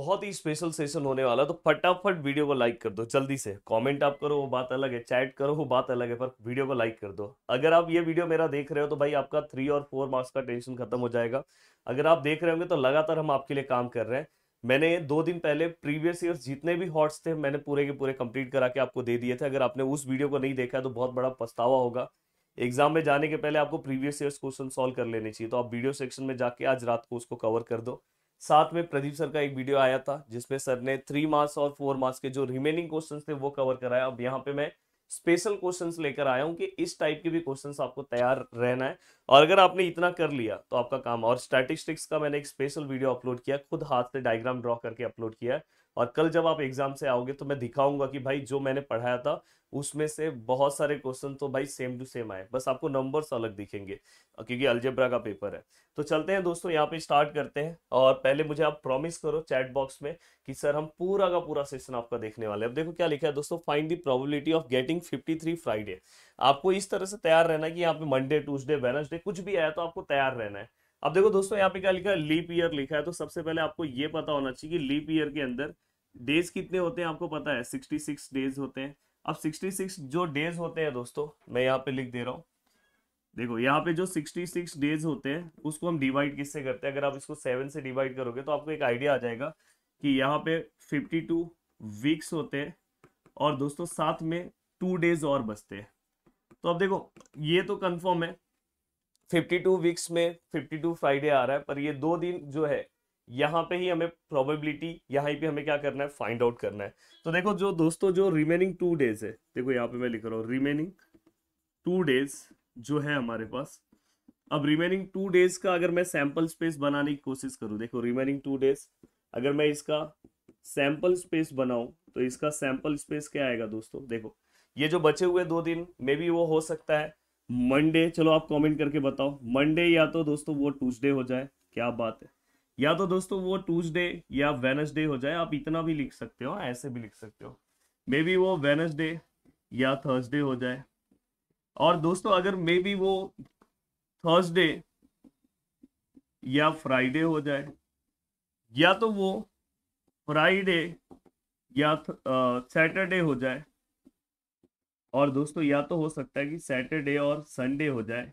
बहुत ही special session होने वाला है, तो फटाफट वीडियो को लाइक कर दो जल्दी से। कमेंट आप करो वो बात अलग है, चैट करो वो बात अलग है, पर वीडियो को लाइक कर दो। अगर आप ये वीडियो मेरा देख रहे हो तो भाई आपका 3 और 4 मार्क्स का टेंशन खत्म हो जाएगा। अगर आप देख रहे होंगे तो लगातार हम आपके लिए काम कर रहे हैं। मैंने 2 दिन पहले प्रीवियस ईयर्स जितने भी हॉट्स थे मैंने पूरे के पूरे कंप्लीट करा के आपको दे दिए थे। अगर आपने उस वीडियो को नहीं देखा है तो बहुत बड़ा पछतावा होगा। एग्जाम में जाने के पहले आपको प्रीवियस ईयर्स क्वेश्चन सॉल्व कर लेने चाहिए, तो आप वीडियो सेक्शन में जाके आज रात को उसको कवर कर दो। साथ में प्रदीप सर का एक वीडियो आया था जिसमें सर ने 3 मार्क्स और 4 मार्क्स के जो रिमेनिंग क्वेश्चंस थे वो कवर कराया। अब यहाँ पे मैं स्पेशल क्वेश्चंस लेकर आया हूँ कि इस टाइप के भी क्वेश्चंस आपको तैयार रहना है। और अगर आपने इतना कर लिया तो आपका काम। और स्टैटिस्टिक्स का मैंने एक स्पेशल वीडियो अपलोड किया, खुद हाथ से डायग्राम ड्रॉ करके अपलोड किया है। और कल जब आप एग्जाम से आओगे तो मैं दिखाऊंगा कि भाई जो मैंने पढ़ाया था उसमें से बहुत सारे क्वेश्चन तो भाई सेम टू सेम आए, बस आपको नंबर्स अलग दिखेंगे क्योंकि अलजेब्रा का पेपर है। तो चलते हैं दोस्तों, यहाँ पे स्टार्ट करते हैं। और पहले मुझे आप प्रॉमिस करो चैट बॉक्स में कि सर हम पूरा का पूरा सेशन आपका देखने वाले हैं। अब देखो क्या लिखा है दोस्तों, find the probability of getting 53 Friday. आपको इस तरह से तैयार रहना है कि यहाँ पे मंडे ट्यूसडे वेडनेसडे कुछ भी आया तो आपको तैयार रहना है। अब देखो दोस्तों यहाँ पे क्या लिखा है, लीप ईयर लिखा है, तो सबसे पहले आपको ये पता होना चाहिए कि लीप ईयर के अंदर डेज कितने होते हैं। आपको पता है 66 डेज होते हैं। अब 66 जो डेज होते हैं दोस्तों, मैं यहाँ पे लिख दे रहा हूँ। देखो यहाँ पे जो 66 डेज होते हैं उसको हम डिवाइड किससे करते हैं। अगर आप इसको 7 से डिवाइड करोगे तो आपको एक आइडिया आ जाएगा कि यहाँ पे 52 वीक्स होते हैं और दोस्तों साथ में 2 डेज और बचते हैं। तो अब देखो ये तो कंफर्म है 52 वीक्स में 52 फ्राइडे आ रहा है, पर ये 2 दिन जो है यहाँ पे ही हमें प्रोबेबिलिटी यहाँ पे हमें क्या करना है, फाइंड आउट करना है। तो देखो जो दोस्तों जो रिमेनिंग 2 डेज है, देखो यहाँ पे मैं लिख रहा हूँ रिमेनिंग 2 डेज जो है हमारे पास। अब रिमेनिंग 2 डेज का अगर मैं सैंपल स्पेस बनाने की कोशिश करूं, देखो रिमेनिंग 2 डेज अगर मैं इसका सैंपल स्पेस बनाऊं तो इसका सैंपल स्पेस क्या आएगा दोस्तों। देखो ये जो बचे हुए 2 दिन मे बी वो हो सकता है मंडे, चलो आप कमेंट करके बताओ मंडे या तो दोस्तों वो ट्यूसडे हो जाए, क्या बात है, या तो दोस्तों वो ट्यूसडे या वेनसडे हो जाए। आप इतना भी लिख सकते हो, ऐसे भी लिख सकते हो, मे बी वो वेनसडे या थर्सडे हो जाए। और दोस्तों अगर मे बी वो थर्सडे या फ्राइडे हो जाए, या तो वो फ्राइडे या सैटरडे हो जाए, और दोस्तों या तो हो सकता है कि सैटरडे और संडे हो जाए,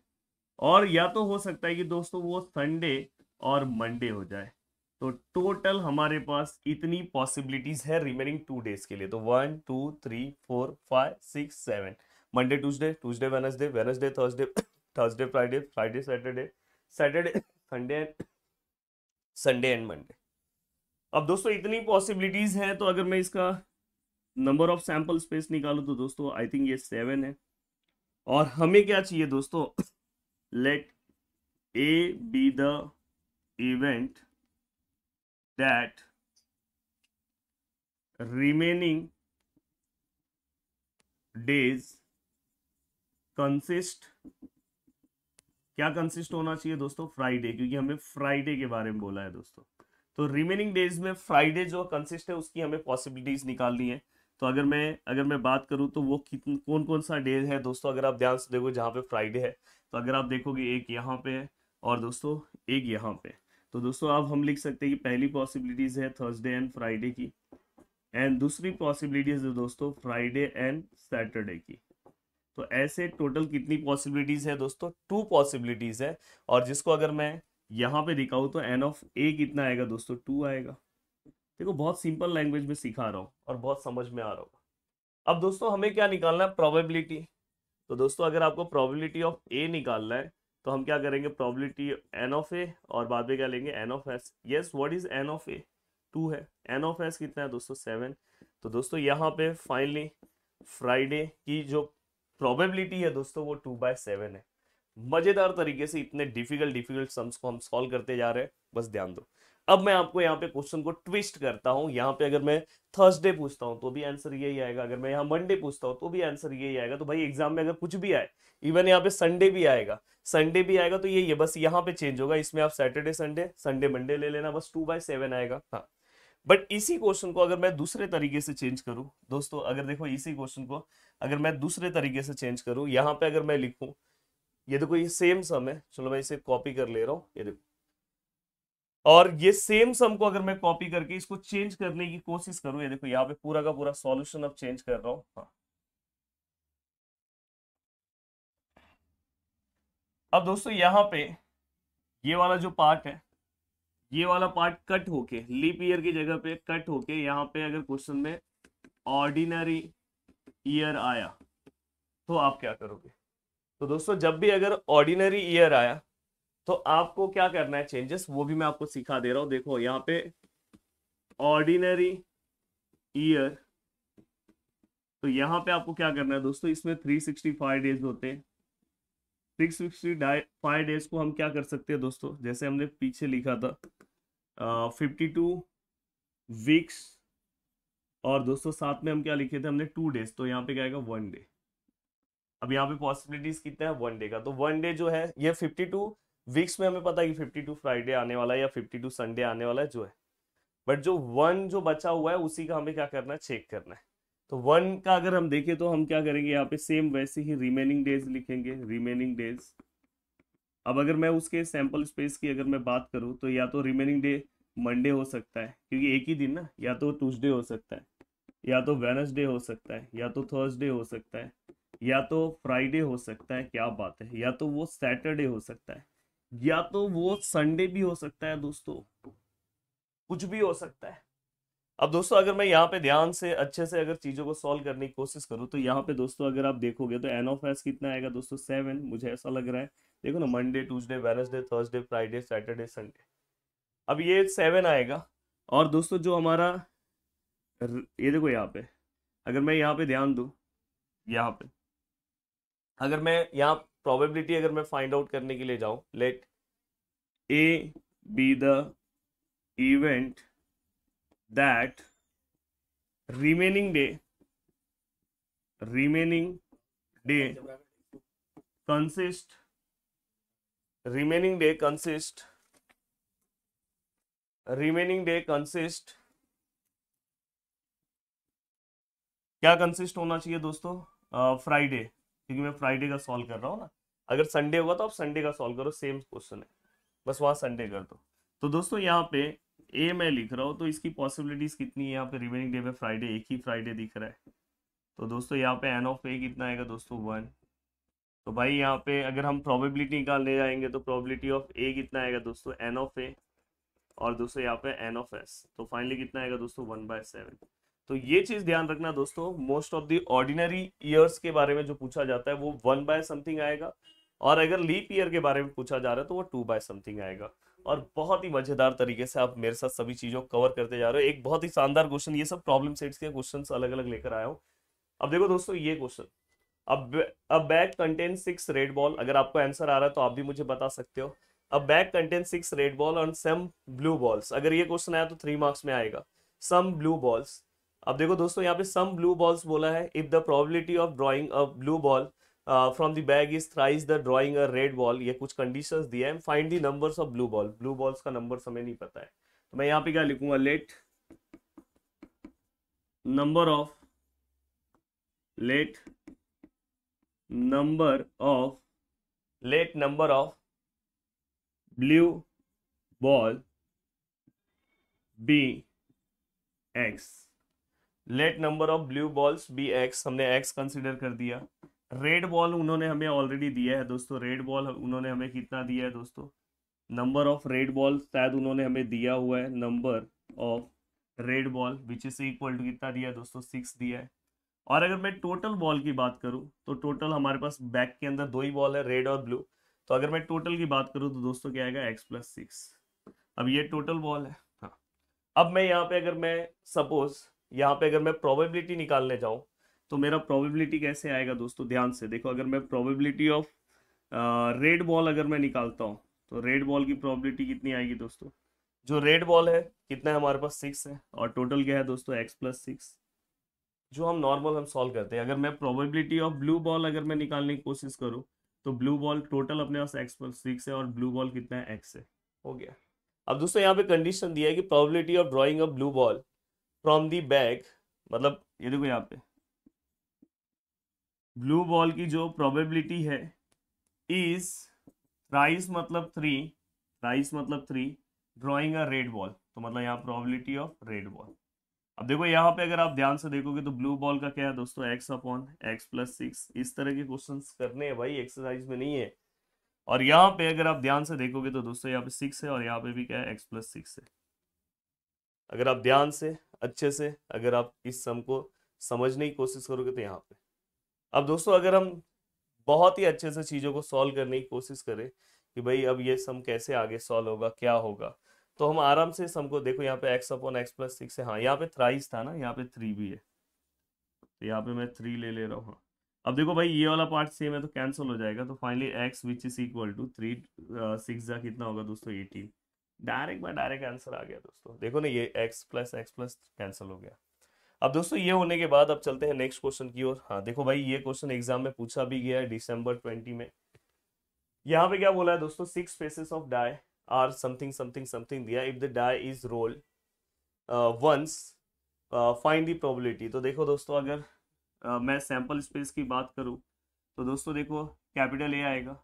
और या तो हो सकता है कि दोस्तों वो संडे और मंडे हो जाए। तो टोटल हमारे पास इतनी पॉसिबिलिटीज है रिमेनिंग 2 डेज के लिए। तो 1 2 3 4 5 6 7, Monday Tuesday, Tuesday Wednesday, Wednesday Thursday, Thursday Friday, Friday Saturday, Saturday Sunday, Sunday and Monday. अब दोस्तों इतनी पॉसिबिलिटीज हैं, तो अगर मैं इसका नंबर ऑफ सैंपल स्पेस निकालूं तो दोस्तों आई थिंक ये 7 है। और हमें क्या चाहिए दोस्तों, let A be the event that remaining days consist, क्या कंसिस्ट होना चाहिए दोस्तों, फ्राइडे, क्योंकि हमें फ्राइडे के बारे में बोला है दोस्तों। तो रिमेनिंग डेज में फ्राइडे जो कंसिस्ट है उसकी हमें पॉसिबिलिटीज निकालनी है। तो अगर मैं बात करूं तो वो कितन कौन कौन सा डेज है दोस्तों, अगर आप ध्यान से देखो जहाँ पे फ्राइडे है, तो अगर आप देखोगे एक यहाँ पे है और दोस्तों एक यहाँ पे। तो दोस्तों अब हम लिख सकते हैं कि पहली पॉसिबिलिटीज है थर्सडे एंड फ्राइडे की, एंड दूसरी पॉसिबिलिटीज है दोस्तों फ्राइडे एंड सैटरडे की। तो ऐसे टोटल कितनी पॉसिबिलिटीज है दोस्तों, 2 पॉसिबिलिटीज है। और जिसको अगर मैं यहाँ पे दिखाऊं तो एन ऑफ ए कितना आएगा दोस्तों, 2 आएगा। देखो बहुत सिंपल लैंग्वेज में सिखा रहा हूँ और बहुत समझ में आ रहा होगा। अब दोस्तों हमें क्या निकालना है, प्रोबेबिलिटी। तो दोस्तों अगर आपको प्रोबेबिलिटी ऑफ ए निकालना है तो हम क्या करेंगे, प्रोबेबिलिटी एन ऑफ ए और बाद में क्या लेंगे, N of S. Yes, what is N of A, 2 है। एन ऑफ एस कितना है दोस्तों, 7। तो दोस्तों यहाँ पे फाइनली फ्राइडे की जो प्रोबेबिलिटी है दोस्तों वो 2/7 है। मजेदार तरीके से इतने डिफिकल्ट डिफिकल्ट सम्स को हम सॉल्व करते जा रहे हैं, बस ध्यान दो। अब मैं आपको यहाँ पे क्वेश्चन को ट्विस्ट करता हूँ। यहाँ पे अगर मैं थर्सडे पूछता हूँ तो भी आंसर यही आएगा, अगर मैं यहाँ मंडे पूछता हूँ तो भी आंसर यही आएगा। तो भाई एग्जाम में अगर कुछ भी आए, इवन यहाँ पे संडे भी आएगा, संडे भी आएगा तो यही है, बस यहाँ पे चेंज होगा। इसमें आप सैटरडे संडे, संडे मंडे ले लेना, बस 2/7 आएगा। हाँ, बट इसी क्वेश्चन को अगर मैं दूसरे तरीके से चेंज करूं दोस्तों, अगर देखो इसी क्वेश्चन को अगर मैं दूसरे तरीके से चेंज करूं, यहाँ पे अगर मैं लिखूं, ये देखो ये सेम सम है, चलो मैं इसे कॉपी कर ले रहा हूँ, ये देखो। और ये सेम सम को अगर मैं कॉपी करके इसको चेंज करने की कोशिश करूं, ये देखो यहाँ पे पूरा का पूरा सॉल्यूशन अब चेंज कर रहा हूँ। हाँ। अब दोस्तों यहाँ पे ये वाला जो पार्ट है, ये वाला पार्ट कट होके लीप ईयर की जगह पे कट होके यहाँ पे अगर क्वेश्चन में ऑर्डिनरी ईयर आया तो आप क्या करोगे? तो दोस्तों जब भी अगर ऑर्डिनरी ईयर आया तो आपको क्या करना है चेंजेस, वो भी मैं आपको सिखा दे रहा हूं। देखो यहाँ पे ऑर्डिनरी ईयर, तो यहाँ पे आपको क्या करना है दोस्तों, इसमें 365 डेज होते हैं। 365 डेज को हम क्या कर सकते हैं दोस्तों, जैसे हमने पीछे लिखा था 52 वीक्स, और दोस्तों साथ में हम क्या लिखे थे हमने 2 डेज, तो यहाँ पे क्या आएगा 1 डे। अब यहाँ पे पॉसिबिलिटीज कितना है 1 डे का, तो 1 डे जो है ये 52 वीक्स में हमें पता है कि 52 फ्राइडे आने वाला है या 52 संडे आने वाला है जो है, बट जो 1 जो बचा हुआ है उसी का हमें क्या करना है, चेक करना है। तो 1 का अगर हम देखें तो हम क्या करेंगे, यहाँ पे सेम वैसे ही रिमेनिंग डेज लिखेंगे, रिमेनिंग डेज। अब अगर मैं उसके सैंपल स्पेस की अगर मैं बात करूँ तो या तो रिमेनिंग डे मंडे हो सकता है क्योंकि एक ही दिन ना, या तो ट्यूसडे हो सकता है, या तो वेनसडे हो सकता है, या तो थर्सडे हो सकता है, या तो फ्राइडे हो सकता है, क्या बात है, या तो वो सैटरडे हो सकता है, या तो वो संडे भी हो सकता है दोस्तों, कुछ भी हो सकता है। अब दोस्तों अगर मैं यहाँ पे ध्यान से अच्छे से अगर चीजों को सॉल्व करने की कोशिश करूँ तो यहाँ पे दोस्तों अगर आप देखोगे तो एन ऑफ एस कितना आएगा दोस्तों 7, मुझे ऐसा लग रहा है। देखो ना, Monday Tuesday Wednesday Thursday Friday Saturday Sunday, अब ये 7 आएगा। और दोस्तों जो हमारा ये देखो यहाँ पे, अगर मैं यहाँ पे ध्यान दूँ, यहाँ पे अगर मैं यहाँ प्रोबेबिलिटी अगर मैं फाइंड आउट करने के लिए जाऊँ, let A be the event that remaining day consist remaining day consist क्या कंसिस्ट होना चाहिए दोस्तों, फ्राइडे, क्योंकि मैं फ्राइडे का सॉल्व कर रहा हूँ ना। अगर संडे होगा तो आप संडे का सॉल्व करो, सेम क्वेश्चन है, बस वहां संडे कर दो। तो दोस्तों यहाँ पे ए मैं लिख रहा हूँ तो इसकी पॉसिबिलिटीज कितनी है, यहाँ पे रिमेनिंग डे में फ्राइडे, एक ही फ्राइडे दिख रहा है, तो दोस्तों यहाँ पे एन ऑफ ए कितना आएगा दोस्तों 1। तो भाई यहाँ पे अगर हम प्रोबेबिलिटी निकालने जाएंगे तो प्रोबेबिलिटी ऑफ ए कितना आएगा दोस्तों एन ऑफ ए, और दोस्तों यहाँ पे एन ऑफ एस, तो फाइनली कितना आएगा दोस्तों 1/7। तो ये चीज ध्यान रखना दोस्तों, most of the ordinary years के बारे में जो पूछा जाता है वो 1/समथिंग आएगा, और अगर लीप ईयर के बारे में पूछा जा रहा है तो वो 2/समथिंग आएगा। और बहुत ही मजेदार तरीके से आप मेरे साथ सभी चीजों को कवर करते जा रहे हो, एक बहुत ही शानदार क्वेश्चन, ये सब प्रॉब्लम सेट्स के क्वेश्चन अलग अलग लेकर आया हूँ। अब देखो दोस्तों ये क्वेश्चन, अब बैग कंटेन 6 रेड बॉल, अगर आपको आंसर आ रहा है तो आप भी मुझे बता सकते हो। अब बैग कंटेन 6 रेड बॉल और सम ब्लू बॉल्स, अगर ये क्वेश्चन आया तो 3 मार्क्स में आएगा। सम ब्लू बॉल्स, अब देखो दोस्तों यहाँ पे सम ब्लू बॉल्स बोला है, if the probability of drawing a blue ball from the bag is thrice the drawing a red ball, ये कुछ कंडीशंस दिए हैं, find the numbers of blue ball, blue balls का नंबर हमें नहीं पता है, तो मैं यहाँ पे क्या लिखूंगा, let number of blue ball be x, let number of blue balls be x, हमने एक्स कंसिडर कर दिया। रेड बॉल उन्होंने हमें ऑलरेडी दिया है दोस्तों, रेड बॉल उन्होंने हमें कितना दिया है दोस्तों, नंबर ऑफ रेड बॉल शायद उन्होंने हमें दिया हुआ है, number of red ball which is equal to कितना दिया है दोस्तों 6 दिया है। और अगर मैं टोटल बॉल की बात करूं तो टोटल हमारे पास बैग के अंदर 2 ही बॉल है, रेड और ब्लू, तो अगर मैं टोटल की बात करूं तो दोस्तों क्या आएगा x+6। अब ये टोटल बॉल है। हाँ, अब मैं यहाँ पे अगर मैं सपोज यहाँ पे अगर मैं प्रोबेबिलिटी निकालने जाऊं तो मेरा प्रोबेबिलिटी कैसे आएगा दोस्तों, ध्यान से देखो, अगर मैं प्रोबेबिलिटी ऑफ रेड बॉल अगर मैं निकालता हूँ तो रेड बॉल की प्रोबेबिलिटी कितनी आएगी दोस्तों, जो रेड बॉल है कितना है हमारे पास 6 है, और टोटल क्या है दोस्तों x+6, जो हम नॉर्मल हम सॉल्व करते हैं। अगर मैं प्रोबेबिलिटी ऑफ ब्लू बॉल अगर मैं निकालने की कोशिश करूँ तो ब्लू बॉल टोटल अपने पास x+6 है और ब्लू बॉल कितना है x है, हो गया। अब दोस्तों यहाँ पे कंडीशन दिया है कि probability of drawing a blue ball from the bag, मतलब ये देखो यहाँ पे ब्लू बॉल की जो प्रोबेबिलिटी है इज राइस मतलब 3 ड्रॉइंग अ रेड बॉल, तो मतलब यहाँ प्रोबेबिलिटी ऑफ रेड बॉल। अब देखो यहाँ पे अगर आप ध्यान से देखोगे तो ब्लू बॉल का क्या है दोस्तों, x/x+6। इस तरह के क्वेश्चंस करने हैं भाई, एक्सरसाइज में नहीं है। और यहाँ पे अगर आप ध्यान से देखोगे तो दोस्तों यहाँ पे 6 है और यहाँ पे भी क्या है, x+6 है। अगर आप ध्यान से अच्छे से अगर आप इस सम को समझने की कोशिश करोगे तो यहाँ पे। अब दोस्तों अगर हम बहुत ही अच्छे से चीजों को सॉल्व करने की कोशिश करें कि भाई अब ये सम कैसे आगे सॉल्व होगा, क्या होगा, तो हम आराम से सम को देखो, यहाँ पे x/x+6 है। हाँ यहाँ पे थ्राइस था ना, यहाँ पे 3 भी है, तो यहाँ पे मैं 3 ले रहा हूँ। हाँ। अब देखो भाई ये वाला पार्ट सेम है तो कैंसिल हो जाएगा, तो finally x which is equal to 3 6 जा कितना होगा दोस्तों, 18। डायरेक्ट बाय डायरेक्ट आंसर आ गया दोस्तों, देखो ना ये x+x+ कैंसिल हो गया। अब दोस्तों ये होने के बाद अब चलते हैं नेक्स्ट क्वेश्चन की ओर। हाँ देखो भाई ये क्वेश्चन एग्जाम में पूछा भी गया है December 20 में। यहाँ पे क्या बोला है दोस्तों, 6 faces of die are something something something दिया, if the die is roll once find the probability. तो देखो दोस्तों अगर मैं सैंपल स्पेस की बात करूँ तो दोस्तों देखो कैपिटल A आएगा,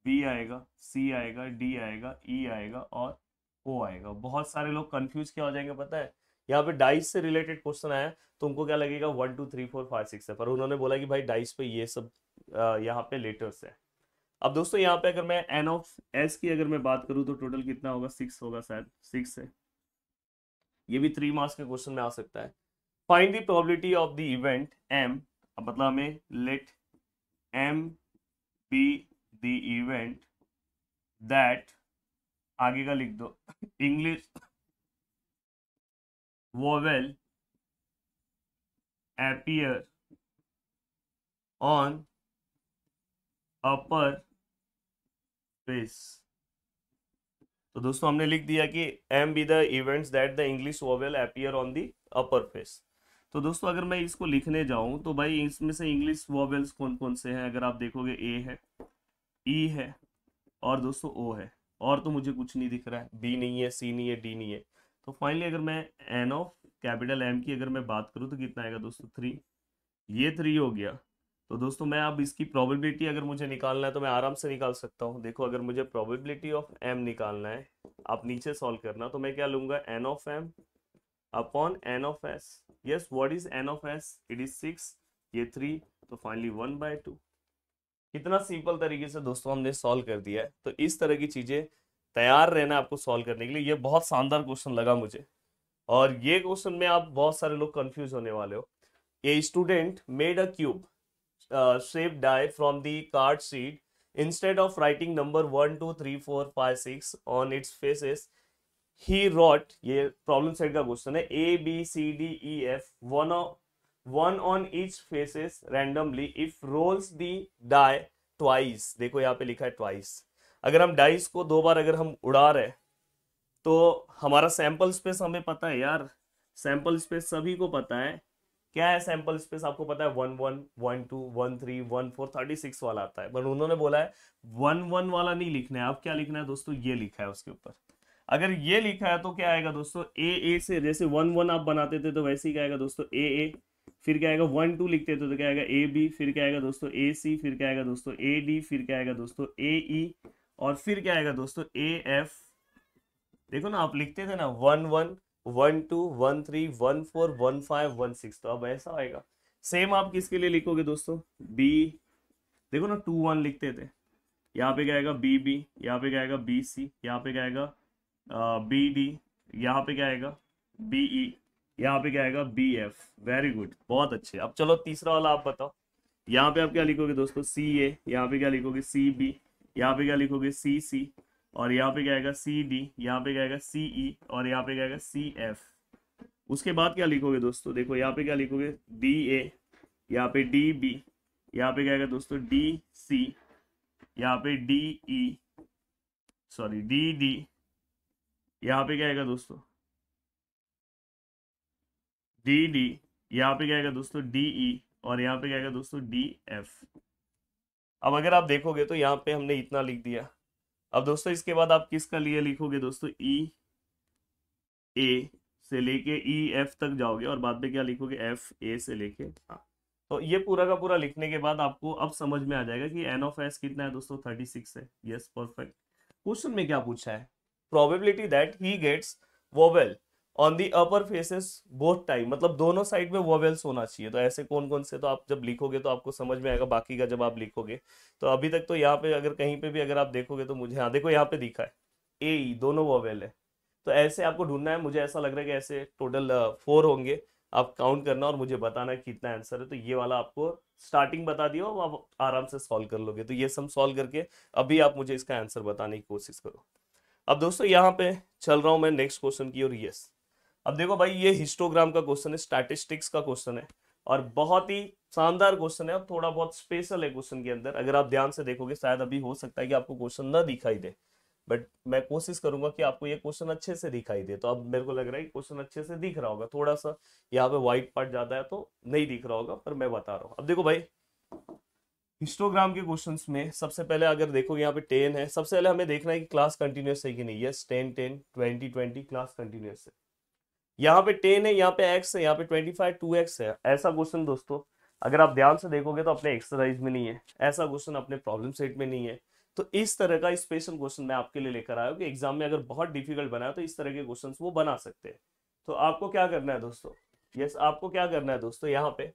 B आएगा, C आएगा, D आएगा, E आएगा और O आएगा। बहुत सारे लोग कंफ्यूज क्या हो जाएंगे पता है, यहाँ पे डाइस से रिलेटेड क्वेश्चन आया तो उनको क्या लगेगा 1 2 3 4 5 6 है, पर उन्होंने बोला कि भाई डाइस पे ये सब यहाँ पे लेटर्स है। अब दोस्तों यहाँ पे अगर मैं एन ऑफ एस की अगर मैं बात करूँ तो टोटल कितना होगा, 6 होगा, शायद 6 है। ये भी 3 मार्क्स के क्वेश्चन में आ सकता है। Find the probability of the event M, अब मतलब हमें let M be the event that, आगे का लिख दो, English vowel appear on upper face। तो दोस्तों हमने लिख दिया कि M be the events that the English vowel appear on the upper face. तो दोस्तों अगर मैं इसको लिखने जाऊं तो भाई इसमें से इंग्लिश वोवेल्स कौन कौन से हैं, अगर आप देखोगे ए है, ई है और दोस्तों ओ है, और तो मुझे कुछ नहीं दिख रहा है, बी नहीं है, सी नहीं है, डी नहीं है। तो फाइनली अगर मैं एन ऑफ कैपिटल एम की अगर मैं बात करूं तो कितना आएगा दोस्तों, 3। ये 3 हो गया। तो दोस्तों मैं अब इसकी प्रोबेबिलिटी अगर मुझे निकालना है तो मैं आराम से निकाल सकता हूँ। देखो अगर मुझे प्रोबेबिलिटी ऑफ एम निकालना है, आप नीचे सॉल्व करना, तो मैं क्या लूंगा, n of M upon n of S. Yes, what is N of S, it is 6, ये 3, तो फाइनली 1/2। कितना सिंपल तरीके से दोस्तों हमने सॉल्व कर दिया है। तो इस तरह की चीजें तैयार रहना आपको सॉल्व करने के लिए। ये बहुत शानदार क्वेश्चन लगा मुझे, और ये क्वेश्चन में आप बहुत सारे लोग कंफ्यूज होने वाले हो। A student made a cube shaped die from the card sheet. Instead of writing number 1 2 3 4 5 6 on its faces, he wrote, ये प्रॉब्लम सेट का क्वेश्चन है, A B C D E F one on each faces randomly if rolls the die twice। देखो यहाँ पे लिखा है twice। अगर हम डाइस को 2 बार अगर हम उड़ा रहे तो हमारा सैंपल स्पेस हमें पता है यार, सैंपल स्पेस सभी को पता है। क्या है सैंपल स्पेस, आपको पता है 1 1 1 2 1 3 1 4 36 वाला आता है, पर उन्होंने बोला है 1 1 वाला नहीं लिखना है। अब क्या लिखना है दोस्तों, ये लिखा है उसके ऊपर। अगर ये लिखा है तो क्या आएगा दोस्तों, ए से, जैसे 1 1 आप बनाते थे तो वैसे ही क्या आएगा दोस्तों, ए, फिर क्या आएगा 1 2 लिखते थे तो क्या आएगा ए बी, फिर क्या आएगा दोस्तों ए सी, फिर क्या आएगा दोस्तों ए डी, फिर क्या आएगा दोस्तों ए ई, और फिर क्या आएगा दोस्तों ए एफ। देखो ना आप लिखते थे ना 1 1 1 2 1 3 1 4 1 5 1 6, तो अब ऐसा आएगा। सेम आप किसके लिए लिखोगे दोस्तों, बी, देखो ना 2 1 लिखते थे, यहाँ पे क्या आएगा बी बी, यहाँ पे क्या आएगा बी सी, यहाँ पे क्या आएगा बी डी, यहाँ पे क्या आएगा बी ई, यहाँ पे क्या आएगा बी एफ। वेरी गुड, बहुत अच्छे। अब चलो तीसरा वाला आप बताओ, यहाँ पे आप क्या लिखोगे दोस्तों, सी ए, यहाँ पे क्या लिखोगे सी बी, यहाँ पे क्या लिखोगे सी सी, और यहाँ पे क्या आएगा सी डी, यहाँ पे क्या आएगा सी ई, और यहाँ पे क्या आएगा सी एफ। उसके बाद क्या लिखोगे दोस्तों, देखो यहाँ पे क्या लिखोगे डी ए, यहाँ पे डी बी, यहाँ पे क्या आएगा दोस्तों डी सी, यहाँ पे D E, sorry D D, यहाँ पे क्या आएगा दोस्तों डी डी, यहाँ पे क्या आएगा दोस्तों डी ई, और यहाँ पे क्या आएगा दोस्तों डी एफ। अब अगर आप देखोगे तो यहाँ पे हमने इतना लिख दिया। अब दोस्तों इसके बाद आप किसका लिए लिखोगे दोस्तों, ई ए से लेके ई एफ तक जाओगे, और बाद में क्या लिखोगे एफ ए से लेके। हाँ, तो ये पूरा का पूरा लिखने के बाद आपको अब समझ में आ जाएगा कि एन ऑफ एस कितना है दोस्तों, 36 है। Yes, perfect. क्वेश्चन में क्या पूछा है, probability that he gets vowel on the upper faces both time, मतलब दोनों साइड में वोवेल्स होना चाहिए। तो ऐसे कौन कौन से, तो आप जब लिखोगे तो आपको समझ में आएगा बाकी का जब आप लिखोगे। तो अभी तक तो यहाँ पे अगर कहीं पे भी अगर आप देखोगे तो मुझे, हाँ देखो यहाँ पे दिखा है ए ई दोनों वोवेल है। तो ऐसे आपको ढूंढना है, मुझे ऐसा लग रहा है कि ऐसे टोटल 4 होंगे। आप काउंट करना और मुझे बताना है कितना आंसर है। तो ये वाला आपको स्टार्टिंग बता दिया, वो आप आराम से सॉल्व कर लोगे। तो ये सम सॉल्व करके अभी आप मुझे इसका आंसर बताने की कोशिश करो। अब दोस्तों यहाँ पे चल रहा हूं मैं नेक्स्ट क्वेश्चन की ओर। यस, अब देखो भाई ये हिस्टोग्राम का क्वेश्चन है, स्टैटिस्टिक्स का क्वेश्चन है और बहुत ही शानदार क्वेश्चन है और थोड़ा बहुत स्पेशल है क्वेश्चन के अंदर। अगर आप ध्यान से देखोगे शायद अभी हो सकता है कि आपको क्वेश्चन ना दिखाई दे, बट मैं कोशिश करूंगा कि आपको ये क्वेश्चन अच्छे से दिखाई दे। तो अब मेरे को लग रहा है कि क्वेश्चन अच्छे से दिख रहा होगा, थोड़ा सा यहाँ पे व्हाइट पार्ट ज्यादा है तो नहीं दिख रहा होगा, पर मैं बता रहा हूँ। अब देखो भाई हिस्टोग्राम के क्वेश्चंस में सबसे पहले अगर देखो यहाँ पे 10 है, सबसे पहले हमें देखना है कि क्लास कंटिन्यूस है कि नहीं। यस 10 10 20 20 क्लास कंटिन्यूस है। यहाँ पे 10 है, यहाँ पे x है, यहाँ पे 25 2x है। ऐसा क्वेश्चन दोस्तों अगर आप ध्यान से देखोगे तो अपने एक्सरसाइज में नहीं है, ऐसा क्वेश्चन अपने प्रॉब्लम सेट में नहीं है। तो इस तरह का स्पेशल क्वेश्चन मैं आपके लिए लेकर आया हूँ कि एग्जाम में अगर बहुत डिफिकल्ट बना है तो इस तरह के क्वेश्चन वो बना सकते हैं। तो आपको क्या करना है दोस्तों, यस आपको क्या करना है दोस्तों, यहाँ पे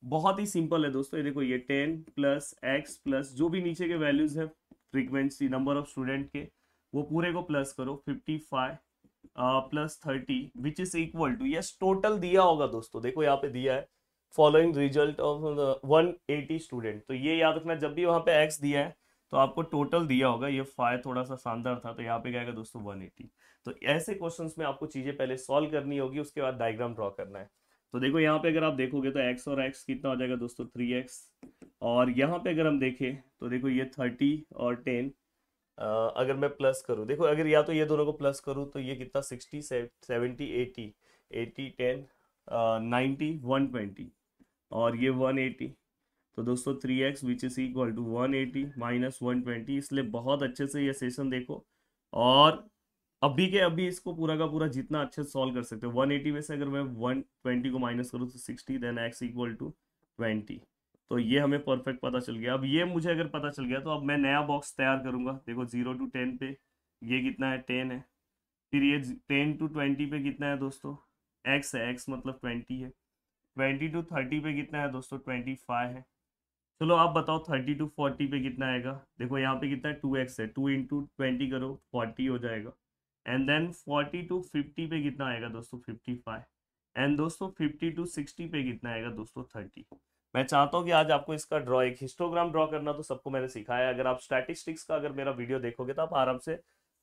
बहुत ही सिंपल है दोस्तों। ये देखो ये 10 प्लस एक्स प्लस जो भी नीचे के वैल्यूज है, फ्रीक्वेंसी नंबर ऑफ स्टूडेंट के, वो पूरे को प्लस करो 55 plus 30 which is equal to, yes total दिया होगा दोस्तों, देखो यहाँ पे दिया है फॉलोइंग रिजल्ट ऑफ 180 स्टूडेंट। तो ये याद रखना जब भी वहां पे एक्स दिया है तो आपको टोटल दिया होगा। ये 5 थोड़ा सा शानदार था तो यहाँ पे क्या आएगा दोस्तों 180। तो ऐसे क्वेश्चंस में आपको चीजें पहले सॉल्व करनी होगी, उसके बाद डायग्राम ड्रॉ करना है। तो देखो यहाँ पे अगर आप देखोगे तो x और x कितना हो जाएगा दोस्तों 3x। और यहाँ पे अगर हम देखें तो देखो ये 30 और 10 अगर मैं प्लस करूँ, देखो अगर या तो ये दोनों को प्लस करूँ तो ये कितना 60 70 80 80 10 90 120 और ये 180। तो दोस्तों 3x which is equal to 180 minus 120। इसलिए बहुत अच्छे से ये सेशन देखो और अभी के अभी इसको पूरा का पूरा जितना अच्छे से सॉल्व कर सकते हो। 180 में से अगर मैं 120 को माइनस करूँ तो 60, देन x इक्वल टू 20। तो ये हमें परफेक्ट पता चल गया। अब ये मुझे अगर पता चल गया तो अब मैं नया बॉक्स तैयार करूंगा। देखो 0 to 10 पे ये कितना है 10 है, फिर ये 10 to 20 पे कितना है दोस्तों x है, x मतलब 20 है। 20 to 30 पे कितना है दोस्तों 25 है। चलो आप बताओ 30 to 40 पे कितना आएगा। देखो यहाँ पे कितना है 2x है, 2 इंटू 20 करो 40 हो जाएगा। एंड देन 40 to 50 पे कितना आएगा दोस्तों 55। एंड दोस्तों 50 to 60 पे कितना आएगा दोस्तों 30। मैं चाहता हूँ कि आज आपको इसका ड्रॉ, एक हिस्टोग्राम ड्रॉ करना तो सबको मैंने सिखाया है। अगर आप स्टैटिस्टिक्स का अगर मेरा वीडियो देखोगे तो आप आराम से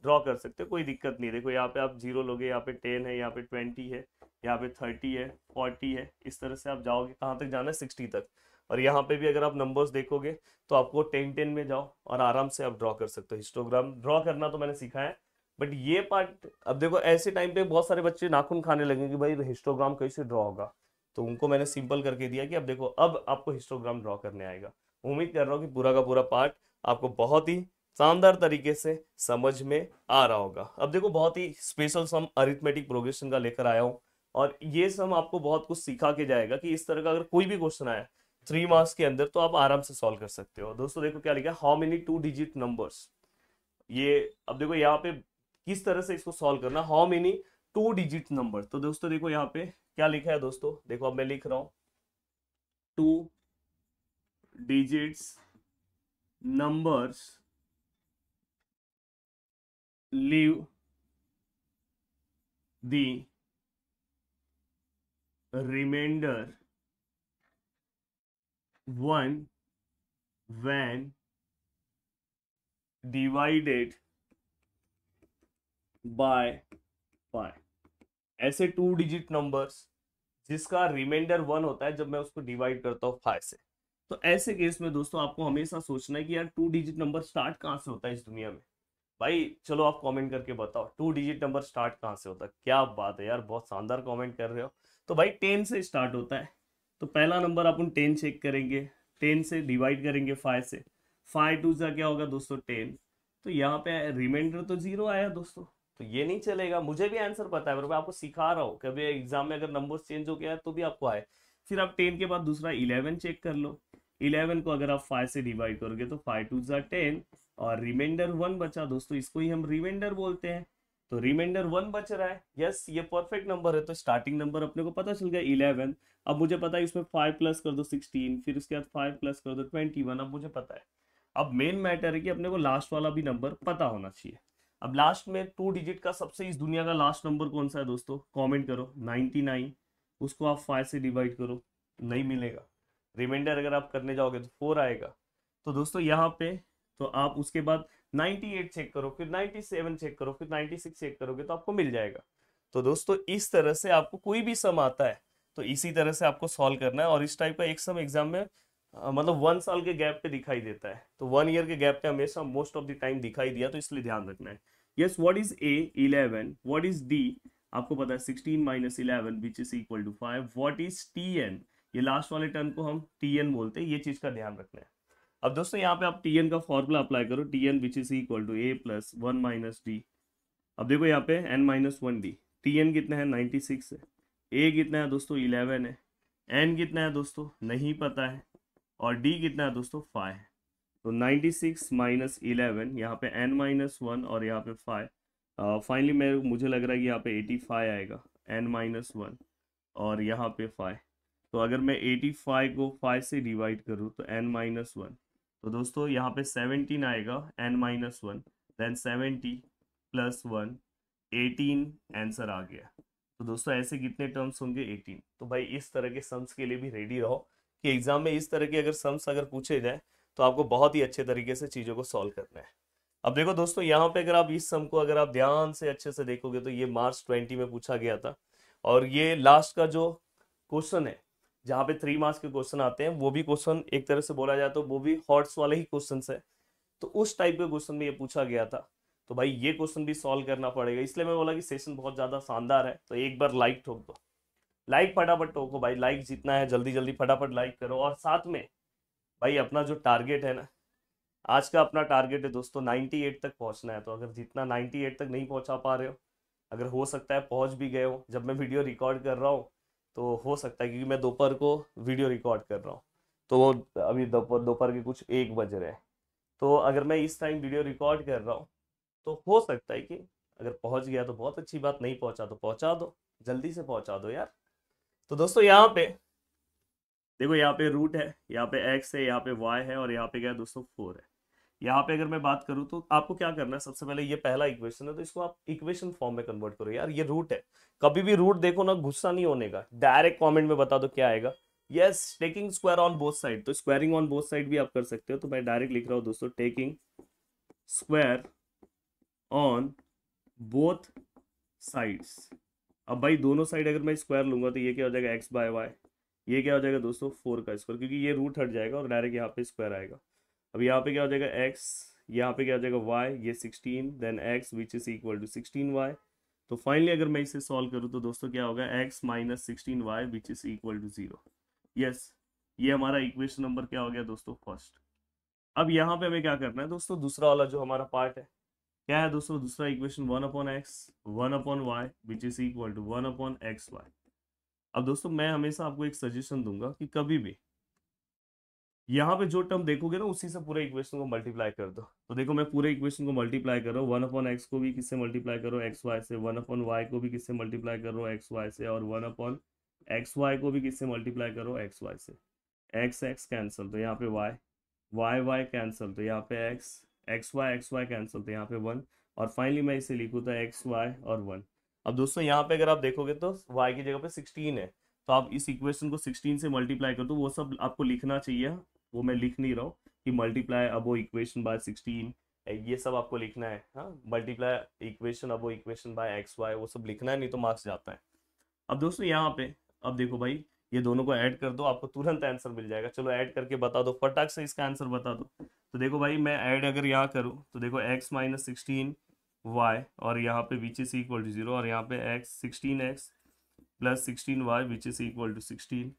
ड्रॉ कर सकते हो, कोई दिक्कत नहीं है। देखो यहाँ पे आप 0 लोगे, यहाँ पे 10 है, यहाँ पे 20 है, यहाँ पे 30 है, 40 है, इस तरह से आप जाओगे कहाँ तक जाना है 60 तक। और यहाँ पे भी अगर आप नंबर्स देखोगे तो आपको 10 10 में जाओ और आराम से आप ड्रॉ कर सकते हो। हिस्टोग्राम ड्रॉ करना तो मैंने सिखाया है, बट ये पार्ट अब देखो ऐसे टाइम पे बहुत सारे बच्चे नाखून खाने लगे कि भाई हिस्टोग्राम कैसे ड्रॉ होगा। तो उनको मैंने सिंपल करके दिया कि अब देखो अब आपको हिस्टोग्राम ड्रॉ करने आएगा। उम्मीद कर रहा हूँ कि पूरा का पूरा पार्ट आपको बहुत ही शानदार तरीके से समझ में आ रहा होगा। अब देखो बहुत ही स्पेशल सम अरिथमेटिक प्रोग्रेशन का लेकर आया हूँ और ये सम आपको बहुत कुछ सिखा के जाएगा कि इस तरह का अगर कोई भी क्वेश्चन आया 3 मार्क्स के अंदर तो आप आराम से सॉल्व कर सकते हो। दोस्तों देखो क्या लिखा है, हाउ मेनी 2 डिजिट नंबर्स। ये अब देखो यहाँ पे किस तरह से इसको सॉल्व करना, हाउ मेनी 2 डिजिट नंबर। तो दोस्तों देखो यहाँ पे क्या लिखा है दोस्तों, देखो अब मैं लिख रहा हूं 2 digits numbers leave the remainder 1 when divided by 5। ऐसे 2 डिजिट नंबर्स जिसका रिमाइंडर 1 होता है जब मैं उसको डिवाइड करता हूँ 5 से। तो ऐसे केस में दोस्तों आपको हमेशा सोचना है कि यार 2 डिजिट नंबर स्टार्ट कहाँ से होता है इस दुनिया में। भाई चलो आप कमेंट करके बताओ 2 डिजिट नंबर स्टार्ट कहाँ से होता है। क्या बात है यार, बहुत शानदार कमेंट कर रहे हो। तो भाई 10 से स्टार्ट होता है। तो पहला नंबर अपन 10 चेक करेंगे, 10 से डिवाइड करेंगे 5 से, 5 2 क्या होगा दोस्तों 10। तो यहाँ पे रिमाइंडर तो 0 आया दोस्तों, तो ये नहीं चलेगा। मुझे भी आंसर पता है पर मैं आपको सिखा रहा हूँ, कभी एग्जाम में अगर नंबर चेंज हो गया है तो भी आपको आए। फिर आप 10 के बाद दूसरा 11 चेक कर लो। 11 को अगर आप 5 से डिवाइड करोगे तो 5 2 10 और रिमाइंडर 1 बचा दोस्तों, इसको ही हम रिमाइंडर बोलते हैं। तो रिमाइंडर 1 बच रहा है। यस, ये परफेक्ट नंबर है। तो स्टार्टिंग नंबर अपने को पता चल गया 11। अब मुझे पता है इसमें 5 प्लस कर दो 16, फिर उसके बाद 5 प्लस कर दो 21। अब मुझे पता है। अब मेन मैटर है कि अपने को लास्ट वाला भी नंबर पता होना चाहिए। अब लास्ट में 2 डिजिट का सबसे इस दुनिया का लास्ट नंबर कौन सा है दोस्तों? कमेंट करो। 99, उसको आप 5 से डिवाइड करो, नहीं मिलेगा। रिमाइंडर अगर आप करने जाओगे तो 4 आएगा। तो दोस्तों यहाँ पे तो आप उसके बाद 98 चेक करो, फिर 97 चेक करो, फिर 96 चेक करोगे तो आपको मिल जाएगा। तो दोस्तों इस तरह से आपको कोई भी सम आता है तो इसी तरह से आपको सॉल्व करना है। और इस टाइप का एक सम एग्जाम में मतलब 1 साल के गैप पे दिखाई देता है, तो 1 ईयर के गैप पे हमेशा मोस्ट ऑफ द टाइम दिखाई दिया, तो इसलिए ध्यान रखना है। Yes, what is A? 11। What is D? आपको पता है 16 minus 11 which is equal to 5। What is T N? ये लास्ट वाले टर्म को हम टी एन बोलते हैं, ये चीज का ध्यान रखना है। अब दोस्तों यहाँ पे आप टी एन का फॉर्मूला अप्लाई करो, T N which is equal to A plus 1 minus D. अब देखो यहाँ पे N minus 1 D. T N कितना है? 96 है। ए कितना है दोस्तों? 11 है। एन कितना है दोस्तों? नहीं पता है। और डी कितना है दोस्तों? 5 है। तो 96 माइनस 11, यहाँ पे n माइनस 1 और यहाँ पे 5। फाइनली मुझे लग रहा है कि यहाँ पे 85 आएगा। n माइनस 1 और यहाँ पे 5। तो अगर मैं 85 को 5 से डिवाइड करूँ तो n माइनस 1, तो दोस्तों यहाँ पे 17 आएगा। n minus 1 then 70 plus 1, 18 answer आ गया। तो दोस्तों ऐसे कितने टर्म्स होंगे? 18। तो भाई इस तरह के सम्स के लिए भी रेडी रहो कि एग्जाम में इस तरह के अगर सम्स अगर पूछे जाए तो आपको बहुत ही अच्छे तरीके से चीज़ों को सॉल्व करना है। अब देखो दोस्तों यहाँ पे अगर आप इस सम को अगर आप ध्यान से अच्छे से देखोगे तो ये मार्च 20 में पूछा गया था। और ये लास्ट का जो क्वेश्चन है जहाँ पे 3 मार्क्स के क्वेश्चन आते हैं, वो भी क्वेश्चन एक तरह से बोला जाए तो वो भी हॉट्स वाले ही क्वेश्चन है। तो उस टाइप के क्वेश्चन में ये पूछा गया था। तो भाई ये क्वेश्चन भी सॉल्व करना पड़ेगा, इसलिए मैं बोला कि सेशन बहुत ज्यादा शानदार है। तो एक बार लाइक ठोक दो, लाइक फटाफट ठोको भाई, लाइक जितना है जल्दी जल्दी फटाफट लाइक करो। और साथ में भाई अपना जो टारगेट है ना, आज का अपना टारगेट है दोस्तों 98 तक पहुंचना है। तो अगर जितना 98 तक नहीं पहुंचा पा रहे हो, अगर हो सकता है पहुंच भी गए हो जब मैं वीडियो रिकॉर्ड कर रहा हूँ, तो हो सकता है क्योंकि मैं दोपहर को वीडियो रिकॉर्ड कर रहा हूँ, तो वो अभी दोपहर के कुछ 1 बज रहे हैं। तो अगर मैं इस टाइम वीडियो रिकॉर्ड कर रहा हूँ तो हो सकता है कि अगर पहुंच गया तो बहुत अच्छी बात, नहीं पहुंचा तो पहुंचा दो, जल्दी से पहुंचा दो यार। तो दोस्तों यहाँ पे देखो, यहाँ पे रूट है, यहाँ पे एक्स है, यहाँ पे वाई है और यहाँ पे क्या है दोस्तों 4 है। यहाँ पे अगर मैं बात करूँ तो आपको क्या करना है, सबसे पहले ये पहला इक्वेशन है तो इसको आप इक्वेशन फॉर्म में कन्वर्ट करो। यार ये रूट है, कभी भी रूट देखो ना गुस्सा नहीं होने का, डायरेक्ट कमेंट में बता दो क्या आएगा। Yes, taking square on both side, तो स्क्वायरिंग ऑन बोथ साइड भी आप कर सकते हो। तो मैं डायरेक्ट लिख रहा हूँ दोस्तों, taking square on both sides. अब भाई दोनों साइड अगर मैं स्क्वायर लूंगा तो ये क्या हो जाएगा? X by y. ये क्या हो जाएगा दोस्तों? 4 का स्क्वायर, क्योंकि ये रूट हट जाएगा और डायरेक्ट यहाँ पे स्क्वायर आएगा। अब यहाँ पे क्या हो जाएगा? एक्स, यहाँ पे क्या हो जाएगा? वाई, ये 16 then x which is equal to 16 y. तो फाइनली अगर मैं इसे सॉल्व करूँ तो दोस्तों क्या होगा? X minus 16 y which is equal to 0। Yes, ये हमारा इक्वेशन नंबर क्या हो गया दोस्तों? फर्स्ट। अब यहाँ पे हमें क्या करना है दोस्तों? दूसरा वाला जो हमारा पार्ट है, क्या है दोस्तों? दूसरा equation 1 upon x 1 upon y which is equal to 1 upon x y. अब दोस्तों मैं हमेशा आपको एक सजेशन दूंगा कि कभी भी यहाँ पे जो टर्म देखोगे ना उसी से पूरे इक्वेशन को मल्टीप्लाई कर दो। तो देखो मैं पूरे इक्वेशन को मल्टीप्लाई कर रहा हूँ, 1 अपॉन एक्स को भी किससे मल्टीप्लाई करो? एक्स वाई से। 1 अपॉन वाई को भी किससे मल्टीप्लाई करो? एक्स वाई से। और 1 अपॉन एक्स वाई को भी किससे मल्टीप्लाई करो? एक्स वाई से। एक्स एक्स कैंसिल तो यहाँ पे वाई, वाई वाई कैंसिल तो यहाँ पे एक्स, एक्स वाई कैंसिल तो यहाँ पे 1। और फाइनली मैं इसे लिखूँ तो एक्स वाई और 1। अब दोस्तों यहाँ पे अगर आप देखोगे तो y की जगह पे 16 है, तो आप इस इक्वेशन को 16 से मल्टीप्लाई कर दो। वो सब आपको लिखना चाहिए, वो मैं लिख नहीं रहा हूँ कि मल्टीप्लाई अबो इक्वेशन बाय 16, ये सब आपको लिखना है। हाँ, मल्टीप्लाई इक्वेशन अबो इक्वेशन बाय एक्स वाई, वो सब लिखना है, नहीं तो मार्क्स जाता है। अब दोस्तों यहाँ पे अब देखो भाई, ये दोनों को ऐड कर दो, आपको तुरंत आंसर मिल जाएगा। चलो ऐड करके बता दो, फटाक से इसका आंसर बता दो। तो देखो भाई मैं ऐड अगर यहाँ करूँ तो देखो x माइनस 16 y और यहाँ पे विच इज इक्वल टू 0 और यहाँ पे x 16x plus 16y which is equal to 16।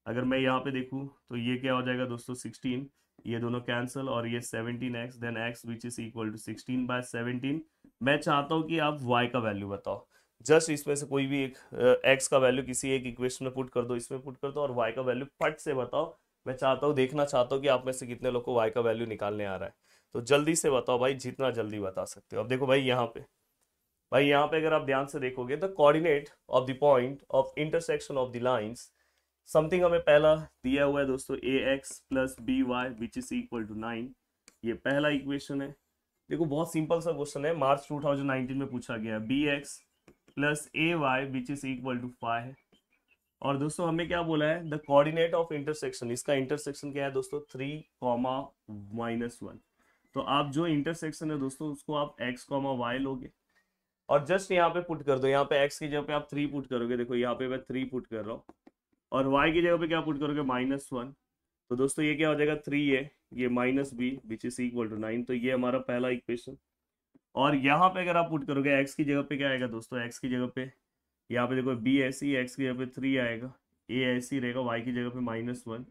अगर मैं यहाँ पे देखूँ तो ये क्या हो जाएगा दोस्तों? 16, ये दोनों कैंसिल और ये 17x then x which is equal to 16 by 17। मैं चाहता हूँ कि आप y का वैल्यू बताओ। जस्ट इसमें से कोई भी एक x का वैल्यू किसी एक इक्वेशन में पुट कर दो, इसमें पुट कर दो और y का वैल्यू फट से बताओ। मैं चाहता हूँ, देखना चाहता हूँ कि आप में से कितने लोग को y का वैल्यू निकालने आ रहा है। तो जल्दी से बताओ भाई, जितना जल्दी बता सकते हो। अब देखो भाई यहाँ पे भाई यहाँ पे अगर आप ध्यान से देखोगे, the coordinate of the point of intersection of the lines something हमें पहला दिया हुआ है दोस्तों, ए X plus B Y which is equal to 9। ये पहला इक्वेशन है। देखो बहुत सिंपल सा क्वेश्चन है, मार्च 2019 में पूछा गया, b x plus a y which is equal to 5। और दोस्तों हमें क्या बोला है, द कोऑर्डिनेट ऑफ इंटरसेक्शन, इसका इंटरसेक्शन क्या है दोस्तों, 3 कॉमा -1। तो आप जो इंटरसेक्शन है दोस्तों उसको आप x कॉमा वाई लोगे और जस्ट यहाँ पे पुट कर दो। यहाँ पे x की जगह पे आप 3 पुट करोगे, देखो यहाँ पे मैं 3 पुट कर रहा हूँ, और y की जगह पे क्या पुट करोगे, -1। तो दोस्तों ये क्या हो जाएगा, 3 है, ये -b which is equal to 9। तो ये हमारा पहला इक्वेशन। और यहाँ पे अगर आप पुट करोगे x की जगह पे क्या आएगा दोस्तों, x की जगह पे यहाँ पे देखो b ऐसी, x की जगह पे 3 आएगा, a ऐसी रहेगा, y की जगह पे -1।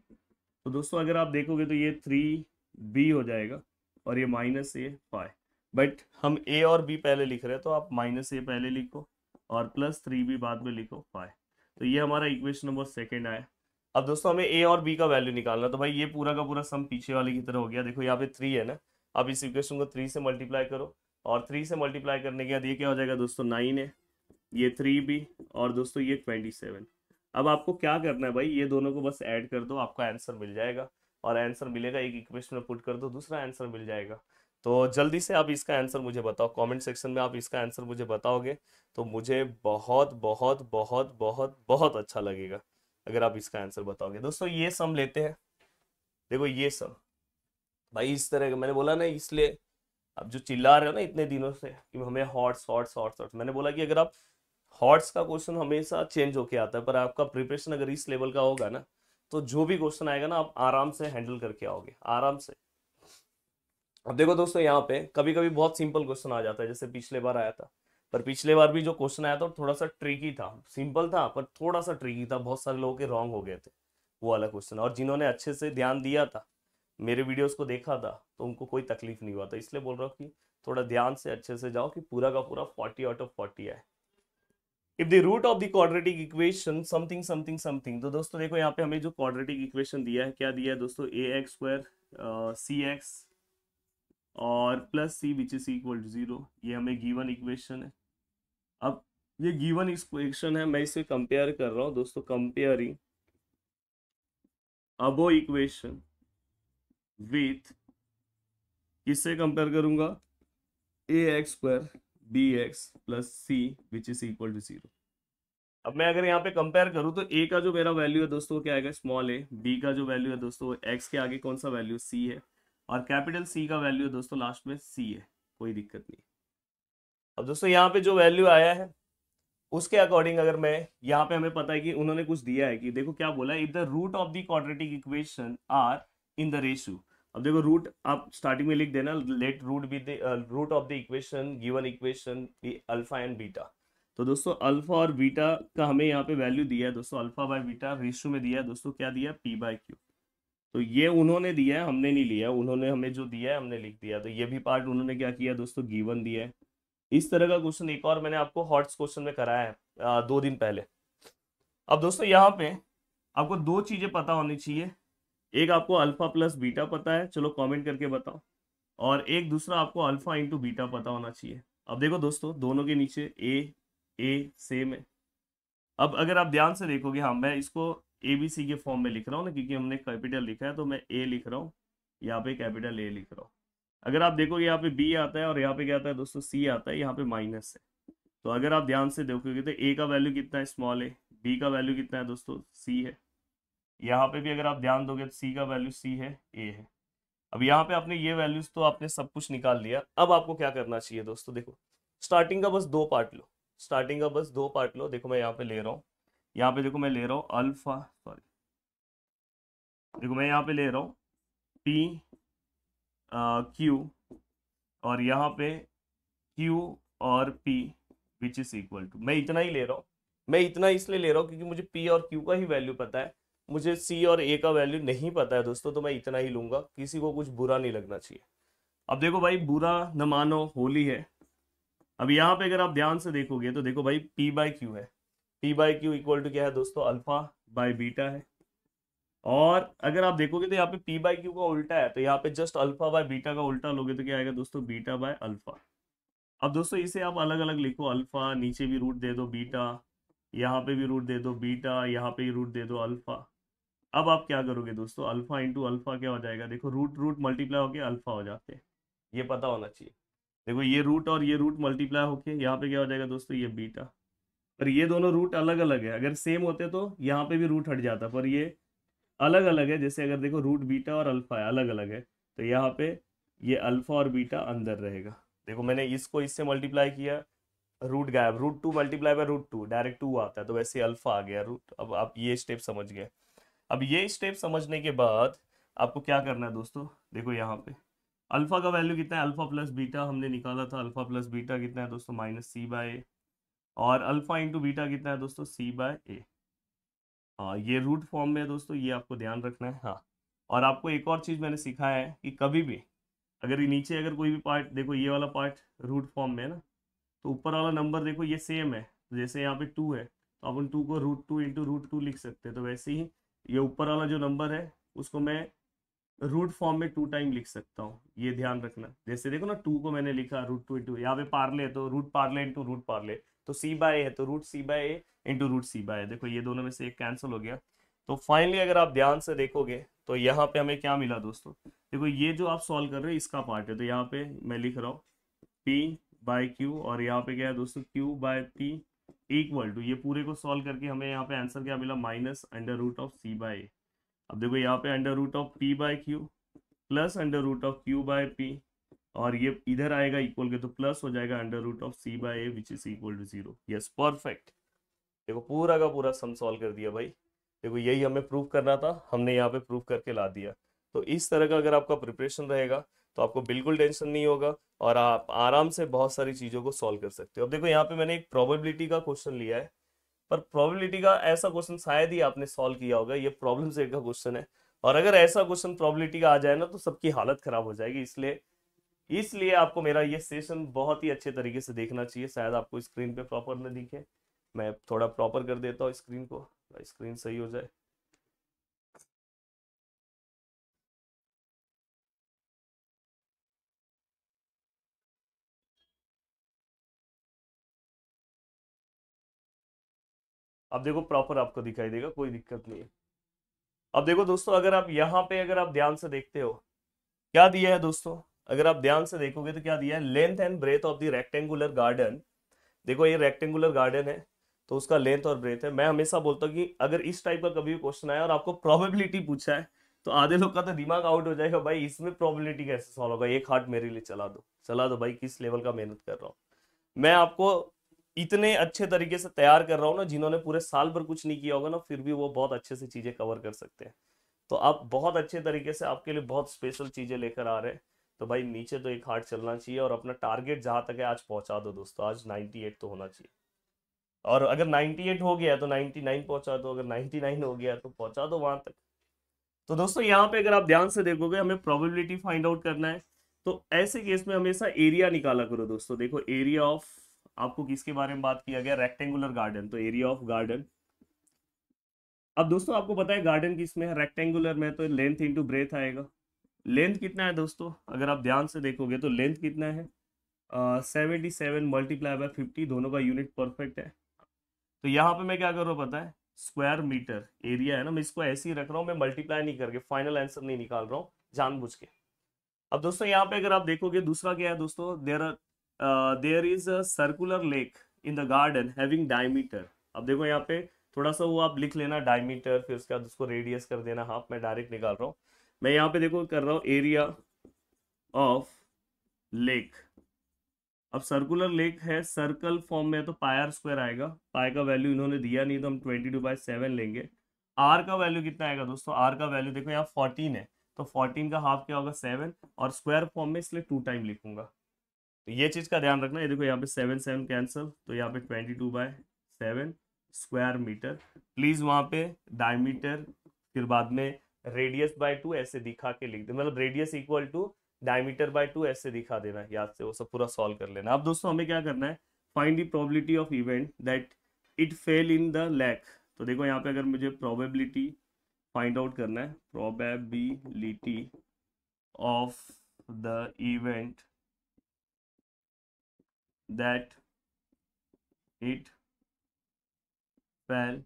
तो दोस्तों अगर आप देखोगे तो ये 3b हो जाएगा और ये -a5। बट हम a और b पहले लिख रहे हैं तो आप -a पहले लिखो और +3b बाद में लिखो 5। तो ये हमारा इक्वेशन नंबर सेकेंड आया। अब दोस्तों हमें a और b का वैल्यू निकालना, तो भाई ये पूरा का पूरा सम पीछे वाले की तरह हो गया। देखो यहाँ पे 3 है ना, अब इस इक्वेशन को 3 से मल्टीप्लाई करो और 3 से मल्टीप्लाई करने के बाद ये क्या हो जाएगा दोस्तों, 9 है, ये 3b और दोस्तों ये 27। अब आपको क्या करना है भाई, ये दोनों को बस ऐड कर दो, आपका आंसर मिल जाएगा। और आंसर मिलेगा, एक इक्वेशन में पुट कर दो, दूसरा आंसर मिल जाएगा। तो जल्दी से आप इसका आंसर मुझे बताओ, कमेंट सेक्शन में आप इसका आंसर मुझे बताओगे तो मुझे बहुत बहुत बहुत बहुत बहुत अच्छा लगेगा अगर आप इसका आंसर बताओगे। दोस्तों ये सम लेते हैं, देखो ये सम भाई इस तरह का मैंने बोला ना, इसलिए आप जो चिल्ला रहे हो ना इतने दिनों से कि हमें हॉट्स हॉट्स हॉट्स हॉट्स, मैंने बोला कि अगर आप हॉट्स का क्वेश्चन हमेशा चेंज होके आता है, पर आपका प्रिपरेशन अगर इस लेवल का होगा ना तो जो भी क्वेश्चन आएगा ना आप आराम से हैंडल करके आओगे, आराम से। अब देखो दोस्तों यहाँ पे कभी कभी बहुत सिंपल क्वेश्चन आ जाता है, जैसे पिछले बार आया था। पर पिछले बार भी जो क्वेश्चन आया था थोड़ा सा ट्रिकी था, सिंपल था पर थोड़ा सा ट्रिकी था, बहुत सारे लोगों के रॉन्ग हो गए थे वो वाला क्वेश्चन। और जिन्होंने अच्छे से ध्यान दिया था, मेरे वीडियोस को देखा था, तो उनको कोई तकलीफ नहीं हुआ था। इसलिए बोल रहा हूँ कि थोड़ा ध्यान से अच्छे से जाओ कि पूरा का पूरा 40 आउट ऑफ 40 आए। If the root of the quadratic equation something something something, तो दोस्तों देखो यहाँ पे हमें जो क्वाड्रेटिक इक्वेशन दिया है, क्या दिया है दोस्तों, ए एक्स स्क्वायर सी एक्स और plus C which is equal to 0, ये हमें गिवन इक्वेशन है। अब ये गिवन इक्वेशन है, मैं इसे कंपेयर कर रहा हूँ दोस्तों, कंपेयरिंग अबो इक्वेशन विथ, किससे कंपेयर करूंगा, A x square B x plus C which is equal to 0। अब मैं अगर यहाँ पे कंपेयर करूँ तो a का जो मेरा वैल्यू है दोस्तों क्या आएगा, स्मॉल a, b का जो वैल्यू है दोस्तों x के आगे कौन सा वैल्यू c है, और कैपिटल C का वैल्यू है दोस्तों लास्ट में c है, कोई दिक्कत नहीं। अब दोस्तों यहाँ पे जो वैल्यू आया है उसके अकॉर्डिंग अगर मैं, यहाँ पे हमें पता है कि उन्होंने कुछ दिया है कि देखो क्या बोला है, if the root of the quadratic equation are in the ratio. अब देखो रूट आप स्टार्टिंग में लिख देना, let root be the root of the equation given equation alpha and beta. तो दोस्तों अल्फा और बीटा का हमें यहाँ पे वैल्यू दिया है दोस्तों, अल्फा बाय बीटा रेशियो में दिया है दोस्तों, क्या दिया है, p बाय क्यू। तो ये उन्होंने दिया है, हमने नहीं लिया, उन्होंने हमें जो दिया है हमने लिख दिया। तो ये भी पार्ट उन्होंने क्या किया दोस्तों, गिवन दिया है। इस तरह का क्वेश्चन एक और मैंने आपको हॉट्स क्वेश्चन में कराया है 2 दिन पहले। अब दोस्तों यहाँ पे आपको दो चीजें पता होनी चाहिए, एक आपको अल्फा प्लस बीटा पता है, चलो कमेंट करके बताओ, और एक दूसरा आपको अल्फा इंटू बीटा पता होना चाहिए। अब देखो दोस्तों दोनों के नीचे ए सेम है। अब अगर आप ध्यान से देखोगे, हाँ मैं इसको ए बी सी के फॉर्म में लिख रहा हूँ ना, क्योंकि हमने कैपिटल लिखा है तो मैं ए लिख रहा हूँ, यहाँ पे कैपिटल ए लिख रहा हूँ। अगर आप देखोगे यहाँ पे बी आता है और यहाँ पे क्या आता है दोस्तों, सी आता है, यहाँ पे माइनस है। तो अगर आप ध्यान से देखोगे तो ए का वैल्यू कितना है, स्मॉल ए, बी का वैल्यू कितना है दोस्तों, सी है। यहाँ पे भी अगर आप ध्यान दोगे तो सी का वैल्यू सी है, ए है। अब यहाँ पे आपने ये वैल्यूज तो आपने सब कुछ निकाल लिया। अब आपको क्या करना चाहिए दोस्तों, देखो स्टार्टिंग का बस 2 पार्ट लो, स्टार्टिंग का बस 2 पार्ट लो। देखो मैं यहाँ पे ले रहा हूँ, यहाँ पे देखो मैं ले रहा हूँ अल्फा, सॉरी देखो मैं यहाँ पे ले रहा हूँ पी क्यू, और यहाँ पे क्यू और p which is equal to, मैं इतना ही ले रहा हूँ। मैं इतना इसलिए ले रहा हूँ क्योंकि मुझे पी और क्यू का ही वैल्यू पता है, मुझे सी और ए का वैल्यू नहीं पता है दोस्तों, तो मैं इतना ही लूंगा, किसी को कुछ बुरा नहीं लगना चाहिए। अब देखो भाई बुरा न मानो, होली है। अब यहाँ पे अगर आप ध्यान से देखोगे तो देखो भाई पी बाय क्यू है, p by q equal to क्या है दोस्तों, अल्फा बाय बीटा है। और अगर आप देखोगे तो यहाँ पे पी बाय क्यू का उल्टा है, तो यहाँ पे जस्ट अल्फा बाय बीटा का उल्टा लोगे तो क्या आएगा दोस्तों, बीटा बाय अल्फा। अब दोस्तों इसे आप अलग अलग लिखो, अल्फा, नीचे भी रूट दे दो बीटा, यहाँ पे भी रूट दे दो बीटा, यहाँ पे भी रूट दे दो अल्फा। अब आप क्या करोगे दोस्तों, अल्फा इंटू अल्फा क्या हो जाएगा, देखो रूट रूट मल्टीप्लाई होके अल्फा हो जाते हैं, ये पता होना चाहिए। देखो ये रूट और ये रूट मल्टीप्लाई होके यहाँ पे क्या हो जाएगा दोस्तों, ये बीटा। पर ये दोनों रूट अलग अलग है, अगर सेम होते तो यहाँ पे भी रूट हट जाता, पर ये अलग अलग है। जैसे अगर देखो रूट बीटा और अल्फा है, अलग अलग है, तो यहाँ पे ये अल्फा और बीटा अंदर रहेगा। देखो मैंने इसको इससे मल्टीप्लाई किया, रूट गायब, root two multiply by root two, direct two आता है, तो वैसे अल्फा आ गया रूट। अब आप ये स्टेप समझ गए। अब ये स्टेप समझने के बाद आपको क्या करना है दोस्तों, देखो यहाँ पे अल्फा का वैल्यू कितना है, अल्फा प्लस बीटा हमने निकाला था, अल्फा प्लस बीटा कितना है दोस्तों, माइनस सी बाय ए। और अल्फा इंटू बीटा कितना है दोस्तों, सी बाय ए। हाँ ये रूट फॉर्म में है दोस्तों, ये आपको ध्यान रखना है। हाँ, और आपको एक और चीज़ मैंने सिखाया है कि कभी भी अगर ये नीचे अगर कोई भी पार्ट, देखो ये वाला पार्ट रूट फॉर्म में है ना, तो ऊपर वाला नंबर देखो ये सेम है, जैसे यहाँ पे टू है तो अपन टू को root two into root two लिख सकते हैं, तो वैसे ही ये ऊपर वाला जो नंबर है उसको मैं रूट फॉर्म में टू टाइम लिख सकता हूँ, ये ध्यान रखना। जैसे देखो ना, टू को मैंने लिखा रूट टू इंटू, यहाँ पे पार्ले है तो रूट पार्ले इंटू रूट पार्ले, तो सी बाय ए है तो root c by a into root c by a. देखो ये दोनों में से एक कैंसिल हो गया। तो फाइनली अगर आप ध्यान से देखोगे तो यहाँ पे हमें क्या मिला दोस्तों, देखो ये जो आप सॉल्व कर रहे हो इसका पार्ट है, तो यहाँ पे मैं लिख रहा हूँ पी बाय क्यू, और यहाँ पे क्या है दोस्तों, q by p equal to, ये पूरे को सॉल्व करके हमें यहाँ पे आंसर क्या मिला, minus under root of C by A. अब देखो यहाँ पे under root of P by Q plus under root of Q by P, और ये इधर आएगा इक्वल के, तो प्लस हो जाएगा under root of C by a which is equal to zero. Yes perfect. देखो पूरा का पूरा सम सॉल्व कर दिया भाई। देखो यही हमें प्रूव करना था, हमने यहाँ पे प्रूव करके ला दिया। तो इस तरह का अगर आपका प्रिपरेशन रहेगा तो आपको बिल्कुल टेंशन नहीं होगा, और आप आराम से बहुत सारी चीज़ों को सॉल्व कर सकते हो। अब देखो यहाँ पे मैंने एक प्रोबेबिलिटी का क्वेश्चन लिया है, पर प्रोबेबिलिटी का ऐसा क्वेश्चन शायद ही आपने सॉल्व किया होगा, ये प्रॉब्लम से का क्वेश्चन है। और अगर ऐसा क्वेश्चन प्रोबेबिलिटी का आ जाए ना तो सबकी हालत खराब हो जाएगी। इसलिए इसलिए आपको मेरा ये सेशन बहुत ही अच्छे तरीके से देखना चाहिए। शायद आपको स्क्रीन पे प्रॉपर न दिखे, मैं थोड़ा प्रॉपर कर देता हूँ स्क्रीन को, स्क्रीन सही हो जाए। अब देखो प्रॉपर आपको दिखाई देगा, कोई दिक्कत नहीं है। अब देखो दोस्तों, अगर आप यहाँ पे अगर आप ध्यान से देखते हो क्या दिया है दोस्तों, अगर आप ध्यान से देखोगे तो क्या दिया है, length and breadth of the rectangular garden. देखो ये रेक्टेंगुलर गार्डन है तो उसका लेंथ और ब्रेथ है। मैं हमेशा बोलता हूँ कि अगर इस टाइप का कभी भी क्वेश्चन आया और आपको प्रोबेबिलिटी पूछा है तो आधे लोग का तो दिमाग आउट हो जाएगा, भाई इसमें प्रोबेबिलिटी कैसे सॉल्व होगा, एक हाथ मेरे लिए चला दो, चला दो भाई, किस लेवल का मेहनत कर रहा हूँ मैं। आपको इतने अच्छे तरीके से तैयार कर रहा हूँ ना, जिन्होंने पूरे साल भर कुछ नहीं किया होगा ना फिर भी वो बहुत अच्छे से चीजें कवर कर सकते हैं। तो आप बहुत अच्छे तरीके से, आपके लिए बहुत स्पेशल चीजें लेकर आ रहे हैं। तो भाई नीचे तो एक हार्ट चलना चाहिए, और अपना टारगेट जहां तक है आज पहुंचा दो दोस्तों, आज 98 तो होना चाहिए। और अगर 98 हो गया तो 99 पहुंचा दो, अगर 99 हो गया तो पहुंचा दो वहां तक। तो दोस्तों यहाँ पे अगर आप ध्यान से देखोगे, हमें प्रोबेबिलिटी फाइंड आउट करना है, तो ऐसे केस में हमेशा एरिया निकाला करो दोस्तों। देखो एरिया ऑफ, आपको किसके बारे में बात किया गया, रेक्टेंगुलर गार्डन, तो एरिया ऑफ गार्डन। अब दोस्तों आपको पता है गार्डन किस में है, रेक्टेंगुलर में, तो लेंथ इंटू ब्रेथ आएगा। लेंथ कितना है दोस्तों, अगर आप ध्यान से देखोगे तो लेंथ कितना है, 77 मल्टीप्लाई बाय 50, दोनों का यूनिट परफेक्ट है। तो यहाँ पे मैं क्या कर रहा हूँ पता है, स्क्वायर मीटर एरिया है ना, मैं इसको ऐसे ही रख रहा हूँ, मैं मल्टीप्लाई नहीं करके फाइनल आंसर नहीं निकाल रहा हूँ जानबूझ के। अब दोस्तों यहाँ पे अगर आप देखोगे दूसरा क्या है दोस्तों, there is a circular lake in the garden having diameter. अब देखो यहाँ पे थोड़ा सा वो आप लिख लेना डायमीटर, फिर उसके बाद उसको रेडियस कर देना हाफ, मैं डायरेक्ट निकाल रहा हूँ। मैं यहाँ पे देखो कर रहा हूँ एरिया ऑफ लेक। अब सर्कुलर लेक है, सर्कल फॉर्म में है तो पाई आर स्क्वायर आएगा, पाई का वैल्यू इन्होंने दिया नहीं तो हम 22/7 लेंगे। आर का वैल्यू कितना आएगा दोस्तों, आर का वैल्यू देखो यहाँ 14 है, तो 14 का हाफ क्या होगा 7, और स्क्वायर फॉर्म में इसलिए 2 टाइम लिखूंगा। तो ये चीज का ध्यान रखना, ये देखो यहाँ पे 7 7 कैंसिल, तो यहाँ पे 22/7 स्क्वायर मीटर। प्लीज वहां पे डायमीटर, फिर बाद में रेडियस बाय 2 ऐसे दिखा के लिख दे, मतलब radius equal to diameter by 2 ऐसे दिखा देना याद से, वो सब पूरा सॉल्व कर लेना। अब दोस्तों हमें क्या करना है, find the probability of event that it fell in the lake. तो देखो यहाँ पे अगर मुझे प्रोबेबिलिटी फाइंड आउट करना है, probability of the event that it fail,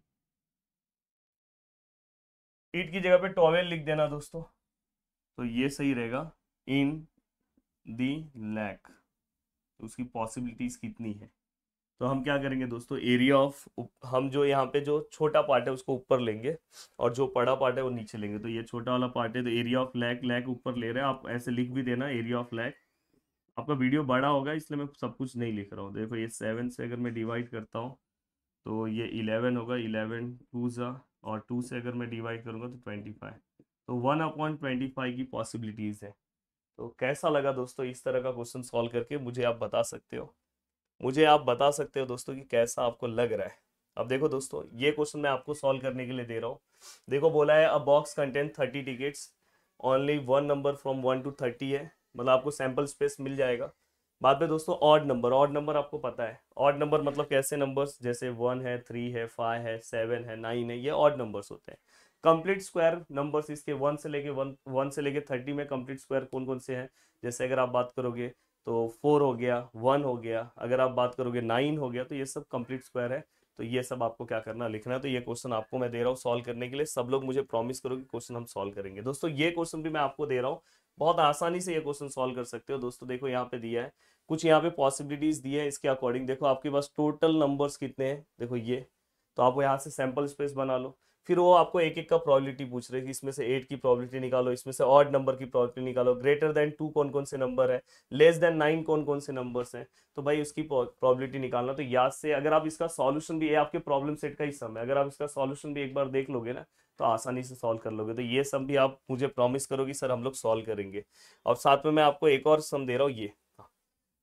it की जगह पे टॉवेल लिख देना दोस्तों, तो ये सही रहेगा, इन दी लैक, तो उसकी पॉसिबिलिटीज कितनी है। तो हम क्या करेंगे दोस्तों, एरिया ऑफ, हम जो यहाँ पे जो छोटा पार्ट है उसको ऊपर लेंगे और जो बड़ा पार्ट है वो नीचे लेंगे। तो ये छोटा वाला पार्ट है, तो एरिया ऑफ लैक, लैक ऊपर ले रहे हैं, आप ऐसे लिख भी देना एरिया ऑफ लैक। आपका वीडियो बड़ा होगा इसलिए मैं सब कुछ नहीं लिख रहा हूँ। देखो ये 7 से अगर मैं डिवाइड करता हूँ तो ये 11 होगा, 11 टू ज़ा, और 2 से अगर मैं डिवाइड करूँगा तो 25, तो 1/25 की पॉसिबिलिटीज़ है। तो कैसा लगा दोस्तों इस तरह का क्वेश्चन सॉल्व करके, मुझे आप बता सकते हो, मुझे आप बता सकते हो दोस्तों कि कैसा आपको लग रहा है। अब देखो दोस्तों, ये क्वेश्चन मैं आपको सॉल्व करने के लिए दे रहा हूँ। देखो बोला है अ box contain 30 tickets, only one number from 1 to 30 है, मतलब आपको सैंपल स्पेस मिल जाएगा। बाद में दोस्तों ऑड नंबर, ऑड नंबर आपको पता है, ऑड नंबर मतलब कैसे नंबर्स, जैसे 1 है, 3 है, 5 है, 7 है, 9 है, ये ऑड नंबर्स होते हैं। कंप्लीट स्क्वायर नंबर्स इसके 1 से लेके 30 में कंप्लीट स्क्वायर कौन कौन से हैं, जैसे अगर आप बात करोगे तो 4 हो गया, 1 हो गया, अगर आप बात करोगे 9 हो गया, तो ये सब कंप्लीट स्क्वायर है। तो ये सब आपको क्या करना, लिखना है। तो ये क्वेश्चन आपको मैं दे रहा हूँ सॉल्व करने के लिए, सब लोग मुझे प्रॉमिस करो कि क्वेश्चन हम सॉल्व करेंगे। दोस्तों ये क्वेश्चन भी मैं आपको दे रहा हूँ, बहुत आसानी से ये क्वेश्चन सॉल्व कर सकते हो दोस्तों। देखो यहाँ पे दिया है कुछ, यहाँ पे पॉसिबिलिटीज दी है, इसके अकॉर्डिंग देखो आपके पास टोटल नंबर्स कितने हैं, देखो ये, तो आप यहाँ से सैंपल स्पेस बना लो। फिर वो आपको एक एक का प्रोबेबिलिटी पूछ रहे हैं कि इसमें से 8 की प्रोबेबिलिटी निकालो, इसमें से ऑड नंबर की प्रोबेबिलिटी निकालो, ग्रेटर देन 2 कौन कौन से नंबर है, लेस देन 9 कौन कौन से नंबर्स हैं, तो भाई उसकी प्रोबेबिलिटी निकालना। तो याद से अगर आप इसका सॉल्यूशन भी, ये आपके प्रॉब्लम सेट का ही सम है, अगर आप इसका सॉल्यूशन भी एक बार देख लोगे ना तो आसानी से सॉल्व कर लोगे। तो ये सम भी आप मुझे प्रॉमिस करो कि सर हम लोग सॉल्व करेंगे। और साथ में मैं आपको एक और सम दे रहा हूँ, ये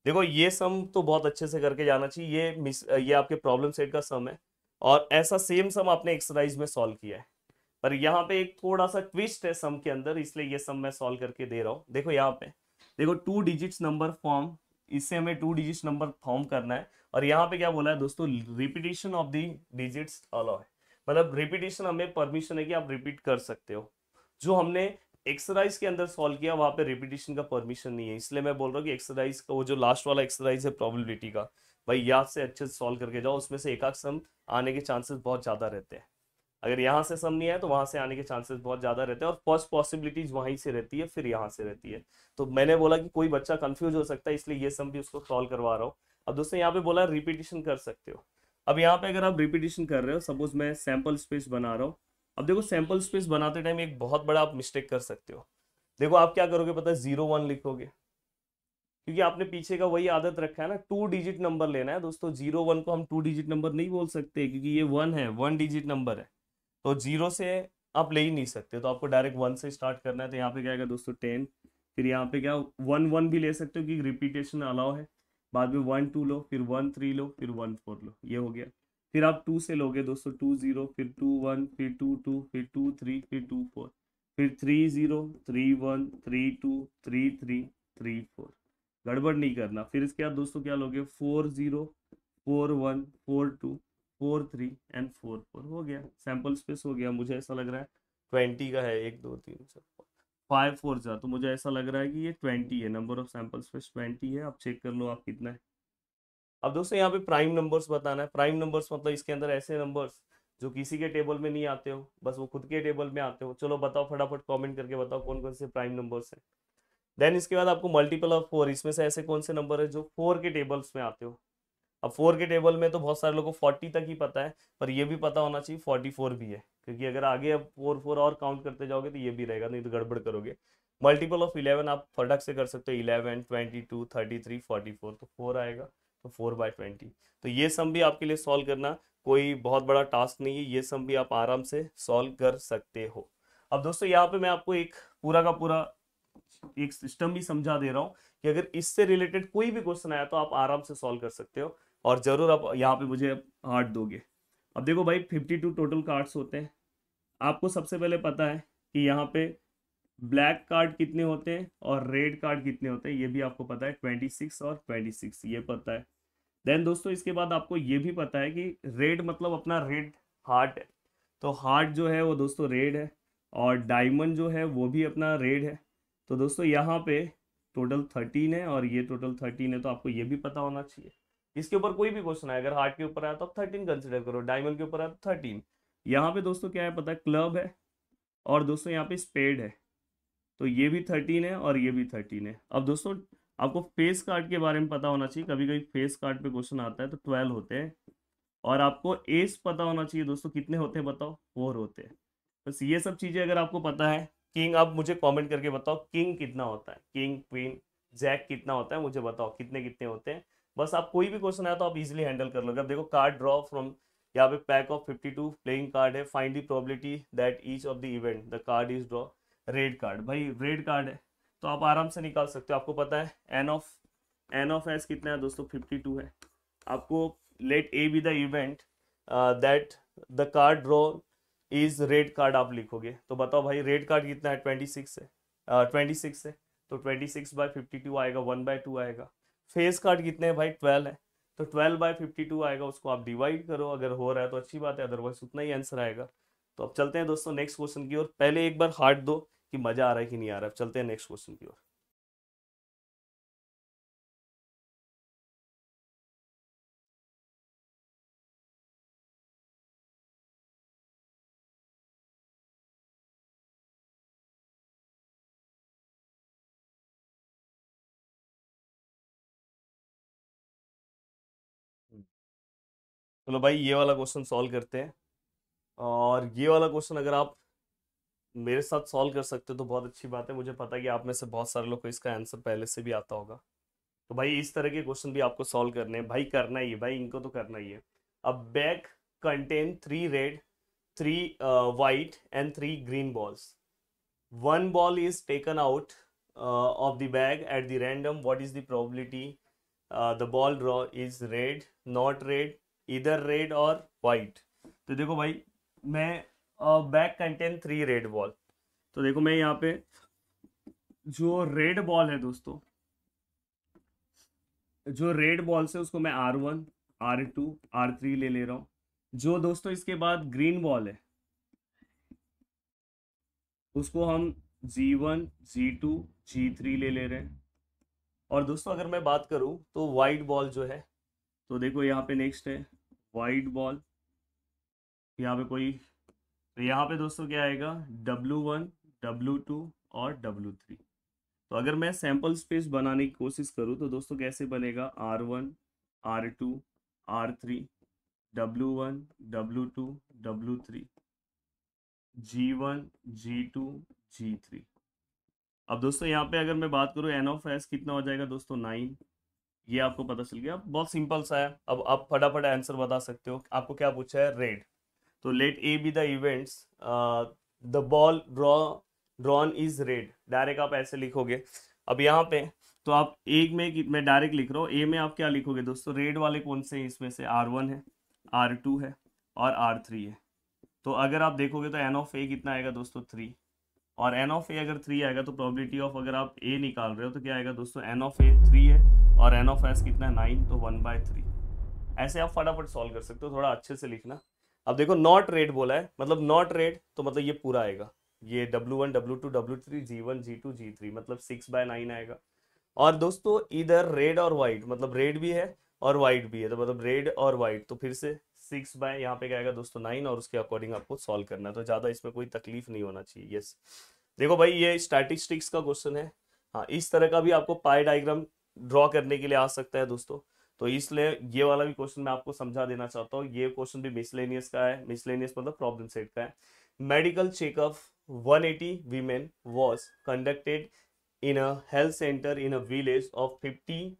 देखो, ये सम तो बहुत अच्छे से करके जाना चाहिए, ये आपके प्रॉब्लम सेट का सम है, और ऐसा सेम सम आपने एक्सरसाइज में सॉल्व किया है। पर यहाँ पे एक थोड़ा सा ट्विस्ट है सम के अंदर, इसलिए ये सम मैं सॉल्व करके दे रहा हूँ। देखो यहाँ पे, देखो 2 डिजिट्स नंबर फॉर्म, इससे हमें 2 डिजिट्स नंबर फॉर्म करना है। और यहाँ पे क्या बोला है दोस्तों, repetition of the digits allow है, मतलब रिपीटिशन हमें परमिशन है कि आप रिपीट कर सकते हो। जो हमने एक्सरसाइज के अंदर सॉल्व किया वहां पे रिपीटिशन का परमिशन नहीं है, इसलिए मैं बोल रहा हूँ कि एक्सरसाइज का वो जो लास्ट वाला एक्सरसाइज है प्रोबेबिलिटी का, भाई याद से अच्छे से सॉल्व करके जाओ, उसमें से एक आध सम आने के चांसेस बहुत ज्यादा रहते हैं। अगर यहाँ से सम नहीं है तो वहां से आने के चांसेस बहुत ज्यादा रहते हैं, और फर्स्ट पॉसिबिलिटीज वहीं से रहती है, फिर यहाँ से रहती है। तो मैंने बोला कि कोई बच्चा कंफ्यूज हो सकता है, इसलिए ये सम भी उसको सॉल्व करवा रहा हूँ। अब दोस्तों यहाँ पे बोला रिपीटिशन कर सकते हो। अब यहाँ पे अगर आप रिपीटिशन कर रहे हो, सपोज मैं सैंपल स्पेस बना रहा हूँ। अब देखो सैंपल स्पेस बनाते टाइम एक बहुत बड़ा आप मिस्टेक कर सकते हो। देखो आप क्या करोगे पता है, 0 1 लिखोगे, क्योंकि आपने पीछे का वही आदत रखा है ना, 2 डिजिट नंबर लेना है दोस्तों। 0 1 को हम 2 डिजिट नंबर नहीं बोल सकते, क्योंकि ये 1 है, 1 डिजिट नंबर है, तो 0 से आप ले ही नहीं सकते, तो आपको डायरेक्ट 1 से स्टार्ट करना है। तो यहाँ पे क्या आएगा दोस्तों, 10। फिर यहाँ पे क्या, 1 1 भी ले सकते हो क्योंकि रिपीटेशन अलाउ है। बाद में 1 2 लो, फिर 1 3 लो, फिर 1 4 लो, ये हो गया। फिर आप 2 से लोगे दोस्तों, 2 0, फिर 2 1, फिर 2 2, फिर 2 3, फिर 2 4, फिर 3 0, 3 1, 3 2, 3 3, 3 4, गड़बड़ नहीं करना। फिर इसके बाद दोस्तों क्या लोगे, 4 0, 4 1, 4 2, 4 3 एंड 4 4, हो गया, सैंपल स्पेस हो गया। मुझे ऐसा लग रहा है 20 का है, 1 2 3 4 5 4 जा, तो मुझे ऐसा लग रहा है कि ये 20 है, नंबर ऑफ सैंपल स्पेस 20 है। आप चेक कर लो आप कितना है। अब दोस्तों यहाँ पे प्राइम नंबर्स बताना है। प्राइम नंबर्स मतलब इसके अंदर ऐसे नंबर्स जो किसी के टेबल में नहीं आते हो, बस वो खुद के टेबल में आते हो। चलो बताओ, फटाफट कमेंट करके बताओ कौन कौन से प्राइम नंबर्स हैं। देन इसके बाद आपको मल्टीपल ऑफ 4, इसमें से ऐसे कौन से नंबर है जो 4 के टेबल्स में आते हो। अब 4 के टेबल में तो बहुत सारे लोगों को 40 तक ही पता है, पर ये भी पता होना चाहिए 44 भी है, क्योंकि अगर आगे अब 4 4 और काउंट करते जाओगे तो ये भी रहेगा, नहीं तो गड़बड़ करोगे। मल्टीपल ऑफ 11 आप फटक से कर सकते हो, 11 22 33 44, तो 4 आएगा, तो 4/20। तो ये सम भी आपके लिए सॉल्व करना कोई बहुत बड़ा टास्क नहीं है, ये सम भी आप आराम से सॉल्व कर सकते हो। अब दोस्तों यहाँ पे मैं आपको एक पूरा का पूरा एक सिस्टम भी समझा दे रहा हूँ कि अगर इससे रिलेटेड कोई भी क्वेश्चन आया तो आप आराम से सॉल्व कर सकते हो, और जरूर आप यहाँ पे मुझे हार्ट दोगे। अब देखो भाई 52 टोटल कार्ड्स होते हैं। आपको सबसे पहले पता है कि यहाँ पे ब्लैक कार्ड कितने होते हैं और रेड कार्ड कितने होते हैं, ये भी आपको पता है, 26 और 26, ये पता है। देन दोस्तों इसके बाद आपको ये भी पता है कि रेड मतलब अपना रेड हार्ट है, तो हार्ट जो है वो दोस्तों रेड है, और डायमंड जो है वो भी अपना रेड है। तो दोस्तों यहाँ पे टोटल 13 है और ये टोटल 13 है, तो आपको ये भी पता होना चाहिए। इसके ऊपर कोई भी क्वेश्चन आए, अगर हार्ट के ऊपर आया तो आप 13 कंसिडर करो, डायमंड के ऊपर आया तो 13। यहाँ पे दोस्तों क्या है पता है, क्लब है, और दोस्तों यहाँ पे स्पेड है, तो ये भी 13 है और ये भी 13 है। अब दोस्तों आपको फेस कार्ड के बारे में पता होना चाहिए, कभी कभी फेस कार्ड पे क्वेश्चन आता है तो 12 होते हैं। और आपको एस पता होना चाहिए दोस्तों, कितने होते हैं बताओ, 4 होते हैं। बस ये सब चीजें अगर आपको पता है। किंग, आप मुझे कमेंट करके बताओ किंग कितना होता है, किंग क्वीन जैक कितना होता है, मुझे बताओ कितने कितने होते हैं। बस आप कोई भी क्वेश्चन आया तो आप इजीली हैंडल कर लोगे। अब देखो कार्ड ड्रॉ फ्रॉम, यहाँ पे पैक ऑफ 52 प्लेइंग कार्ड है, find the probability that each of the event the card is draw. Red card, भाई रेड कार्ड है तो आप आराम से निकाल सकते हो। आपको पता है एन ऑफ एस कितना है दोस्तों, 52 है। आपको let A be the event that the card draw is red card आप लिखोगे, तो बताओ भाई रेड कार्ड कितना है, 26 है, 26 है, तो 26/52 आएगा, 1/2 आएगा। फेस कार्ड कितने हैं भाई, 12 है, तो 12/52 आएगा, उसको आप डिवाइड करो, अगर हो रहा है तो अच्छी बात है, अदरवाइज उतना ही आंसर आएगा। तो अब चलते हैं दोस्तों नेक्स्ट क्वेश्चन की ओर। पहले एक बार हार्ट दो कि मजा आ रहा है कि नहीं आ रहा है। अब चलते हैं नेक्स्ट क्वेश्चन की ओर। चलो भाई ये वाला क्वेश्चन सॉल्व करते हैं। और ये वाला क्वेश्चन अगर आप मेरे साथ सॉल्व कर सकते हो तो बहुत अच्छी बात है। मुझे पता है कि आप में से बहुत सारे लोग को इसका आंसर पहले से भी आता होगा। तो भाई इस तरह के क्वेश्चन भी आपको सॉल्व करने हैं भाई, करना ही है भाई, इनको तो करना ही है। अब bag contain 3 red, 3 white and 3 green balls. One ball is taken out of the bag at the random. What is the probability the ball draw is red, not red, either red or white? तो देखो भाई, मैं bag contain 3 red ball, तो देखो मैं यहाँ पे जो रेड बॉल है दोस्तों, जो रेड बॉल से उसको मैं R1, R2, R3 ले रहा हूँ। जो दोस्तों इसके बाद ग्रीन बॉल है उसको हम G1, G2, G3 ले रहे हैं। और दोस्तों अगर मैं बात करूं तो वाइट बॉल जो है, तो देखो यहाँ पे नेक्स्ट है वाइट बॉल, यहाँ पे कोई, तो यहाँ पे दोस्तों क्या आएगा, W1, W2 और W3। तो अगर मैं सैंपल स्पेस बनाने की कोशिश करूँ तो दोस्तों कैसे बनेगा, R1, R2, R3, W1, W2, W3, G1, G2, G3। अब दोस्तों यहाँ पे अगर मैं बात करूँ एन ऑफ एस कितना हो जाएगा दोस्तों, 9। ये आपको पता चल गया, बहुत सिंपल सा है। अब आप फटाफट आंसर बता सकते हो। आपको क्या पूछा है, रेड, तो let A be the events the ball drawn is red, direct आप ऐसे लिखोगे। अब यहाँ पे तो आप एक में मैं डायरेक्ट लिख रहा हूँ, ए में आप क्या लिखोगे दोस्तों, रेड वाले कौन से हैं इसमें से, R1 है, R2 है और R3 है। तो अगर आप देखोगे तो एन ऑफ ए कितना आएगा दोस्तों, 3। और एन ऑफ ए अगर 3 आएगा तो प्रोबेबिलिटी ऑफ, अगर आप ए निकाल रहे हो तो क्या आएगा दोस्तों, एन ऑफ ए 3 है और एन ऑफ एस कितना है, 9, तो 1/3। ऐसे आप फटाफट सॉल्व कर सकते हो, थोड़ा अच्छे से लिखना। अब देखो नॉट रेड बोला है, मतलब नॉट रेड तो मतलब ये पूरा आएगा, ये W1, W2, W3, G1, G2, G3, मतलब 6/9 आएगा। और दोस्तों इधर रेड और वाइट, मतलब रेड भी है और वाइट भी है, तो मतलब रेड और वाइट, तो फिर से 6 बाय यहाँ पे क्या आएगा दोस्तों, 9, और उसके अकॉर्डिंग आपको सॉल्व करना है। तो ज़्यादा इसमें कोई तकलीफ नहीं होना चाहिए। यस, देखो भाई ये स्टैटिस्टिक्स का क्वेश्चन है। हाँ, इस तरह का भी आपको पाई डायग्राम ड्रॉ करने के लिए आ सकता है दोस्तों। तो इसलिए ये वाला भी क्वेश्चन मैं आपको समझा देना चाहता हूँ। ये क्वेश्चन भी मिसलेनियस का है, मिसलेनियस मतलब प्रॉब्लम सेट का है। Medical checkup 180 women was conducted in a health centre in a village of 50।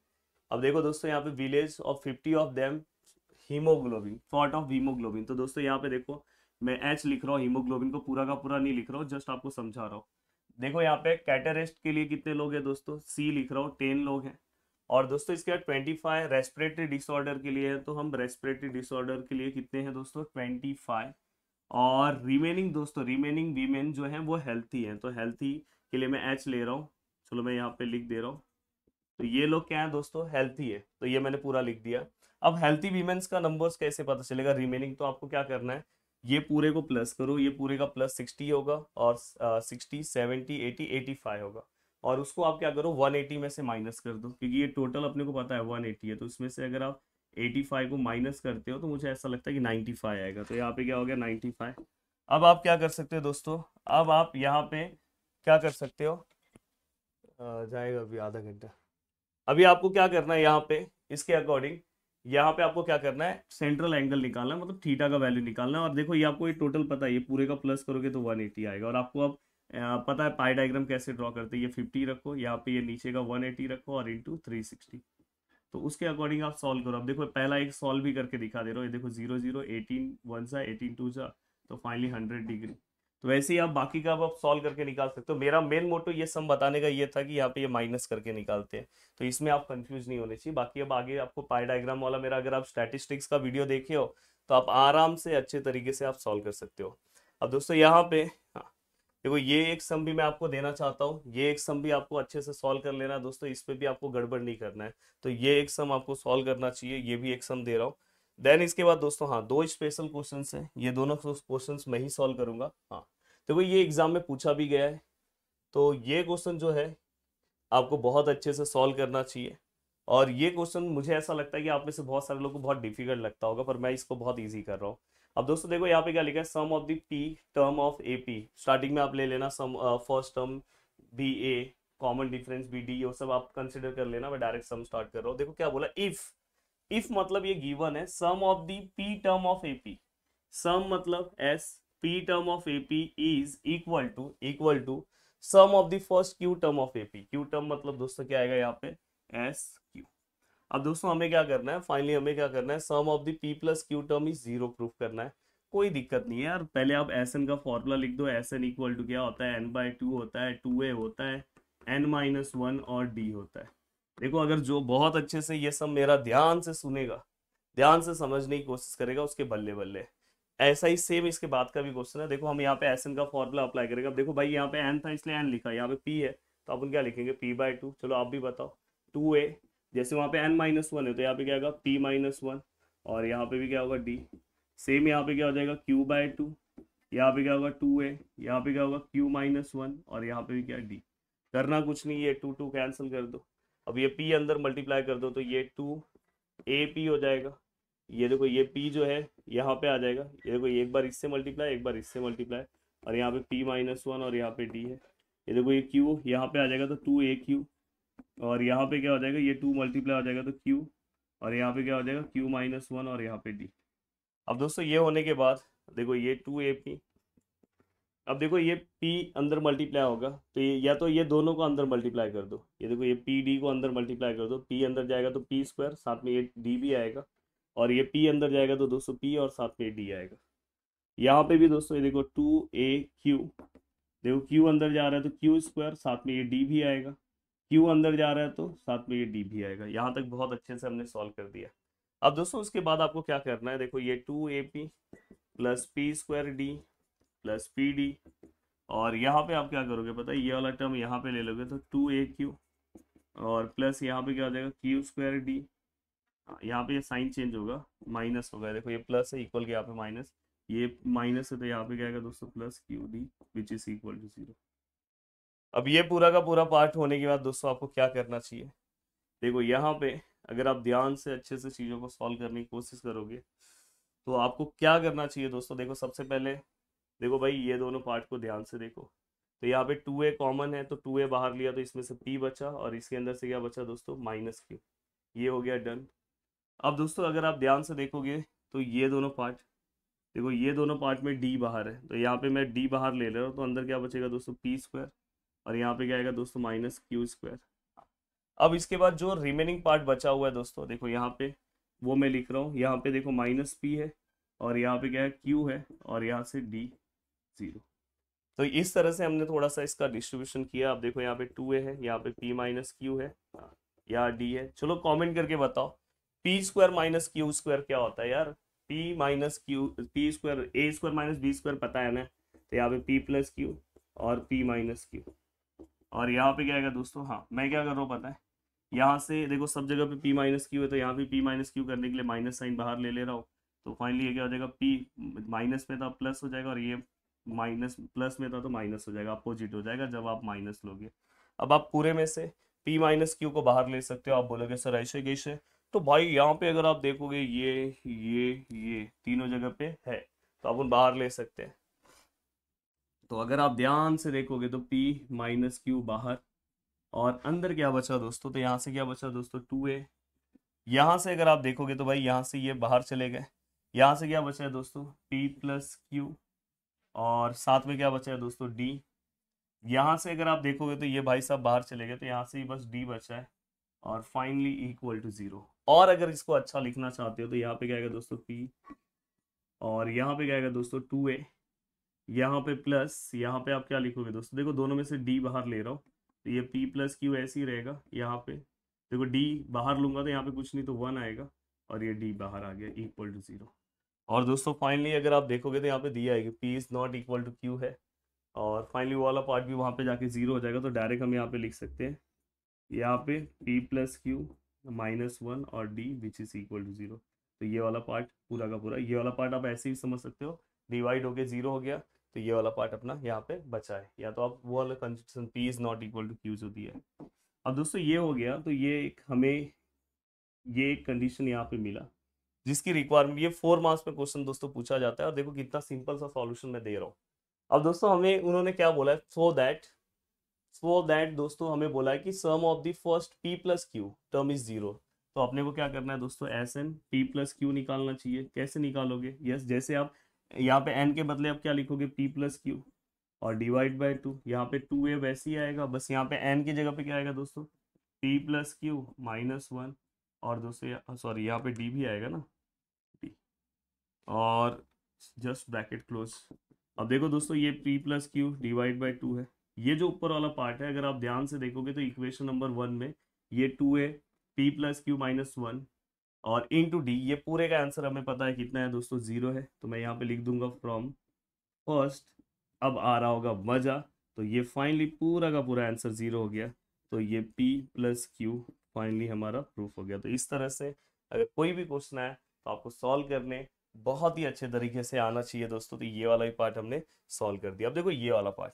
अब देखो दोस्तों यहाँ पे village of 50 of them haemoglobin, thought of haemoglobin. तो दोस्तों यहाँ पे देखो मैं एच लिख रहा हूँ, हीमोग्लोबिन को पूरा का पूरा नहीं लिख रहा हूँ, जस्ट आपको समझा रहा हूँ। देखो यहाँ पे कैटरेस्ट के लिए कितने लोग हैं दोस्तों, सी लिख रहा हूँ, 10 लोग हैं। और दोस्तों इसके बाद 25 रेस्पिरेटरी डिसऑर्डर के लिए है, तो हम रेस्पिरेटरी डिसऑर्डर के लिए कितने हैं दोस्तों, 25। और रिमेनिंग दोस्तों, रिमेनिंग वीमेन जो है वो हेल्थी है, तो हेल्थी के लिए मैं एच ले रहा हूँ। चलो मैं यहाँ पे लिख दे रहा हूँ। तो ये लोग क्या है दोस्तों, हेल्थी है, तो ये मैंने पूरा लिख दिया। अब हेल्थी वीमेंस का नंबर्स कैसे पता चलेगा, रिमेनिंग, तो आपको क्या करना है, ये पूरे को प्लस करो, ये पूरे का प्लस 60 होगा और 60, 70, 80, 85 होगा। और उसको आप क्या करो, 180 में से माइनस कर दो, क्योंकि ये टोटल अपने को पता है 180 है, तो इसमें से अगर आप 85 को माइनस करते हो तो मुझे ऐसा लगता है कि 95 आएगा, तो यहाँ पे क्या हो गया 95। अब आप क्या कर सकते हो दोस्तों, अब आप यहाँ पे क्या कर सकते हो, जाएगा अभी आधा घंटा। अभी आपको क्या करना है यहाँ पे, इसके अकॉर्डिंग यहाँ पे आपको क्या करना है, सेंट्रल एंगल निकालना है, मतलब थीटा का वैल्यू निकालना है। और देखो ये आपको ये टोटल पता है, ये पूरे का प्लस करोगे तो 180 आएगा। और आपको अब पता है पाई डायग्राम कैसे ड्रॉ करते हैं, ये 50 रखो, यहाँ पे ये नीचे का 180 रखो और इंटू 360, तो उसके अकॉर्डिंग आप सॉल्व करो। अब देखो पहला एक सॉल्व भी करके दिखा दे रहा हूँ, ये देखो 0 0 18 1 सा 18 2 सा, तो फाइनली 100 डिग्री। तो वैसे ही आप बाकी का आप सॉल्व करके निकाल सकते हो। मेरा मेन मोटो ये सम बताने का ये था कि यहाँ पे ये माइनस करके निकालते हैं, तो इसमें आप कंफ्यूज नहीं होने चाहिए। बाकी अब आगे आपको पाई डायग्राम वाला मेरा, अगर आप स्टैटिस्टिक्स का वीडियो देखे हो तो आप आराम से अच्छे तरीके से आप सॉल्व कर सकते हो। अब दोस्तों यहाँ पे हाँ, देखो ये एक सम भी मैं आपको देना चाहता हूँ, ये एक सम भी आपको अच्छे से सॉल्व कर लेना दोस्तों, इस पे भी आपको गड़बड़ नहीं करना है। तो ये एक सम आपको सॉल्व करना चाहिए, ये भी एक सम दे रहा हूँ। देन इसके बाद दोस्तों हाँ, दो स्पेशल क्वेश्चंस हैं, ये दोनों क्वेश्चंस मैं ही सॉल्व करूंगा। हाँ देखो ये एग्जाम में पूछा भी गया है, तो ये क्वेश्चन जो है आपको बहुत अच्छे से सॉल्व करना चाहिए। और ये क्वेश्चन मुझे ऐसा लगता है कि आप में से बहुत सारे लोगों को बहुत डिफिकल्ट लगता होगा, पर मैं इसको बहुत ईजी कर रहा हूँ। अब दोस्तों देखो यहाँ पे क्या लिखा है, sum of the P term of A P, starting में आप ले लेना sum first term be A, common difference be D, ये सब आप कंसिडर कर लेना। मैं डायरेक्ट सम स्टार्ट कर रहा हूँ। देखो क्या बोला, इफ मतलब ये गिवन है, sum of the P term of A P, sum मतलब S, P term of A P is equal to sum of the first Q term of A P. Q term मतलब दोस्तों क्या आएगा यहाँ पे, एस क्यू। अब दोस्तों हमें क्या करना है, फाइनली हमें क्या करना है, sum of the P plus Q term is 0 proof करना है। कोई दिक्कत नहीं है यार, पहले आप एस एन का फॉर्मूला लिख दो। एस एन इक्वल टू क्या होता है, एन बाई टू होता है, टू ए होता है, एन माइनस वन और डी होता है। देखो अगर जो बहुत अच्छे से ये सब मेरा ध्यान से सुनेगा, ध्यान से समझने की कोशिश करेगा, उसके बल्ले बल्ले। ऐसा ही सेम इसके बाद का भी क्वेश्चन है। देखो हम यहाँ पे एस एन का फॉर्मूला अप्लाई करेंगे। अब देखो भाई यहाँ पे एन था इसलिए एन लिखा, यहाँ पे पी है तो अपन क्या लिखेंगे, पी बाई टू। चलो आप भी बताओ, टू ए, जैसे वहाँ पे एन माइनस वन है तो यहाँ पे क्या होगा, पी माइनस वन, और यहाँ पे भी क्या होगा, डी। सेम यहाँ पे क्या हो जाएगा, क्यू बाय टू, यहाँ पे क्या होगा, टू ए, यहाँ पे क्या होगा, क्यू माइनस वन, और यहाँ पे भी क्या, डी। करना कुछ नहीं है, टू टू कैंसिल कर दो। अब ये पी अंदर मल्टीप्लाई कर दो तो ये टू ए पी हो जाएगा। ये देखो ये p जो है यहाँ पे आ जाएगा, ये देखो ये एक बार इससे मल्टीप्लाई, एक बार इससे मल्टीप्लाई, और यहाँ पे p माइनस वन और यहाँ पे d है। ये देखो ये q यहाँ पे आ जाएगा तो 2aq, और यहाँ पे क्या हो जाएगा, ये 2 मल्टीप्लाई हो जाएगा तो q, और यहाँ पे क्या हो जाएगा, q माइनस वन और यहाँ पे d। अब दोस्तों ये होने के बाद देखो ये 2ap, अब देखो ये p अंदर मल्टीप्लाई होगा तो ये या तो ये दोनों को अंदर मल्टीप्लाई कर दो। ये देखो ये पी डी को अंदर मल्टीप्लाई कर दो, p अंदर जाएगा तो p स्क्वायर, साथ में ये d भी आएगा, और ये p अंदर जाएगा तो दोस्तों p और साथ में d आएगा। यहाँ पे भी दोस्तों ये देखो 2aq, देखो q अंदर जा रहा है तो q स्क्वायर, साथ में ये d भी आएगा, q अंदर जा रहा है तो साथ में ये d भी आएगा। यहाँ तक बहुत अच्छे से हमने सॉल्व कर दिया। अब दोस्तों उसके बाद आपको क्या करना है, देखो ये 2ap plus P square D plus P D, और यहाँ पे आप क्या करोगे पता है, ये वाला टर्म यहाँ पे ले लोगे तो 2aq, और प्लस यहाँ पे क्या हो जाएगा, क्यू स्क्वायर डी, यहाँ पे ये साइन चेंज होगा, माइनस होगा। देखो ये प्लस है, इक्वल के यहाँ पे माइनस, ये माइनस है तो यहाँ पे क्या आएगा दोस्तों, plus q d which is equal to 0। अब ये पूरा का पूरा पार्ट होने के बाद दोस्तों आपको क्या करना चाहिए, देखो यहाँ पे अगर आप ध्यान से अच्छे से चीज़ों को सॉल्व करने की कोशिश करोगे तो आपको क्या करना चाहिए दोस्तों। देखो सबसे पहले देखो भाई ये दोनों पार्ट को ध्यान से देखो, तो यहाँ पे 2a कॉमन है तो 2a बाहर लिया तो इसमें से p बचा, और इसके अंदर से क्या बचा दोस्तों, माइनस q। ये हो गया डन। अब दोस्तों अगर आप ध्यान से देखोगे तो ये दोनों पार्ट, देखो ये दोनों पार्ट में d बाहर है तो यहाँ पे मैं d बाहर ले रहा हूँ, तो अंदर क्या बचेगा दोस्तों, p स्क्वायर, और यहाँ पे क्या आएगा दोस्तों, माइनस क्यू स्क्वायर। अब इसके बाद जो रिमेनिंग पार्ट बचा हुआ है दोस्तों, देखो यहाँ पे वो मैं लिख रहा हूँ, यहाँ पे देखो माइनस p है, और यहाँ पे क्या है, q है, और यहाँ से d 0। तो इस तरह से हमने थोड़ा सा इसका डिस्ट्रीब्यूशन किया। अब देखो यहाँ पे 2a है, यहाँ पे p माइनस क्यू है, यहाँ d है। चलो कमेंट करके बताओ p square minus Q square क्या होता है यार, p minus Q, p square a square minus b square पता है ना, तो यहाँ पे p प्लस क्यू और p माइनस क्यू, और यहाँ पे क्या आएगा दोस्तों, हाँ मैं क्या कर रहा हूँ पता है, यहाँ से देखो सब जगह पे p माइनस क्यू है तो यहाँ पे p माइनस क्यू करने के लिए माइनस साइन बाहर ले रहा हूँ, तो फाइनली ये क्या हो जाएगा, p माइनस में था प्लस हो जाएगा, और ये माइनस प्लस में था तो माइनस हो जाएगा, अपोजिट हो जाएगा जब आप माइनस लोगे। अब आप पूरे में से p माइनस क्यू को बाहर ले सकते हो। आप बोलोगे सर ऐसे कैसे, तो भाई यहाँ पे अगर आप देखोगे ये तीनों जगह पे है, तो अपन बाहर ले सकते हैं। तो अगर आप ध्यान से देखोगे तो P माइनस क्यू बाहर, और अंदर क्या बचा दोस्तों, तो यहाँ से क्या बचा दोस्तों 2a। यहाँ से अगर आप देखोगे तो भाई यहाँ से ये बाहर चले गए, यहाँ से क्या बचा है दोस्तों P प्लस क्यू, और साथ में क्या बचा है दोस्तों D। यहाँ से अगर आप देखोगे तो ये भाई साहब बाहर चले गए, तो यहाँ से ही बस D बचा है, और फाइनली इक्वल टू 0। और अगर इसको अच्छा लिखना चाहते हो तो यहाँ पे क्या आएगा दोस्तों P, और यहाँ पे क्या आएगा दोस्तों 2a, यहाँ पे प्लस, यहाँ पे आप क्या लिखोगे दोस्तों, देखो दोनों में से D बाहर ले रहा हूँ, तो ये P प्लस क्यू ऐसे ही रहेगा। यहाँ पे देखो D बाहर लूंगा तो यहाँ पे कुछ नहीं तो 1 आएगा, और ये D बाहर आ गया इक्वल टू 0। और दोस्तों फाइनली अगर आप देखोगे तो यहाँ पे दी आएगी P is not equal to q है, और फाइनली वो वाला पार्ट भी वहाँ पे जाके 0 हो जाएगा। तो डायरेक्ट हम यहाँ पे लिख सकते हैं यहाँ पे P प्लस क्यू -1 और D which is equal to 0। तो ये वाला पार्ट पूरा का पूरा, ये वाला पार्ट आप ऐसे ही समझ सकते हो, डिवाइड होके 0 हो गया, तो ये वाला पार्ट अपना यहाँ पे बचा है। या तो आप वो वाला condition P is not equal to q जो दिया है। अब दोस्तों ये हो गया, तो ये एक हमें ये एक कंडीशन यहाँ पे मिला जिसकी रिक्वायरमेंट, ये 4 मार्क्स में क्वेश्चन दोस्तों पूछा जाता है। और देखो कितना सिंपल सा सॉल्यूशन मैं दे रहा हूँ। अब दोस्तों हमें उन्होंने क्या बोला है, सो दैट दोस्तों हमें बोला है कि sum of the first P plus Q term is 0। तो अपने को क्या करना है दोस्तों, SN P प्लस क्यू निकालना चाहिए। कैसे निकालोगे, यस जैसे आप यहाँ पे n के बदले आप क्या लिखोगे P प्लस क्यू, और डिवाइड बाय 2, यहाँ पे 2a वैसे ही आएगा, बस यहाँ पे n की जगह पे क्या आएगा दोस्तों P प्लस क्यू -1, और दोस्तों सॉरी यहाँ पे D भी आएगा ना, D, और जस्ट ब्रैकेट क्लोज। अब देखो दोस्तों ये P plus Q divide by 2 है। ये जो ऊपर वाला पार्ट है अगर आप ध्यान से देखोगे तो इक्वेशन नंबर 1 में ये 2a P प्लस क्यू -1 और इनटू D, ये पूरे का आंसर हमें पता है कितना है दोस्तों 0 है। तो मैं यहाँ पे लिख दूंगा फ्रॉम फर्स्ट। अब आ रहा होगा मजा, तो ये फाइनली पूरा का पूरा आंसर 0 हो गया। तो ये P प्लस क्यू फाइनली हमारा प्रूफ हो गया। तो इस तरह से अगर कोई भी क्वेश्चन आए तो आपको सॉल्व करने बहुत ही अच्छे तरीके से आना चाहिए दोस्तों। तो ये वाला ही पार्ट हमने सॉल्व कर दिया। अब देखो ये वाला पार्ट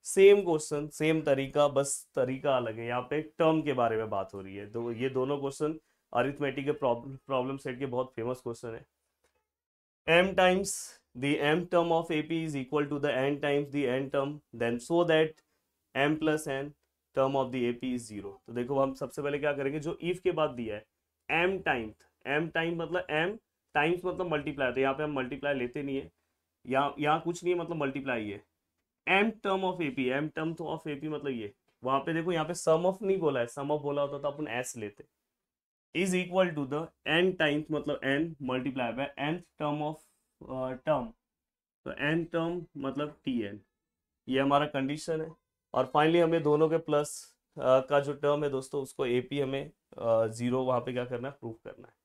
सेम क्वेश्चन सेम तरीका, बस तरीका अलग है। यहाँ पे टर्म के बारे में बात हो रही है। तो ये दोनों क्वेश्चन अरिथमेटिक के प्रॉब्लम सेट के बहुत फेमस क्वेश्चन है। m times the m term of AP is equal to the n times the n term, then so that m plus n term of the AP is 0। तो देखो हम सबसे पहले क्या करेंगे, जो if के बाद दिया है m टाइम मतलब m टाइम्स मतलब मल्टीप्लाई, तो यहाँ पे हम मल्टीप्लाई लेते नहीं है, यहाँ कुछ नहीं है मतलब मल्टीप्लाई है। m term of AP, m term तो ऑफ AP मतलब ये, वहां पे देखो यहाँ पे सम ऑफ नहीं बोला है, सम ऑफ बोला होता तो अपन s लेते, is equal to the n times मतलब n multiply by n term of term, तो n टर्म मतलब Tn, ये हमारा कंडीशन है। और फाइनली हमें दोनों के प्लस का जो टर्म है दोस्तों उसको AP हमें 0 वहां पे क्या करना है, प्रूफ करना है।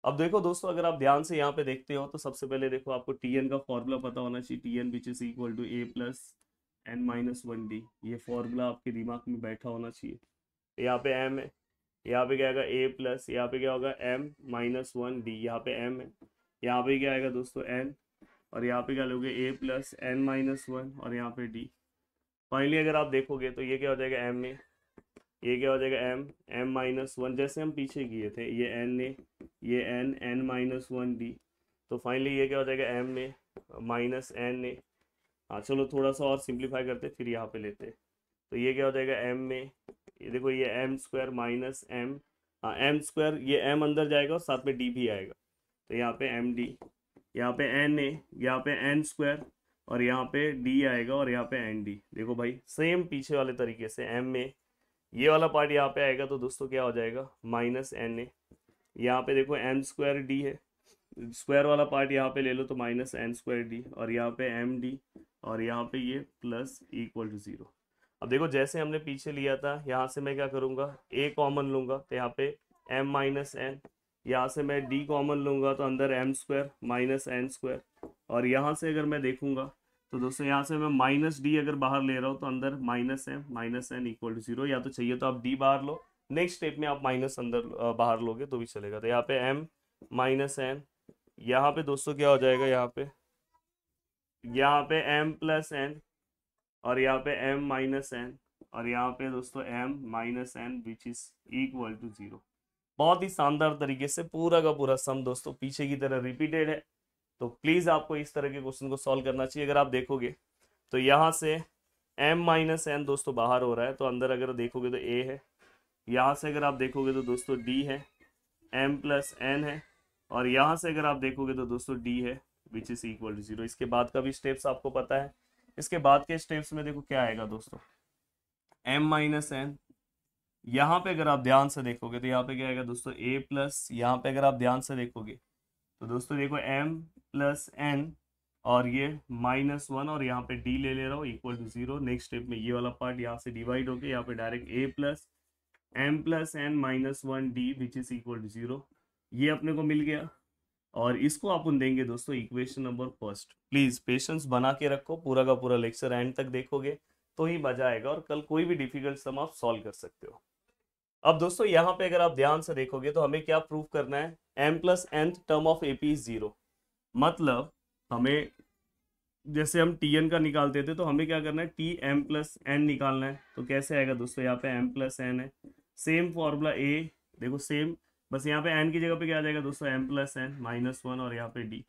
अब देखो दोस्तों अगर आप ध्यान से यहाँ पे देखते हो तो सबसे पहले देखो आपको Tn का फॉर्मूला पता होना चाहिए, Tn which is equal to A plus n-1d। ये फॉर्मूला आपके दिमाग में बैठा होना चाहिए। यहाँ पे m है, यहाँ पे क्या आएगा A प्लस, यहाँ पे क्या होगा m-1d, यहाँ पे m है, यहाँ पे क्या आएगा दोस्तों n, और यहाँ पे क्या लोगे A प्लस n-1 और यहाँ पे d। फाइनली अगर आप देखोगे तो ये क्या हो जाएगा m में, ये क्या हो जाएगा m-1, जैसे हम पीछे किए थे, ये n है, ये n-1d। तो फाइनली ये क्या हो जाएगा m में -n है। हाँ चलो थोड़ा सा और सिंप्लीफाई करते फिर यहाँ पे लेते। तो ये क्या हो जाएगा m में, ये देखो ये m स्क्वायर माइनस m, हाँ m स्क्वायर, ये m अंदर जाएगा और साथ में d भी आएगा, तो यहाँ पे md, यहाँ पे n है, यहाँ पे n स्क्वायर और यहाँ पे d आएगा और यहाँ पे nd। देखो भाई सेम पीछे वाले तरीके से m में ये वाला पार्ट यहाँ पे आएगा, तो दोस्तों क्या हो जाएगा -n है, यहाँ पे देखो m स्क्वायर d है, स्क्वायर वाला पार्ट यहाँ पे ले लो तो -n²d, और यहाँ पे md, और यहाँ पे ये प्लस इक्वल टू 0। अब देखो जैसे हमने पीछे लिया था, यहाँ से मैं क्या करूँगा a कॉमन लूँगा, तो यहाँ पे m-n, यहाँ से मैं d कॉमन लूँगा तो अंदर m² -n², और यहाँ से अगर मैं देखूँगा तो दोस्तों यहाँ से मैं -d अगर बाहर ले रहा हूँ तो अंदर -n इक्वल टू 0, या तो चाहिए तो आप d बाहर लो, नेक्स्ट स्टेप में आप माइनस अंदर बाहर लोगे तो भी चलेगा। तो यहाँ पे m-n, यहाँ पे दोस्तों क्या हो जाएगा, यहाँ पे m प्लस n, और यहाँ पे m-n, और यहाँ पे दोस्तों m-n which is equal to 0। बहुत ही शानदार तरीके से पूरा का पूरा सम दोस्तों पीछे की तरह रिपीटेड है। तो प्लीज आपको इस तरह के क्वेश्चन को सॉल्व करना चाहिए। अगर आप देखोगे तो यहाँ से m-n दोस्तों बाहर हो रहा है, तो अंदर अगर देखोगे तो a है। यहाँ से अगर आप देखोगे तो दोस्तों d है, m+n है, और यहाँ से अगर आप देखोगे तो दोस्तों d है विच इज इक्वल टू 0। इसके बाद का भी स्टेप्स आपको पता है। इसके बाद के स्टेप्स में देखो क्या आएगा दोस्तों, m-n। यहाँ पे अगर आप ध्यान से देखोगे तो यहाँ पे क्या आएगा दोस्तों a+, यहाँ पे अगर आप ध्यान से देखोगे तो दोस्तों देखो m+n और ये -1 और यहाँ पे d ले रहा हूँ इक्वल टू 0। नेक्स्ट स्टेप में ये वाला पार्ट यहाँ से डिवाइड होके यहाँ पे direct a+m+n-1d which is equal to 0, ये अपने को मिल गया। और इसको अपन देंगे दोस्तों equation number first. Please patience बना के रखो, पूरा का पूरा लेक्चर एंड तक देखोगे तो ही मजा आएगा और कल कोई भी डिफिकल्ट सम आप सॉल्व कर सकते हो। अब दोस्तों यहाँ पे अगर आप ध्यान से देखोगे तो हमें क्या प्रूव करना है, m+nth term of AP is 0। मतलब हमें जैसे हम Tn का निकालते थे तो हमें क्या करना है, Tm+n निकालना है। तो कैसे आएगा दोस्तों, यहाँ पे m+n है, सेम फॉर्मूला A, देखो सेम, बस यहाँ पे n की जगह पे क्या आ जाएगा दोस्तों m+n -1 और यहाँ पे d।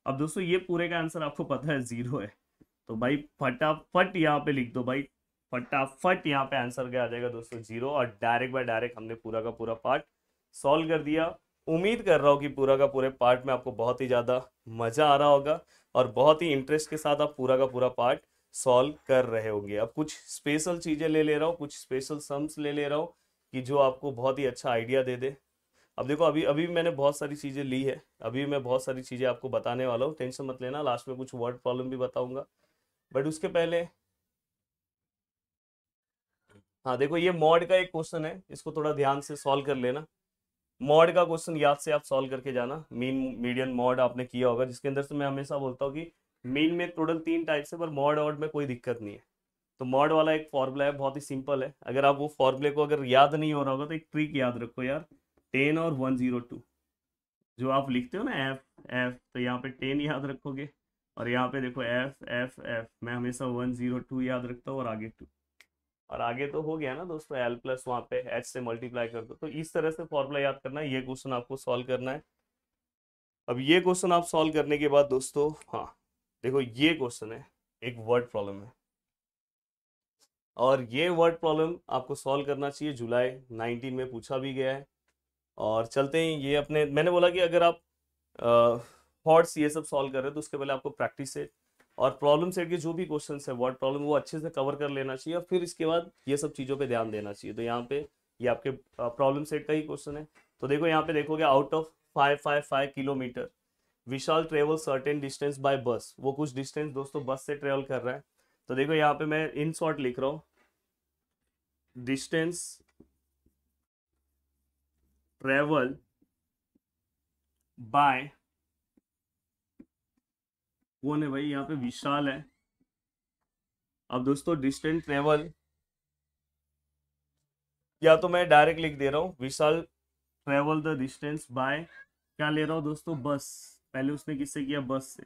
अब दोस्तों ये पूरे का आंसर आपको पता है 0 है, तो भाई फटाफट यहाँ पे लिख दो भाई, फटाफट यहाँ पे आंसर क्या आ जाएगा दोस्तों 0। और डायरेक्ट बाय डायरेक्ट हमने पूरा का पूरा पार्ट सॉल्व कर दिया। उम्मीद कर रहा हूँ कि पूरा का पूरे पार्ट में आपको बहुत ही ज़्यादा मज़ा आ रहा होगा और बहुत ही इंटरेस्ट के साथ आप पूरा का पूरा पार्ट सॉल्व कर रहे होंगे। अब कुछ स्पेशल चीज़ें ले रहा हूँ, कुछ स्पेशल सम्स ले रहा हूँ कि जो आपको बहुत ही अच्छा आइडिया दे दे। अब देखो अभी अभी मैंने बहुत सारी चीज़ें ली है, अभी मैं बहुत सारी चीज़ें आपको बताने वाला हूँ, टेंशन मत लेना, लास्ट में कुछ वर्ड प्रॉब्लम भी बताऊंगा। बट उसके पहले हाँ देखो ये मॉड का एक क्वेश्चन है, इसको थोड़ा ध्यान से सॉल्व कर लेना। मॉड का क्वेश्चन याद से आप सॉल्व करके जाना। मीन मीडियन मॉड आपने किया होगा, जिसके अंदर से मैं हमेशा बोलता हूँ कि मीन में टोटल 3 टाइप्स है, पर मॉड ऑड में कोई दिक्कत नहीं है। तो मॉड वाला एक फॉर्मूला है, बहुत ही सिंपल है। अगर आप वो फॉर्मूले को अगर याद नहीं हो रहा होगा तो एक ट्रिक याद रखो यार, 10 और 102 जो आप लिखते हो ना एफ एफ, तो यहाँ पे 10 याद रखोगे और यहाँ पे देखो एफ एफ एफ, मैं हमेशा 102 याद रखता हूँ और आगे 2, और आगे तो हो गया ना दोस्तों l+ वहाँ पे h से मल्टीप्लाई कर दो। तो इस तरह से फॉर्मूला याद करना है, ये क्वेश्चन आपको सॉल्व करना है। अब ये क्वेश्चन आप सॉल्व करने के बाद दोस्तों, हाँ देखो ये क्वेश्चन है, एक वर्ड प्रॉब्लम है और ये वर्ड प्रॉब्लम आपको सॉल्व करना चाहिए। जुलाई 19 में पूछा भी गया है। और चलते हैं ये अपने, मैंने बोला कि अगर आप थॉट्स ये सब सॉल्व कर रहे हो तो उसके पहले आपको प्रैक्टिस सेट और प्रॉब्लम सेट के जो भी क्वेश्चन है वर्ड प्रॉब्लम वो अच्छे से कवर कर लेना चाहिए और फिर इसके बाद ये सब चीज़ों पे ध्यान देना चाहिए। तो यहाँ पे ये आपके प्रॉब्लम सेट का ही क्वेश्चन है। तो देखो यहाँ पे देखोगे out of 555 kilometre Vishal travel certain distance by बस, वो कुछ डिस्टेंस दोस्तों बस से ट्रेवल कर रहा है। तो देखो यहाँ पे मैं इन शॉर्ट लिख रहा हूँ, डिस्टेंस ट्रेवल बाय, कौन है भाई, यहाँ पे विशाल है। अब दोस्तों डिस्टेंस ट्रेवल, या तो मैं डायरेक्ट लिख दे रहा हूँ विशाल ट्रेवल द डिस्टेंस बाय, क्या ले रहा हूँ दोस्तों बस, पहले उसने किससे किया बस से,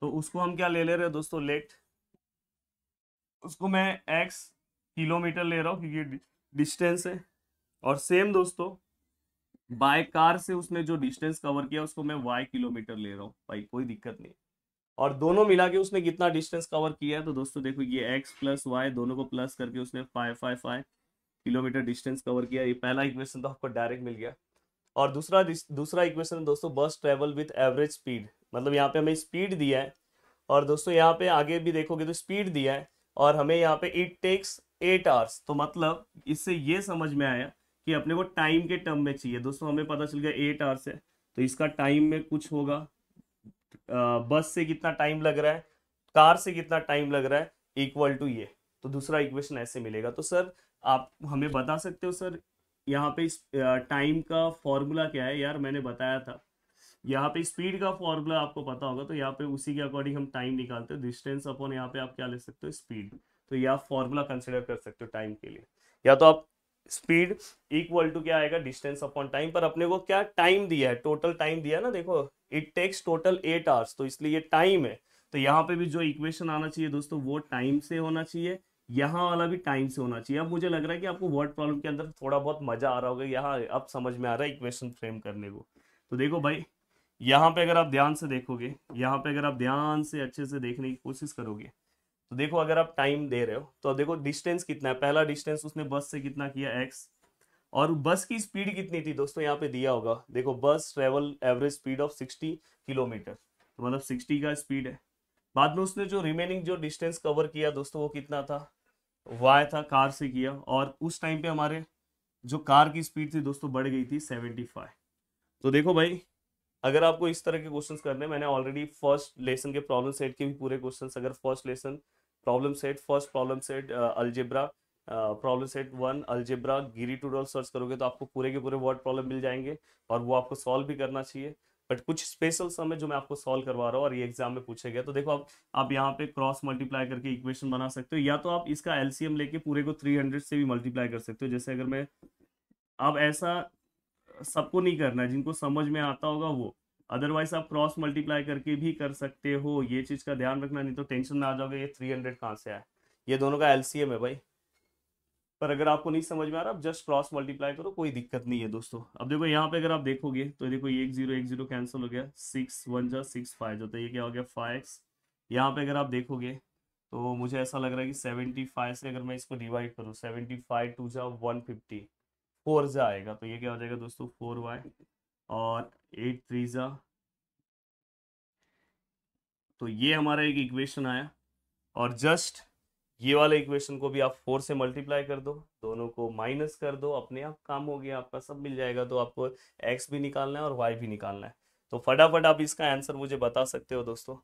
तो उसको हम क्या ले रहे हैं दोस्तों लेट, उसको मैं x किलोमीटर ले रहा हूँ क्योंकि डिस्टेंस है। और सेम दोस्तों बाय कार से उसने जो डिस्टेंस कवर किया उसको मैं y किलोमीटर ले रहा हूँ, भाई कोई दिक्कत नहीं। और दोनों मिला के उसने कितना डिस्टेंस कवर किया है, तो दोस्तों देखो ये x + y दोनों को प्लस करके उसने 555 किलोमीटर डिस्टेंस कवर किया। ये पहला इक्वेशन तो आपको डायरेक्ट मिल गया। और दूसरा इक्वेशन दोस्तों बस ट्रेवल विथ एवरेज स्पीड, मतलब यहाँ पे हमें स्पीड दिया है और दोस्तों यहाँ पे आगे भी देखोगे तो स्पीड दिया है और हमें यहाँ पे इट टेक्स 8 आवर्स। तो मतलब इससे ये समझ में आया कि अपने को टाइम के टर्म में चाहिए। दोस्तों हमें पता चल गया 8 आवर्स है, तो इसका टाइम में कुछ होगा, बस से कितना टाइम लग रहा है, कार से कितना टाइम लग रहा है, इक्वल टू ये। तो दूसरा इक्वेशन ऐसे मिलेगा। तो सर आप हमें बता सकते हो सर यहाँ पे इस टाइम का फॉर्मूला क्या है, यार मैंने बताया था यहाँ पे स्पीड का फॉर्मूला आपको पता होगा, तो यहाँ पे उसी के अकॉर्डिंग हम टाइम निकालते हैं, डिस्टेंस अपॉन यहाँ पे आप क्या ले सकते हो स्पीड। तो ये आप फॉर्मूला कंसिडर कर सकते हो टाइम के लिए, या तो आप स्पीड इक्वल टू क्या आएगा डिस्टेंस अपॉन टाइम, पर अपने को क्या टाइम दिया है, टोटल टाइम दिया है ना, देखो इट टेक्स टोटल 8 आवर्स, तो इसलिए ये टाइम है। तो यहाँ पे भी जो इक्वेशन आना चाहिए दोस्तों वो टाइम से होना चाहिए, यहाँ वाला भी टाइम से होना चाहिए। अब मुझे लग रहा है कि आपको वर्ड प्रॉब्लम के अंदर थोड़ा बहुत मजा आ रहा होगा, यहाँ अब समझ में आ रहा है इक्वेशन फ्रेम करने को। तो देखो भाई, यहाँ पे अगर आप ध्यान से देखोगे, यहाँ पे अगर आप ध्यान से अच्छे से देखने की कोशिश करोगे, तो देखो अगर आप टाइम दे रहे हो तो देखो डिस्टेंस कितना है। पहला डिस्टेंस उसने बस से कितना किया, x। और बस की स्पीड कितनी थी दोस्तों, यहाँ पे दिया होगा, देखो बस travel average speed of 60 kilometre, तो मतलब 60 का स्पीड है। बाद में उसने जो रिमेनिंग जो डिस्टेंस कवर किया दोस्तों वो कितना था, y था, कार से किया। और उस टाइम पे हमारे जो कार की स्पीड थी दोस्तों बढ़ गई थी 75। तो देखो भाई, अगर आपको इस तरह के क्वेश्चंस करने, मैंने ऑलरेडी फर्स्ट लेसन के प्रॉब्लम सेट के भी पूरे क्वेश्चंस, अगर first lesson problem set, first problem set algebra, problem set 1 algebra गिरी ट्यूटोरियल सर्च करोगे तो आपको पूरे के पूरे वर्ड प्रॉब्लम मिल जाएंगे, और वो आपको सॉल्व भी करना चाहिए। बट कुछ स्पेशल सम है जो मैं आपको सॉल्व करवा रहा हूँ और ये एग्जाम में पूछे गए। तो देखो आप यहाँ पे क्रॉस मल्टीप्लाई करके इक्वेशन बना सकते हो, या तो आप इसका एलसीएम लेके पूरे को 300 से भी मल्टीप्लाई कर सकते हो। जैसे अगर मैं, अब ऐसा सबको नहीं करना है, जिनको समझ में आता होगा वो, अदरवाइज आप क्रॉस मल्टीप्लाई करके भी कर सकते हो, ये चीज का ध्यान रखना, नहीं तो टेंशन में आ जाओगे ये 300 कहाँ से आया। ये दोनों का एलसीएम है भाई। पर अगर आपको नहीं समझ में आ रहा, आप जस्ट क्रॉस मल्टीप्लाई करो, कोई दिक्कत नहीं है दोस्तों। अब देखो यहाँ पे अगर आप देखोगे तो देखो ये एक जीरो कैंसिल हो गया, 6 1 जा 6 5 जाता है, ये क्या हो गया 5x। यहाँ पे अगर आप देखोगे तो मुझे ऐसा लग रहा है कि 75 से अगर मैं इसको डिवाइड करूँ, 75 2 जा 150, 4 जा आएगा, तो ये क्या हो जाएगा दोस्तों 4y। और 8 3 जा, तो ये हमारा एक इक्वेशन आया। और जस्ट ये वाले इक्वेशन को भी आप 4 से मल्टीप्लाई कर दो, दोनों को माइनस कर दो, अपने आप काम हो गया, आपका सब मिल जाएगा। तो आपको x भी निकालना है और y भी निकालना है। तो फटाफट आप इसका आंसर मुझे बता सकते हो दोस्तों।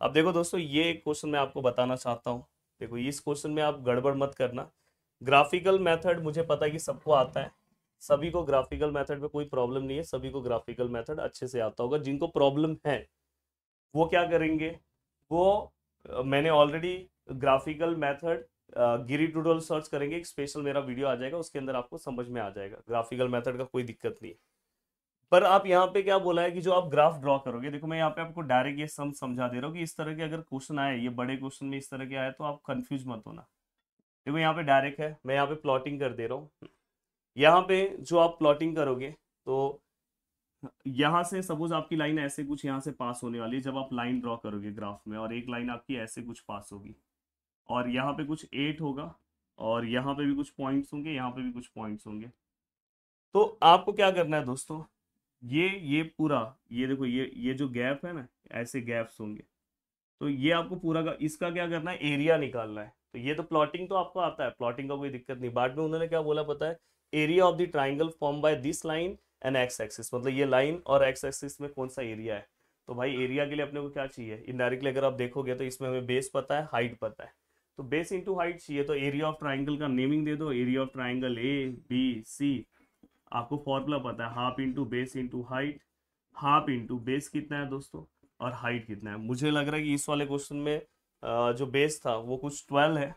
अब देखो दोस्तों, ये एक क्वेश्चन मैं आपको बताना चाहता हूँ। देखो इस क्वेश्चन में आप गड़बड़ मत करना। ग्राफिकल मेथड मुझे पता है कि सबको आता है, सभी को ग्राफिकल मेथड में कोई प्रॉब्लम नहीं है, सभी को ग्राफिकल मेथड अच्छे से आता होगा। जिनको प्रॉब्लम है वो क्या करेंगे, वो मैंने ऑलरेडी ग्राफिकल मेथड गिरी ट्यूटोरियल सर्च करेंगे, एक स्पेशल मेरा वीडियो आ जाएगा, उसके अंदर आपको समझ में आ जाएगा ग्राफिकल मेथड का, कोई दिक्कत नहीं। पर आप यहाँ पे क्या बोला है कि जो आप ग्राफ ड्रॉ करोगे, देखो मैं यहाँ पे आपको डायरेक्ट ये सम समझा दे रहा हूँ कि इस तरह के अगर क्वेश्चन आए, ये बड़े क्वेश्चन में इस तरह के आए तो आप कंफ्यूज मत होना। देखो यहाँ पे डायरेक्ट है, मैं यहाँ पे प्लॉटिंग कर दे रहा हूँ। यहाँ पे जो आप प्लॉटिंग करोगे तो यहाँ से सपोज आपकी लाइन ऐसे कुछ यहाँ से पास होने वाली है, जब आप लाइन ड्रॉ करोगे ग्राफ में, और एक लाइन आपकी ऐसे कुछ पास होगी, और यहाँ पे कुछ 8 होगा, और यहाँ पे भी कुछ पॉइंट्स होंगे, यहाँ पे भी कुछ पॉइंट्स होंगे। तो आपको क्या करना है दोस्तों, ये पूरा, ये देखो ये जो गैप है ना, ऐसे गैप्स होंगे, तो ये आपको पूरा का इसका क्या करना है, एरिया निकालना है। तो ये तो प्लॉटिंग तो आपको आता है, प्लॉटिंग का कोई दिक्कत नहीं। बाद में उन्होंने क्या बोला पता है, area of the triangle form by this line and x axis, मतलब ये लाइन और एक्स एक्सिस में कौन सा एरिया है। तो भाई एरिया के लिए अपने को क्या चाहिए, इनडायरेक्टली अगर आप देखोगे तो इसमें हमें बेस पता है, हाइट पता है, तो बेस इंटू हाइट चाहिए। तो एरिया ऑफ ट्राइंगल का नेमिंग दे दो, एरिया ऑफ ट्राइंगल ABC, आपको फॉर्मूला पता है, half into base into height. Half into base कितना है दोस्तों, और हाइट कितना है। मुझे लग रहा है कि इस वाले क्वेश्चन में जो बेस था वो कुछ 12 है,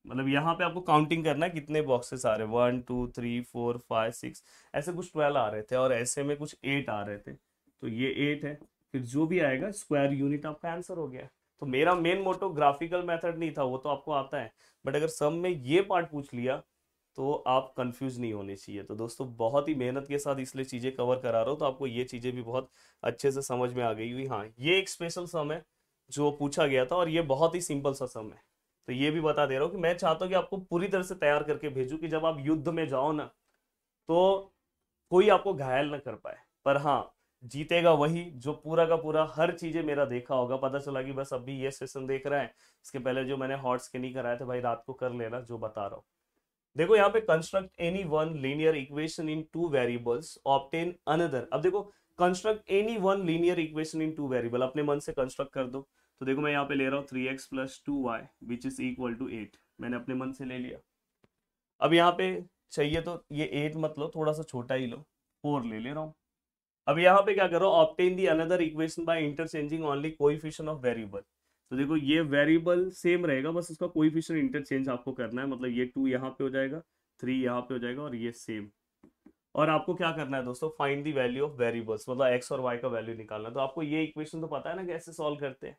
मतलब यहाँ पे आपको काउंटिंग करना है कितने बॉक्सेस आ रहे हैं, 1 2 3 4 5 6, ऐसे कुछ 12 आ रहे थे, और ऐसे में कुछ 8 आ रहे थे, तो ये 8 है। फिर जो भी आएगा स्क्वायर यूनिट आपका आंसर हो गया। तो मेरा मेन मोटो ग्राफिकल मेथड नहीं था, वो तो आपको आता है, बट अगर सम में ये पार्ट पूछ लिया तो आप कंफ्यूज नहीं होने चाहिए। तो दोस्तों बहुत ही मेहनत के साथ इसलिए चीज़ें कवर करा रहा हूँ, तो आपको ये चीज़ें भी बहुत अच्छे से समझ में आ गई हुई। हाँ, ये एक स्पेशल सम है जो पूछा गया था, और ये बहुत ही सिंपल सा सम है। तो ये भी बता दे रहा हूँ कि मैं चाहता हूँ कि आपको पूरी तरह से तैयार करके भेजूँ, कि जब आप युद्ध में जाओ ना तो कोई आपको घायल ना कर पाए। पर हाँ, जीतेगा वही जो पूरा का पूरा हर चीजें मेरा देखा होगा, पता चला कि बस अभी ये सेशन देख रहा है, इसके पहले जो मैंने हॉट के नहीं कराए थे भाई, रात को कर लेना जो बता रहा हूँ। देखो यहाँ पे construct any one linear equation in two variables obtain another. अब देखो construct any one linear equation in two variable, अपने मन से कंस्ट्रक्ट कर दो। तो देखो मैं यहाँ पे ले रहा हूँ 3x + 2y which is equal to 8, मैंने अपने मन से ले लिया। अब यहाँ पे चाहिए तो ये 8 मत लो, थोड़ा सा छोटा ही लो, 4 ले रहा हूँ। अब यहाँ पे क्या करो, obtain the another equation by interchanging only coefficient of variable. तो देखो ये वेरिएबल सेम रहेगा, बस उसका कोएफिशिएंट इंटरचेंज आपको करना है, मतलब ये 2 यहाँ पे हो जाएगा, 3 यहाँ पे हो जाएगा, और ये सेम। और आपको क्या करना है दोस्तों, find the value of variables, मतलब एक्स और वाई का वैल्यू निकालना है। तो आपको ये इक्वेशन तो पता है ना कैसे सॉल्व करते हैं।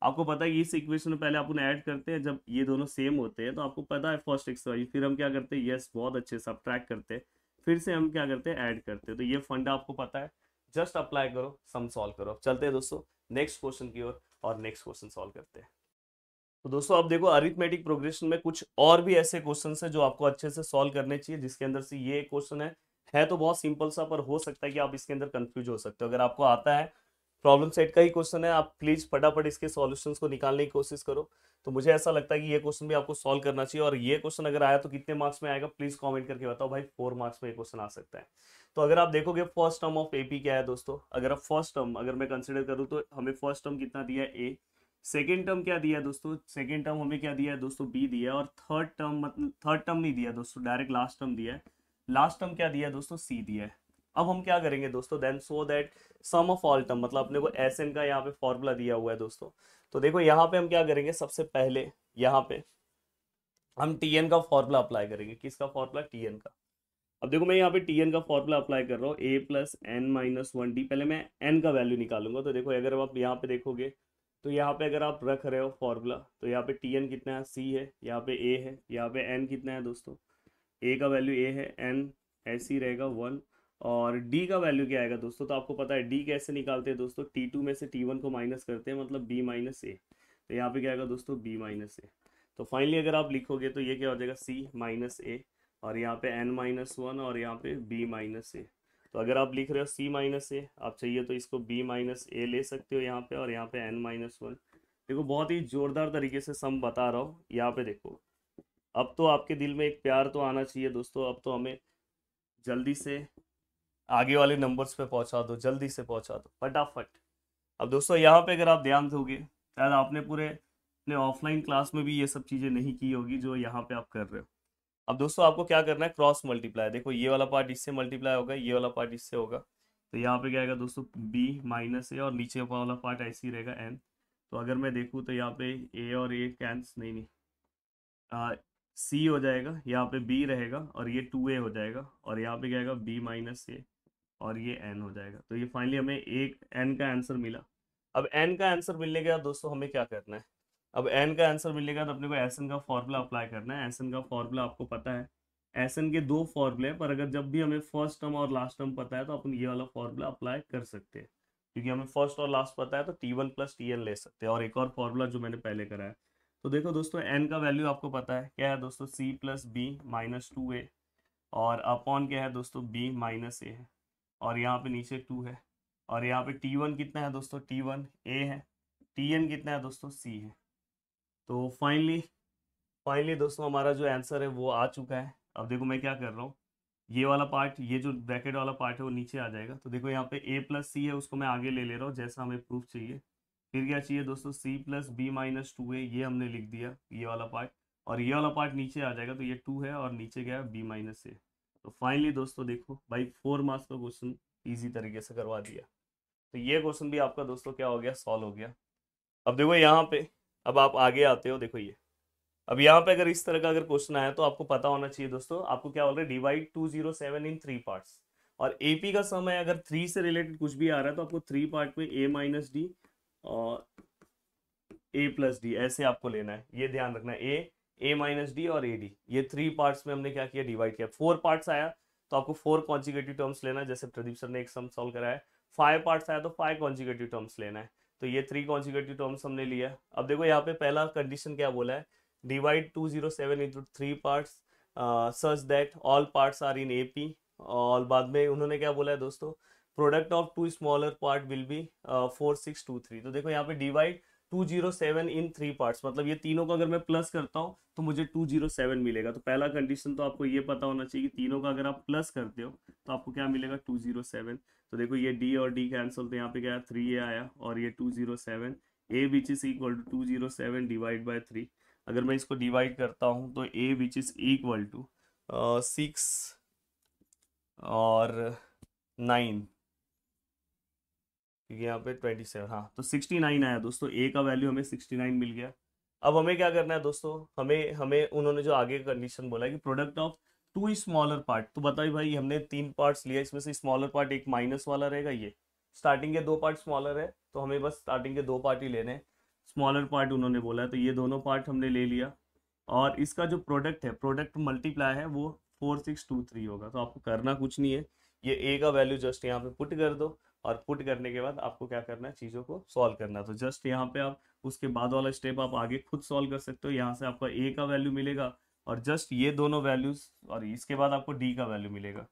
आपको पता है इस इक्वेशन में पहले अपन ऐड करते हैं, जब ये दोनों सेम होते हैं तो आपको पता है फर्स्ट एक्सरसाइज, फिर हम क्या करते हैं, यस बहुत अच्छे से सब्ट्रैक्ट करते हैं, फिर से हम क्या करते हैं, ऐड करते हैं। तो ये फंडा आपको पता है, जस्ट अप्लाई करो, सम सॉल्व करो। चलते हैं दोस्तों नेक्स्ट क्वेश्चन की ओर और नेक्स्ट क्वेश्चन सॉल्व करते हैं। तो दोस्तों अब देखो अरिथमेटिक प्रोग्रेशन में कुछ और भी ऐसे क्वेश्चन है जो आपको अच्छे से सॉल्व करने चाहिए, जिसके अंदर से ये क्वेश्चन है तो बहुत सिंपल सा, पर हो सकता है कि आप इसके अंदर कंफ्यूज हो सकते हो। अगर आपको आता है, प्रॉब्लम सेट का ही क्वेश्चन है, आप प्लीज फटाफट इसके सॉल्यूशंस को निकालने की कोशिश करो। तो मुझे ऐसा लगता है कि ये क्वेश्चन भी आपको सॉल्व करना चाहिए। और ये क्वेश्चन अगर आया तो कितने मार्क्स में आएगा, प्लीज कमेंट करके बताओ भाई। 4 मार्क्स में ये क्वेश्चन आ सकता है। तो अगर आप देखोगे फर्स्ट टर्म ऑफ एपी क्या है दोस्तों, अगर आप फर्स्ट टर्म अगर मैं कंसिडर करूँ तो हमें फर्स्ट टर्म कितना दिया है, ए। सेकेंड टर्म क्या दिया है दोस्तों, सेकेंड टर्म हमें क्या दिया है दोस्तों, बी दिया है। और थर्ड टर्म मतलब थर्ड टर्म नहीं दिया दोस्तों, डायरेक्ट लास्ट टर्म दिया है। लास्ट टर्म क्या दिया है दोस्तों, सी दिया है। अब हम क्या करेंगे दोस्तों, then so that sum of all term, मतलब अपने को एस एन का यहाँ पे फॉर्मूला दिया हुआ है दोस्तों। तो देखो यहाँ पे हम क्या करेंगे, सबसे पहले यहाँ पे हम टी एन का फॉर्मूला अप्लाई करेंगे। किसका फॉर्मूला, टी एन का। अब देखो मैं यहाँ पे टी एन का फॉर्मूला अप्लाई कर रहा हूँ, A plus N minus one D. पहले मैं एन का वैल्यू निकालूंगा। तो देखो अगर आप यहाँ पे देखोगे तो यहाँ पे अगर आप रख रहे हो फॉर्मूला, तो यहाँ पे टी एन कितना है, सी है, यहाँ पे ए है, यहाँ पे एन कितना है दोस्तों, ए का वैल्यू ए है, एन ऐसे ही रहेगा 1। और डी का वैल्यू क्या आएगा दोस्तों, तो आपको पता है डी कैसे निकालते हैं दोस्तों, टी टू में से टी वन को माइनस करते हैं, मतलब बी माइनस ए। तो यहाँ पे क्या आएगा दोस्तों, बी माइनस ए। तो फाइनली अगर आप लिखोगे तो ये क्या हो जाएगा, सी माइनस ए, और यहाँ पे एन माइनस वन, और यहाँ पे बी माइनस ए। तो अगर आप लिख रहे हो सी माइनस ए, आप चाहिए तो इसको बी माइनस ए ले सकते हो यहाँ पे, और यहाँ पे एन माइनस वन। देखो बहुत ही जोरदार तरीके से सम बता रहा हूँ। यहाँ पे देखो अब तो आपके दिल में एक प्यार तो आना चाहिए दोस्तों। अब तो हमें जल्दी से आगे वाले नंबर्स पे पहुंचा दो, जल्दी से पहुंचा दो फटाफट। अब दोस्तों यहाँ पे अगर आप ध्यान दोगे, शायद आपने पूरे अपने ऑफलाइन क्लास में भी ये सब चीज़ें नहीं की होगी जो यहाँ पे आप कर रहे हो। अब दोस्तों आपको क्या करना है, क्रॉस मल्टीप्लाई। देखो ये वाला पार्ट इससे मल्टीप्लाई होगा, ये वाला पार्ट इससे होगा। तो यहाँ पे क्या आएगा दोस्तों, बी माइनस ए, और नीचे वाला पार्ट ऐसे ही रहेगा एन। तो अगर मैं देखूँ तो यहाँ पे ए और ए कैंस नहीं सी हो जाएगा, यहाँ पे बी रहेगा, और ये 2a हो जाएगा, और यहाँ पे क्या आएगा, बी माइनस ए, और ये n हो जाएगा। तो ये फाइनली हमें एक n का आंसर मिला। अब n का आंसर मिलने के बाद दोस्तों हमें क्या करना है, अब n का आंसर मिलने के बाद अपने को एस एन का फॉर्मूला अप्लाई करना है। एस एन का फॉर्मूला आपको पता है, एस एन के दो फॉर्मूले हैं, पर अगर जब भी हमें फर्स्ट टर्म और लास्ट टर्म पता है तो अपन ये वाला फॉर्मूला अप्लाई कर सकते हैं। क्योंकि हमें फर्स्ट और लास्ट पता है तो t one plus t n ले सकते हैं। और एक और फॉर्मूला जो मैंने पहले करा है, तो देखो दोस्तों n का वैल्यू आपको पता है क्या है दोस्तों, c plus B minus 2a, और अपॉन क्या है दोस्तों, b माइनस ए है, और यहाँ पे नीचे 2 है। और यहाँ पे t1 कितना है दोस्तों, t1 a है, tn कितना है दोस्तों, c है। तो फाइनली दोस्तों हमारा जो आंसर है वो आ चुका है। अब देखो मैं क्या कर रहा हूँ, ये वाला पार्ट, ये जो ब्रैकेट वाला पार्ट है वो नीचे आ जाएगा। तो देखो यहाँ पे a प्लस सी है, उसको मैं आगे ले रहा हूँ जैसा हमें प्रूफ चाहिए। फिर क्या चाहिए दोस्तों, c plus B minus 2a, ये हमने लिख दिया ये वाला पार्ट। और ये वाला पार्ट नीचे आ जाएगा, तो ये 2 है, और नीचे क्या है, b माइनस ए। तो फाइनली दोस्तों देखो भाई 4 मार्क्स का क्वेश्चन ईजी तरीके से करवा दिया। तो ये क्वेश्चन भी आपका दोस्तों क्या हो गया, सॉल्व हो गया। अब देखो यहाँ पे, अब आप आगे आते हो, देखो ये अब यहाँ पे अगर इस तरह का अगर क्वेश्चन आया तो आपको पता होना चाहिए दोस्तों, आपको क्या बोल रहे हैं, डिवाइड 207 इन 3 पार्ट्स। और एपी का सम है, अगर 3 से रिलेटेड कुछ भी आ रहा है तो आपको 3 पार्ट में ए माइनस डी और ए प्लस डी ऐसे आपको लेना है। ये ध्यान रखना है, ए माइनस डी और ए डी, ये 3 पार्ट्स में हमने क्या किया, डिवाइड किया। 4 पार्ट्स आया तो आपको 4 कॉन्जिक्यूटिव टर्म्स लेना है, जैसे प्रदीप सर ने एक सम सॉल्व करा है। 5 पार्ट्स आया तो 5 कॉन्जिक्यूटिव टर्म्स लेना है। तो ये 3 कॉन्जिक्यूटिव टर्म्स हमने लिया। अब देखो यहाँ पे पहला कंडीशन क्या बोला है, divide 207 into 3 parts such that all parts are in AP. और बाद में उन्होंने क्या बोला है दोस्तों, product of 2 smaller part will be 4623। तो देखो यहाँ पे डिवाइड 207 इन 3 पार्ट्स, मतलब ये तीनों को अगर मैं प्लस करता हूँ तो मुझे 207 मिलेगा। तो पहला कंडीशन तो आपको ये पता होना चाहिए कि तीनों का अगर आप प्लस करते हो तो आपको क्या मिलेगा, 207। तो देखो ये d और d कैंसिल, तो यहाँ पे क्या 3a आया, और ये 207, a which is equal to 207 divide by 3। अगर मैं इसको डिवाइड करता हूँ तो a which is equal to 6 और 9, क्योंकि यहाँ पे 27, हाँ तो 69 आया दोस्तों, ए का वैल्यू हमें 69 मिल गया। अब हमें क्या करना है दोस्तों, हमें हमें उन्होंने जो आगे कंडीशन बोला है कि प्रोडक्ट ऑफ 2 स्मॉलर पार्ट, तो बताइए भाई हमने 3 पार्ट्स लिया, इसमें से स्मॉलर पार्ट एक माइनस वाला रहेगा, ये स्टार्टिंग के 2 पार्ट स्मॉलर है तो हमें बस स्टार्टिंग के 2 पार्ट ही लेने हैं। स्मॉलर पार्ट उन्होंने बोला है, तो ये दोनों पार्ट हमने ले लिया। और इसका जो प्रोडक्ट है, प्रोडक्ट मल्टीप्लाई है, वो 4623 होगा। तो आपको करना कुछ नहीं है, ये ए का वैल्यू जस्ट यहाँ पे पुट कर दो, और पुट करने के बाद आपको क्या करना है, चीज़ों को सॉल्व करना है। तो जस्ट यहाँ पे आप उसके बाद वाला स्टेप आप आगे खुद सॉल्व कर सकते हो। यहाँ से आपका ए का वैल्यू मिलेगा, और जस्ट ये दोनों वैल्यूज, और इसके बाद आपको डी का वैल्यू मिलेगा,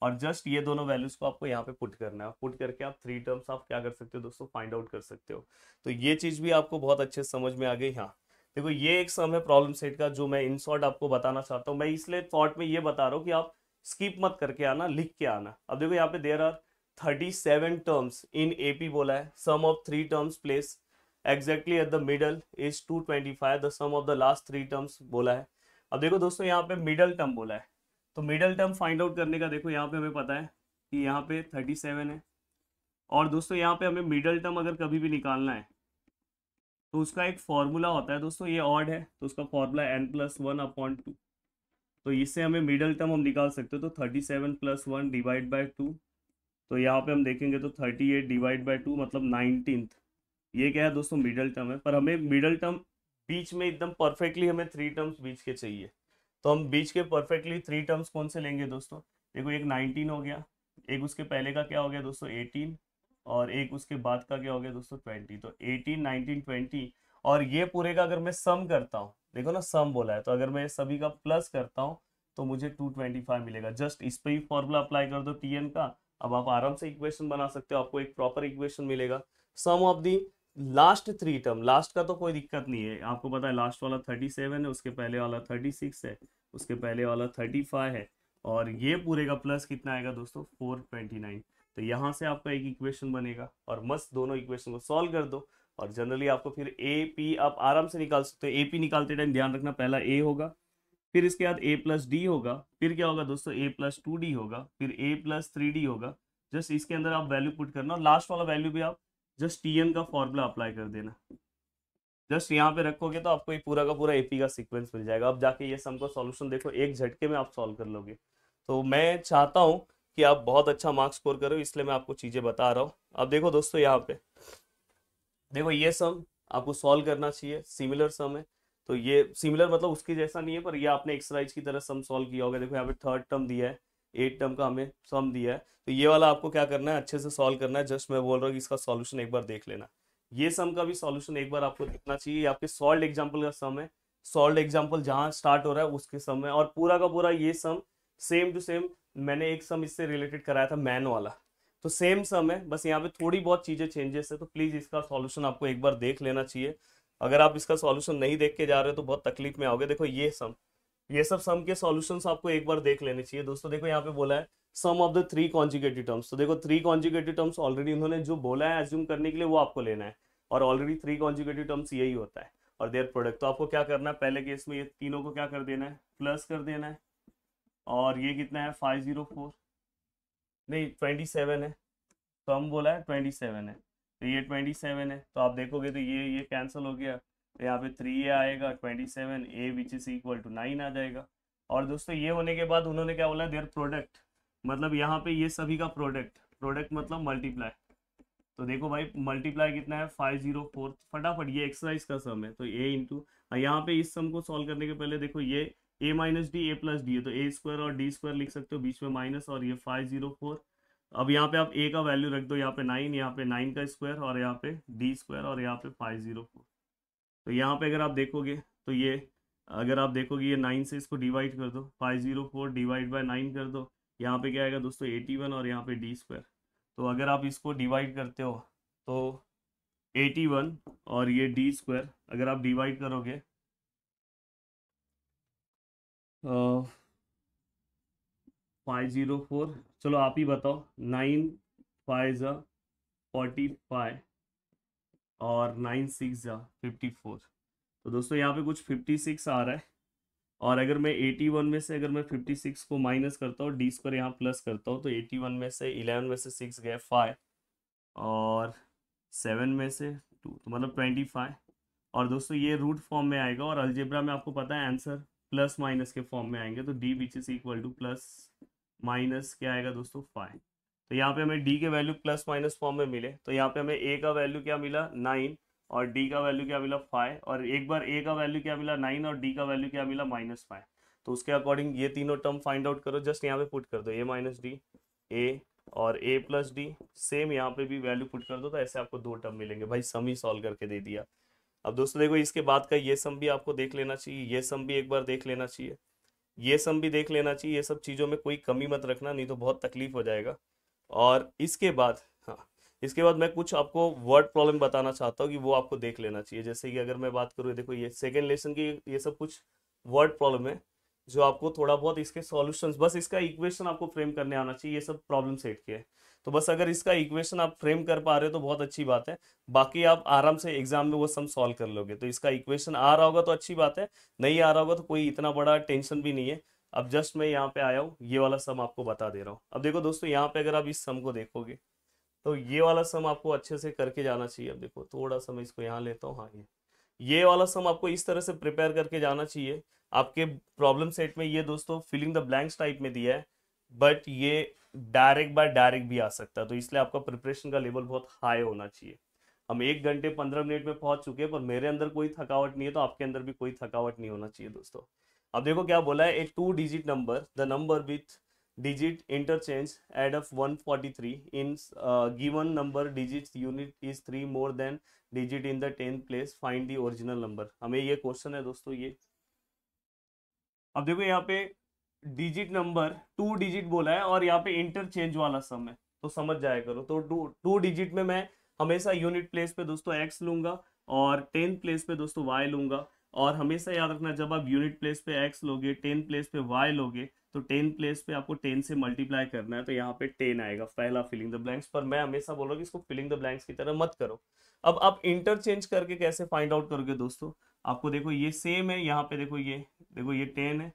और जस्ट ये दोनों वैल्यूज को आपको यहाँ पे पुट करना है। पुट करके आप थ्री टर्म्स आप क्या कर सकते हो दोस्तों, फाइंड आउट कर सकते हो। तो ये चीज़ भी आपको बहुत अच्छे से समझ में आ गई। हाँ देखो, ये एक सम है प्रॉब्लम सेट का, जो मैं इन शॉर्ट आपको बताना चाहता हूँ। मैं इसलिए थॉट में ये बता रहा हूँ कि आप स्किप मत करके आना, लिख के आना। अब देखो यहाँ पे there are 37 terms in AP बोला है। Sum of three terms place exactly at the middle is 225, the sum of the last three terms बोला है। अब देखो दोस्तों, यहाँ पे मिडल टर्म बोला है, तो मिडल टर्म फाइंड आउट करने का देखो यहाँ पे हमें पता है कि यहाँ पे 37 है। और दोस्तों यहाँ पे हमें मिडल टर्म अगर कभी भी निकालना है तो उसका एक फॉर्मूला होता है दोस्तों, ये ऑड है तो उसका फॉर्मूला n+1/2। तो इससे हमें मिडल टर्म हम निकाल सकते हो। तो 37 + 1 डिवाइड बाई 2, तो यहाँ पे हम देखेंगे तो 38 डिवाइड बाई 2 मतलब 19th। ये क्या है दोस्तों, मिडल टर्म है। पर हमें मिडल टर्म बीच में एकदम परफेक्टली हमें थ्री टर्म्स बीच के चाहिए। तो हम बीच के परफेक्टली थ्री टर्म्स कौन से लेंगे दोस्तों, देखो एक 19 हो गया, एक उसके पहले का क्या हो गया दोस्तों 18, और एक उसके बाद का क्या हो गया दोस्तों 20। तो 18, 19, 20, और ये पूरे का अगर मैं सम करता हूँ, देखो ना सम बोला है, तो अगर मैं सभी का प्लस करता हूँ तो मुझे 225 मिलेगा। जस्ट इस पे ही फॉर्मूला अप्लाई कर दो टीएन का। अब आप आराम से इक्वेशन बना सकते हो, आपको एक प्रॉपर इक्वेशन मिलेगा। Sum of the last three term, last का तो कोई दिक्कत नहीं है, आपको पता है लास्ट वाला 37 है, उसके पहले वाला 36 है, उसके पहले वाला 35 है, और ये पूरे का प्लस कितना आएगा दोस्तों 429। तो यहाँ से आपका एक इक्वेशन बनेगा, और मस्त दोनों इक्वेशन को सॉल्व कर दो, और जनरली आपको फिर ए पी आप आराम से निकाल सकते हो। ए पी निकालते टाइम ध्यान रखना, पहला ए होगा, फिर इसके बाद ए प्लस डी होगा, फिर क्या होगा दोस्तों a+2d होगा, फिर a+3d होगा। जस्ट इसके अंदर आप वैल्यू पुट करना, और लास्ट वाला वैल्यू भी आप जस्ट टीएन का फॉर्मूला अप्लाई कर देना। जस्ट यहाँ पे रखोगे तो आपको ये पूरा का पूरा एपी का सीक्वेंस मिल जाएगा। अब जाके ये सम का सॉल्यूशन देखो, एक झटके में आप सॉल्व कर लोगे। तो मैं चाहता हूँ कि आप बहुत अच्छा मार्क्स स्कोर करो, इसलिए मैं आपको चीज़ें बता रहा हूँ। अब देखो दोस्तों, यहाँ पे देखो ये सम आपको सॉल्व करना चाहिए, सिमिलर सम है। तो ये सिमिलर मतलब उसके जैसा नहीं है, पर ये आपने एक्सरसाइज की तरह सम सॉल्व किया होगा। देखो यहाँ पे थर्ड टर्म दिया है, एट टर्म का हमें सम दिया है, तो ये वाला आपको क्या करना है, अच्छे से सॉल्व करना है। जस्ट मैं बोल रहा हूँ कि इसका सॉल्यूशन एक बार देख लेना। ये सम का भी सॉल्यूशन एक बार आपको देखना चाहिए। ये आपके सॉल्व एग्जाम्पल का सम है, सॉल्व एग्जाम्पल जहाँ स्टार्ट हो रहा है उसके सम है, और पूरा का पूरा ये सम सेम टू सेम। मैंने एक सम इससे रिलेटेड कराया था मैन वाला, तो सेम सम है, बस यहाँ पे थोड़ी बहुत चीजें चेंजेस है। तो प्लीज इसका सॉल्यूशन आपको एक बार देख लेना चाहिए। अगर आप इसका सॉल्यूशन नहीं देख के जा रहे हो तो बहुत तकलीफ में आओगे। देखो ये सम, ये सब सम के सॉल्यूशंस आपको एक बार देख लेने चाहिए दोस्तों। देखो यहाँ पे बोला है sum of the three consecutive terms, तो देखो थ्री कॉन्जुगेटिव टर्म्स ऑलरेडी उन्होंने जो बोला है एज्यूम करने के लिए वो आपको लेना है, और ऑलरेडी थ्री कॉन्जुगेटिव टर्म्स यही होता है, और देयर प्रोडक्ट। तो आपको क्या करना है, पहले केस में ये तीनों को क्या कर देना है, प्लस कर देना है। और ये कितना है 504, नहीं 27 है, तो हम बोला है 27 है, तो ये 27 है। तो आप देखोगे तो ये कैंसिल हो गया, तो यहाँ पे 3a आएगा, 27a which is equal to 9 आ जाएगा। और दोस्तों ये होने के बाद उन्होंने क्या बोला, देयर प्रोडक्ट, मतलब यहाँ पे ये सभी का प्रोडक्ट, प्रोडक्ट मतलब मल्टीप्लाई। तो देखो भाई मल्टीप्लाई कितना है 504, फटाफट ये एक्सरसाइज का सम है, तो a इंटू, यहाँ पे इस सम को सॉल्व करने के पहले देखो ये a-d a+d है, तो a² और d² लिख सकते हो, बीच में माइनस, और ये 504। अब यहाँ पे आप a का वैल्यू रख दो, यहाँ पे 9, यहाँ पे 9 का स्क्वायर, और यहाँ पे d², और यहाँ पे 504। तो यहाँ पे अगर आप देखोगे तो ये, अगर आप देखोगे ये 9 से इसको डिवाइड कर दो, 504 डिवाइड बाय 9 कर दो, यहाँ पे क्या आएगा दोस्तों 81, और यहाँ पे d²। तो अगर आप इसको डिवाइड करते हो तो 81 और ये d² अगर आप डिवाइड करोगे 504, चलो आप ही बताओ, 9 5 जा 45 और 9 6 जा 54। तो दोस्तों यहाँ पे कुछ 56 आ रहा है, और अगर मैं 81 में से अगर मैं 56 को माइनस करता हूँ, d² यहाँ प्लस करता हूँ, तो 81 में से 11 में से 6 गए 5, और 7 में से 2, तो मतलब 25। और दोस्तों ये रूट फॉर्म में आएगा, और अलजेब्रा में आपको पता है आंसर प्लस माइनस के फॉर्म में आएंगे, तो d which is equal two plus minus क्या आएगा दोस्तों 5। तो यहाँ पे हमें d के वैल्यू प्लस माइनस फॉर्म में मिले, तो यहाँ पे हमें a का वैल्यू क्या मिला 9, और डी का वैल्यू क्या मिला 5, और एक बार ए का वैल्यू क्या मिला 9 और डी का वैल्यू क्या मिला -5। तो उसके अकॉर्डिंग ये तीनों टर्म फाइंड आउट करो, जस्ट यहाँ पे पुट कर दो ए माइनस डी, ए और ए प्लस डी, सेम यहाँ पे भी वैल्यू पुट कर दो, तो ऐसे आपको दो टर्म मिलेंगे। भाई सम ही सॉल्व करके दे दिया। अब दोस्तों देखो इसके बाद का ये सम भी आपको देख लेना चाहिए, ये सम भी एक बार देख लेना चाहिए, ये सम भी देख लेना चाहिए। ये सब चीज़ों में कोई कमी मत रखना, नहीं तो बहुत तकलीफ हो जाएगा। और इसके बाद हाँ, इसके बाद मैं कुछ आपको वर्ड प्रॉब्लम बताना चाहता हूँ कि वो आपको देख लेना चाहिए। जैसे कि अगर मैं बात करूँ, देखो ये सेकेंड लेसन की ये सब कुछ वर्ड प्रॉब्लम है जो आपको थोड़ा बहुत इसके सॉल्यूशंस, बस इसका इक्वेशन आपको फ्रेम करने आना चाहिए। ये सब प्रॉब्लम सेट के है, तो बस अगर इसका इक्वेशन आप फ्रेम कर पा रहे हो तो बहुत अच्छी बात है। बाकी आप आराम से एग्जाम में वो सम सॉल्व कर लोगे। तो इसका इक्वेशन आ रहा होगा तो अच्छी बात है, नहीं आ रहा होगा तो कोई इतना बड़ा टेंशन भी नहीं है। अब जस्ट मैं यहाँ पे आया हूँ, ये वाला सम आपको बता दे रहा हूँ। अब देखो दोस्तों, यहाँ पे अगर आप इस सम को देखोगे तो ये वाला सम आपको अच्छे से करके जाना चाहिए। अब देखो थोड़ा सा मैं इसको यहाँ लेता हूँ, हाँ ये वाला सम आपको इस तरह से प्रिपेयर करके जाना चाहिए। आपके प्रॉब्लम सेट में ये दोस्तों फिलिंग द ब्लैंक्स टाइप में दिया है, बट ये डायरेक्ट बाय डायरेक्ट भी आ सकता है, तो इसलिए आपका प्रिपरेशन का लेवल बहुत हाई होना चाहिए। हम 1 घंटे 15 मिनट में पहुंच चुके हैं, पर मेरे अंदर कोई थकावट नहीं है, तो आपके अंदर भी कोई थकावट नहीं होना चाहिए दोस्तों। अब देखो क्या बोला है, ए 2 digit number, the number with digit interchange add up 143 in given number digits unit is 3 more than digit in the 10th place, find the original number। हमें ये क्वेश्चन है दोस्तों ये। अब देखो यहाँ पे डिजिट नंबर 2 डिजिट बोला है और यहाँ पे इंटरचेंज वाला सम है, तो समझ जाया करो। तो टू डिजिट में मैं हमेशा यूनिट प्लेस पे दोस्तों एक्स लूंगा और 10th प्लेस पे दोस्तों वाई लूंगा। और हमेशा याद रखना, जब आप यूनिट प्लेस पे एक्स लोगे 10th प्लेस पे वाई लोगे, तो 10th प्लेस पे आपको 10 से मल्टीप्लाई करना है, तो यहाँ पे 10 आएगा पहला फिलिंग द ब्लैंक्स। पर मैं हमेशा बोल रहा हूँ कि इसको फिलिंग द ब्लैंक्स की तरह मत करो। अब आप इंटरचेंज करके कैसे फाइंड आउट करोगे दोस्तों, आपको देखो ये सेम है, यहाँ पे देखो ये 10 है,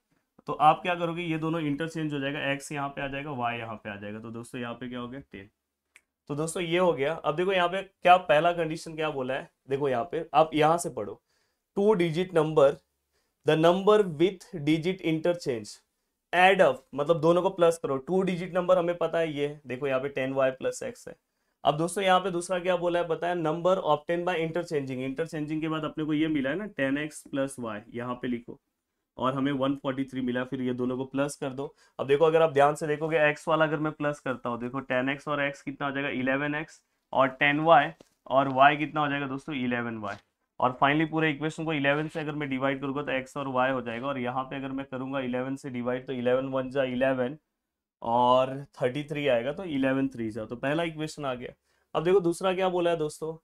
तो आप क्या करोगे, ये दोनों इंटरचेंज हो जाएगा, एक्स यहाँ पे आ जाएगा, वाई यहाँ पे आ जाएगा, तो दोस्तों यहाँ पे क्या हो गया 10। तो दोस्तों ये हो गया। अब देखो यहाँ पे क्या पहला कंडीशन क्या बोला है, देखो यहाँ पे आप यहाँ से पढ़ो, 2 digit number, the number with digit interchange add up, मतलब दोनों को प्लस करो। 2 डिजिट नंबर हमें पता है ये देखो यहाँ पे 10y प्लस एक्स है। अब दोस्तों यहाँ पे दूसरा क्या बोला है बताया, number obtain by interchanging, interchanging के बाद अपने को ये मिला है ना 10x प्लस वाई, यहाँ पे लिखो, और हमें 143 मिला, फिर ये दोनों को प्लस कर दो। अब देखो अगर आप ध्यान से देखोगे x वाला अगर मैं प्लस करता हूँ, देखो 10x और x कितना हो जाएगा 11x, और 10y और y कितना हो जाएगा दोस्तों 11y। और फाइनली पूरे इक्वेशन को 11 से अगर मैं डिवाइड करूंगा तो x और y हो जाएगा, और यहाँ पे अगर मैं करूंगा 11 से डिवाइड तो 11 1 जा 11 और 33 आएगा, तो 11 3 जा, तो पहला इक्वेशन आ गया। अब देखो दूसरा क्या बोला है दोस्तों,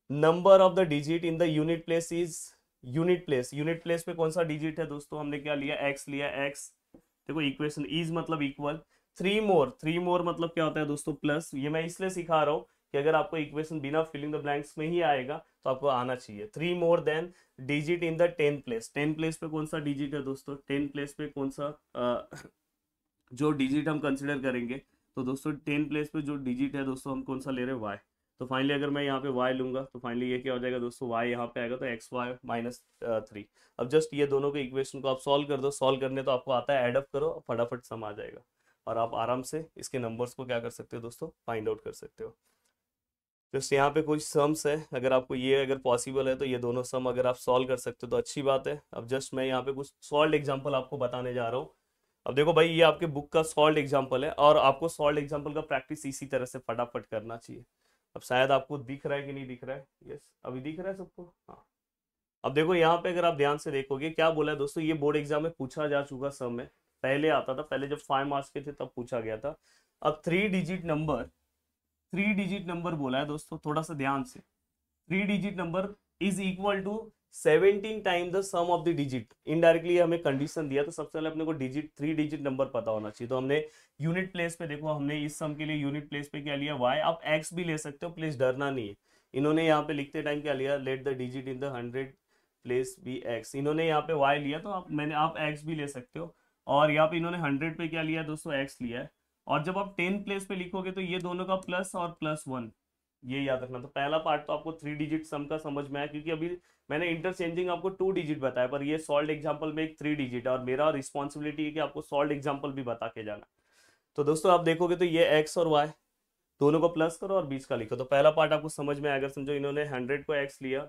number of the digit in the unit place is, unit place, unit place पे कौन सा डिजिट है दोस्तों, हमने क्या लिया x लिया, x देखो इक्वेशन इज मतलब इक्वल, 3 मोर मतलब क्या होता है दोस्तों प्लस। ये मैं इसलिए सिखा रहा हूँ कि अगर आपको इक्वेशन बिना फिलिंग द ब्लैंक्स में ही आएगा तो आपको आना चाहिए। 3 more than digit in the 10th place, 10th place पे कौन सा डिजिट है दोस्तों, 10th प्लेस पे कौन सा जो डिजिट हम कंसिडर करेंगे, तो दोस्तों 10th प्लेस पे जो डिजिट है दोस्तों हम कौन सा ले रहे हैं, वाई। तो फाइनली अगर मैं यहाँ पे y लूंगा तो फाइनली ये क्या हो जाएगा दोस्तों, y यहाँ पे आएगा तो एक्स वाई माइनस 3। अब जस्ट ये दोनों के इक्वेशन को आप सॉल्व कर दो, सॉल्व करने तो आपको आता है, एडअप करो, फटाफट सम आ जाएगा, और आप आराम से इसके नंबर्स को क्या कर सकते हो दोस्तों, फाइंड आउट कर सकते हो। जस्ट यहाँ पे कुछ सम्स है, अगर आपको ये अगर पॉसिबल है तो ये दोनों सम अगर आप सॉल्व कर सकते हो तो अच्छी बात है। अब जस्ट मैं यहाँ पे कुछ सॉल्व एग्जाम्पल आपको बताने जा रहा हूँ। अब देखो भाई ये आपके बुक का सॉल्व एग्जाम्पल है, और आपको सॉल्व एग्जाम्पल का प्रैक्टिस इसी तरह से फटाफट करना चाहिए। अब शायद आपको दिख रहा है कि नहीं दिख रहा है, यस अभी दिख रहा है सबको, हाँ। अब देखो यहाँ पे अगर आप ध्यान से देखोगे क्या बोला है दोस्तों, ये बोर्ड एग्जाम में पूछा जा चुका सम है, पहले आता था, पहले जब 5 मार्क्स के थे तब पूछा गया था। अब 3 डिजिट नंबर बोला है दोस्तों, थोड़ा सा ध्यान से, 3 digit number is equal to 17 time the sum of the digit. Indirectly हमें कंडीशन दिया, तो सबसे पहले अपने को डिजिट 3 डिजिट नंबर पता होना चाहिए। तो हमने यूनिट प्लेस पे देखो, हमने इस सम के लिए यूनिट प्लेस पे क्या लिया, वाई। आप एक्स भी ले सकते हो, प्लीज डरना नहीं है। इन्होंने यहाँ पे लिखते टाइम क्या लिया, let the digit in the 100 place be x, इन्होंने यहाँ पे वाई लिया, तो आप एक्स भी ले सकते हो। और यहाँ पे इन्होंने 100 पे क्या लिया दोस्तों, एक्स लिया है। और जब आप 10th प्लेस पे लिखोगे तो ये दोनों का प्लस और +1, ये याद रखना। तो पहला पार्ट तो आपको 3 डिजिट सम का समझ में आया, क्योंकि अभी मैंने इंटरचेंजिंग आपको 2 डिजिट बताया, पर ये सॉल्व एग्जांपल में एक 3 डिजिट है, और मेरा रिस्पॉन्सिबिलिटी है कि आपको सॉल्व एग्जांपल भी बता के जाना। तो दोस्तों आप देखोगे तो ये एक्स और वाई, दोनों को प्लस करो और बीच का लिखो। तो पहला पार्ट आपको समझ में आया। अगर समझो इन्होंने 100 को x लिया,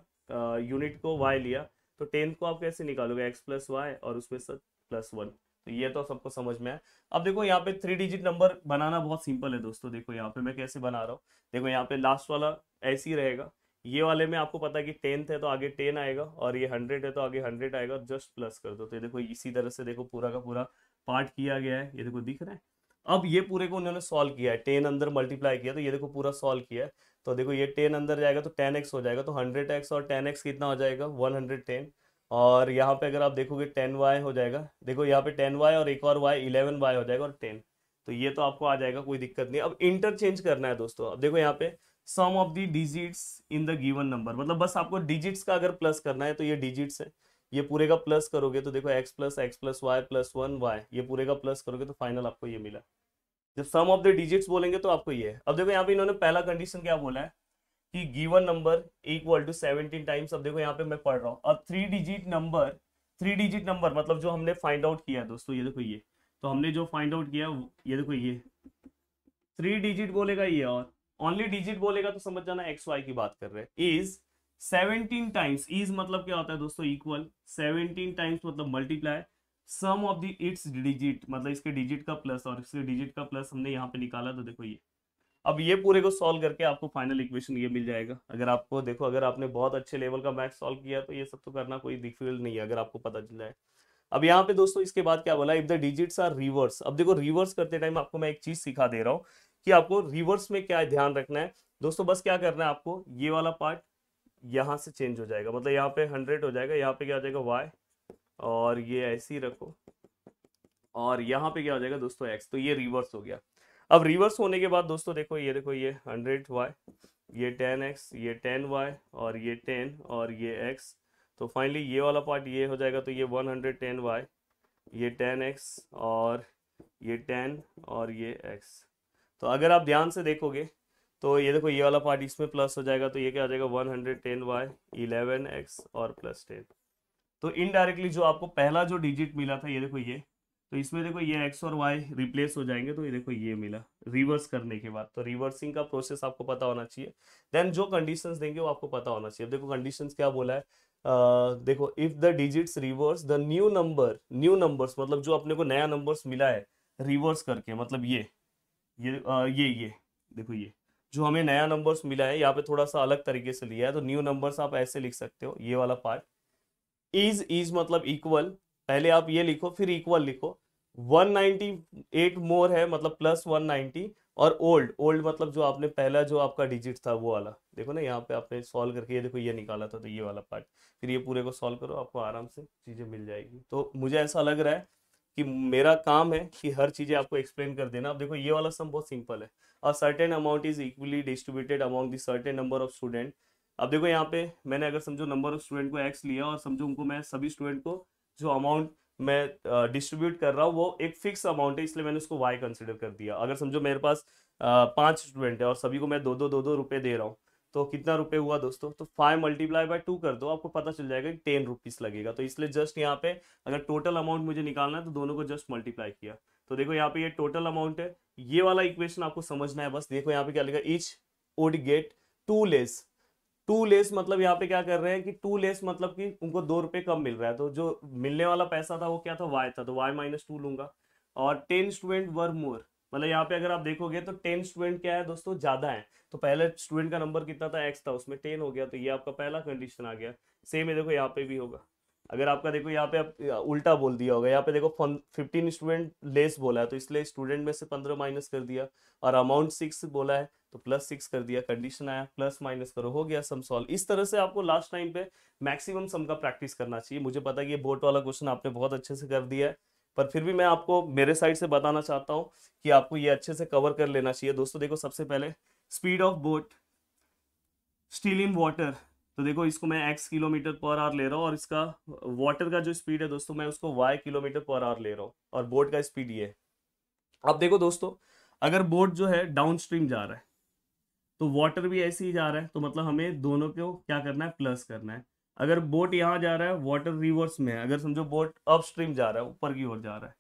यूनिट को y लिया, तो 10 को आप कैसे निकालोगे, x प्लस वाई और उसमें से प्लस 1। तो ये तो सबको समझ में आया। अब देखो यहाँ पे 3 डिजिट नंबर बनाना बहुत सिंपल है दोस्तों। देखो यहाँ पे मैं कैसे बना रहा हूँ। देखो यहाँ पे लास्ट वाला ऐसे ही रहेगा। ये वाले में आपको पता है कि 10th है तो आगे 10 आएगा, और ये 100 है तो आगे 100 आएगा, जस्ट प्लस कर दो। तो ये देखो इसी तरह से देखो पूरा का पूरा पार्ट किया गया है। ये देखो दिख रहा है। अब ये पूरे को उन्होंने सॉल्व किया है, 10 अंदर मल्टीप्लाई किया, तो ये देखो पूरा सॉल्व किया है। तो देखो ये 10 अंदर जाएगा तो 10x हो जाएगा, तो 100x और 10x कितना हो जाएगा, 110। और यहाँ पे अगर आप देखोगे 10y हो जाएगा। देखो यहाँ पे 10y और एक और y 11y हो जाएगा, और 10। तो ये तो आपको आ जाएगा, कोई दिक्कत नहीं। अब इंटरचेंज करना है दोस्तों। अब देखो यहाँ पे sum of the digits in the given number, मतलब बस आपको डिजिट्स का अगर प्लस करना है तो ये डिजिट्स है, ये पूरे का प्लस करोगे तो देखो x plus Y plus 1y, ये पूरे का प्लस करोगे तो फाइनल आपको ये मिला। जब सम ऑफ द डिजिट्स बोलेंगे तो आपको ये है। अब देखो यहाँ पे इन्होंने पहला कंडीशन क्या बोला है कि given number equal to 17 times. अब देखो यहाँ पे मैं पढ़ रहा हूँ। अब 3 डिजिट नंबर मतलब जो हमने फाइंड आउट किया है दोस्तों, ये देखो ये, तो हमने जो फाइंड आउट किया ये देखो ये 3 डिजिट बोलेगा ये, और ओनली डिजिट बोलेगा तो समझ जाना एक्स वाई की बात कर रहे हैं। इज 17 टाइम्स, इज मतलब क्या होता है दोस्तों, इक्वल 17 टाइम्स मतलब multiply sum of the its digit, मतलब इसके डिजिट का प्लस और इसके डिजिट का प्लस हमने यहाँ पे निकाला। तो देखो ये, अब ये पूरे को सॉल्व करके आपको फाइनल इक्वेशन ये मिल जाएगा। अगर आपको देखो, अगर आपने बहुत अच्छे लेवल का मैथ सॉल्व किया तो ये सब तो करना कोई डिफिकल्ट नहीं है, अगर आपको पता चल जाए। अब यहाँ पे दोस्तों इसके बाद क्या बोला, if the digits are reverse. अब देखो रिवर्स करते टाइम आपको मैं एक चीज सिखा दे रहा हूँ कि आपको रिवर्स में क्या ध्यान रखना है दोस्तों। बस क्या करना है आपको, ये वाला पार्ट यहाँ से चेंज हो जाएगा, मतलब यहाँ पे 100 हो जाएगा, यहाँ पे क्या हो जाएगा y, और ये ऐसे ही रखो, और यहाँ पे क्या हो जाएगा दोस्तों x। तो ये रिवर्स हो गया। अब रिवर्स होने के बाद दोस्तों देखो ये 100y, ये 10x, ये 10y, और ये 10 और ये x। तो फाइनली ये वाला पार्ट ये हो जाएगा, तो ये 110y, ये 10x और ये 10 और ये x। तो अगर आप ध्यान से देखोगे तो ये देखो ये वाला पार्ट इसमें प्लस हो जाएगा, तो ये क्या आ जाएगा 110y 11x और प्लस 10। तो इनडायरेक्टली जो आपको पहला जो डिजिट मिला था ये देखो ये, तो इसमें देखो ये x और y रिप्लेस हो जाएंगे, तो ये देखो ये मिला रिवर्स करने के बाद। तो रिवर्सिंग का प्रोसेस आपको पता होना चाहिए। देन जो कंडीशंस देंगे वो आपको पता होना चाहिए। देखो कंडीशंस क्या बोला है, देखो if the digits reverse the new numbers मतलब जो अपने को नया नंबर्स मिला है रिवर्स करके, मतलब ये देखो ये जो हमें नया नंबर्स मिला है, यहाँ पे थोड़ा सा अलग तरीके से लिया है। तो न्यू नंबर्स आप ऐसे लिख सकते हो, ये वाला पार्ट इज मतलब इक्वल, पहले आप ये लिखो फिर इक्वल लिखो। 198 मोर है मतलब प्लस 190, और ओल्ड मतलब जो आपने पहला जो आपका डिजिट था वो वाला, देखो ना यहाँ पे आपने सॉल्व करके ये देखो ये निकाला था, तो ये वाला पार्ट। फिर ये पूरे को सॉल्व करो, आपको आराम से चीजें मिल जाएगी। तो मुझे ऐसा लग रहा है कि मेरा काम है कि हर चीजें आपको एक्सप्लेन कर देना। अब देखो ये वाला सम बहुत सिंपल है। A certain amount is equally distributed among the certain number of student. अब देखो यहाँ पे मैंने अगर समझो नंबर ऑफ स्टूडेंट को x लिया, और समझो उनको मैं सभी स्टूडेंट को जो अमाउंट मैं डिस्ट्रीब्यूट कर रहा हूँ वो एक फिक्स अमाउंट है, इसलिए मैंने उसको y कंसिडर कर दिया। अगर समझो मेरे पास 5 स्टूडेंट है और सभी को मैं दो रुपए दे रहा हूँ, तो कितना रुपए हुआ दोस्तों, तो 5 मल्टीप्लाई बाय 2 कर दो, आपको पता चल जाएगा कि 10 रुपीज लगेगा। तो इसलिए जस्ट यहाँ पे अगर टोटल अमाउंट मुझे निकालना है तो दोनों को जस्ट मल्टीप्लाई किया। तो देखो यहाँ पे ये टोटल अमाउंट है, ये वाला इक्वेशन आपको समझना है। बस देखो यहाँ पे क्या लिखा, each would get 2 less. 2 less मतलब यहाँ पे क्या कर रहे हैं कि 2 लेस मतलब कि उनको 2 रुपए कम मिल रहा है। तो जो मिलने वाला पैसा था वो क्या था, y था, तो y माइनस 2 लूंगा। और 10 स्टूडेंट वर मोर, मतलब यहाँ पे अगर आप देखोगे तो 10 स्टूडेंट क्या है दोस्तों, ज्यादा है। तो पहले स्टूडेंट का नंबर कितना था, x था, उसमें 10 हो गया, तो ये आपका पहला कंडीशन आ गया। सेम है देखो यहाँ पे भी होगा। अगर आपका देखो यहाँ पे आप उल्टा बोल दिया होगा, यहाँ पे देखो 15 स्टूडेंट लेस बोला है, तो इसलिए स्टूडेंट में से 15 माइनस कर दिया, और अमाउंट 6 बोला है तो प्लस 6 कर दिया। कंडीशन आया, प्लस माइनस करो, हो गया सम सॉल्व। इस तरह से आपको लास्ट टाइम पे मैक्सिमम सम का प्रैक्टिस करना चाहिए। मुझे पता है कि ये बोर्ड वाला क्वेश्चन आपने बहुत अच्छे से कर दिया है, पर फिर भी मैं आपको मेरे साइड से बताना चाहता हूँ कि आपको ये अच्छे से कवर कर लेना चाहिए। दोस्तों देखो सबसे पहले speed of boat still in water, तो देखो इसको मैं x किलोमीटर पर आवर ले रहा हूँ, और इसका वाटर का जो स्पीड है दोस्तों मैं उसको y किलोमीटर पर आवर ले रहा हूँ, और बोट का स्पीड ये है। अब देखो दोस्तों, अगर बोट जो है डाउन स्ट्रीम जा रहा है तो वाटर भी ऐसे ही जा रहा है, तो मतलब हमें दोनों को क्या करना है, प्लस करना है। अगर बोट यहाँ जा रहा है, वाटर रिवर्स में है, अगर समझो बोट अप स्ट्रीम जा रहा है, ऊपर की ओर जा रहा है,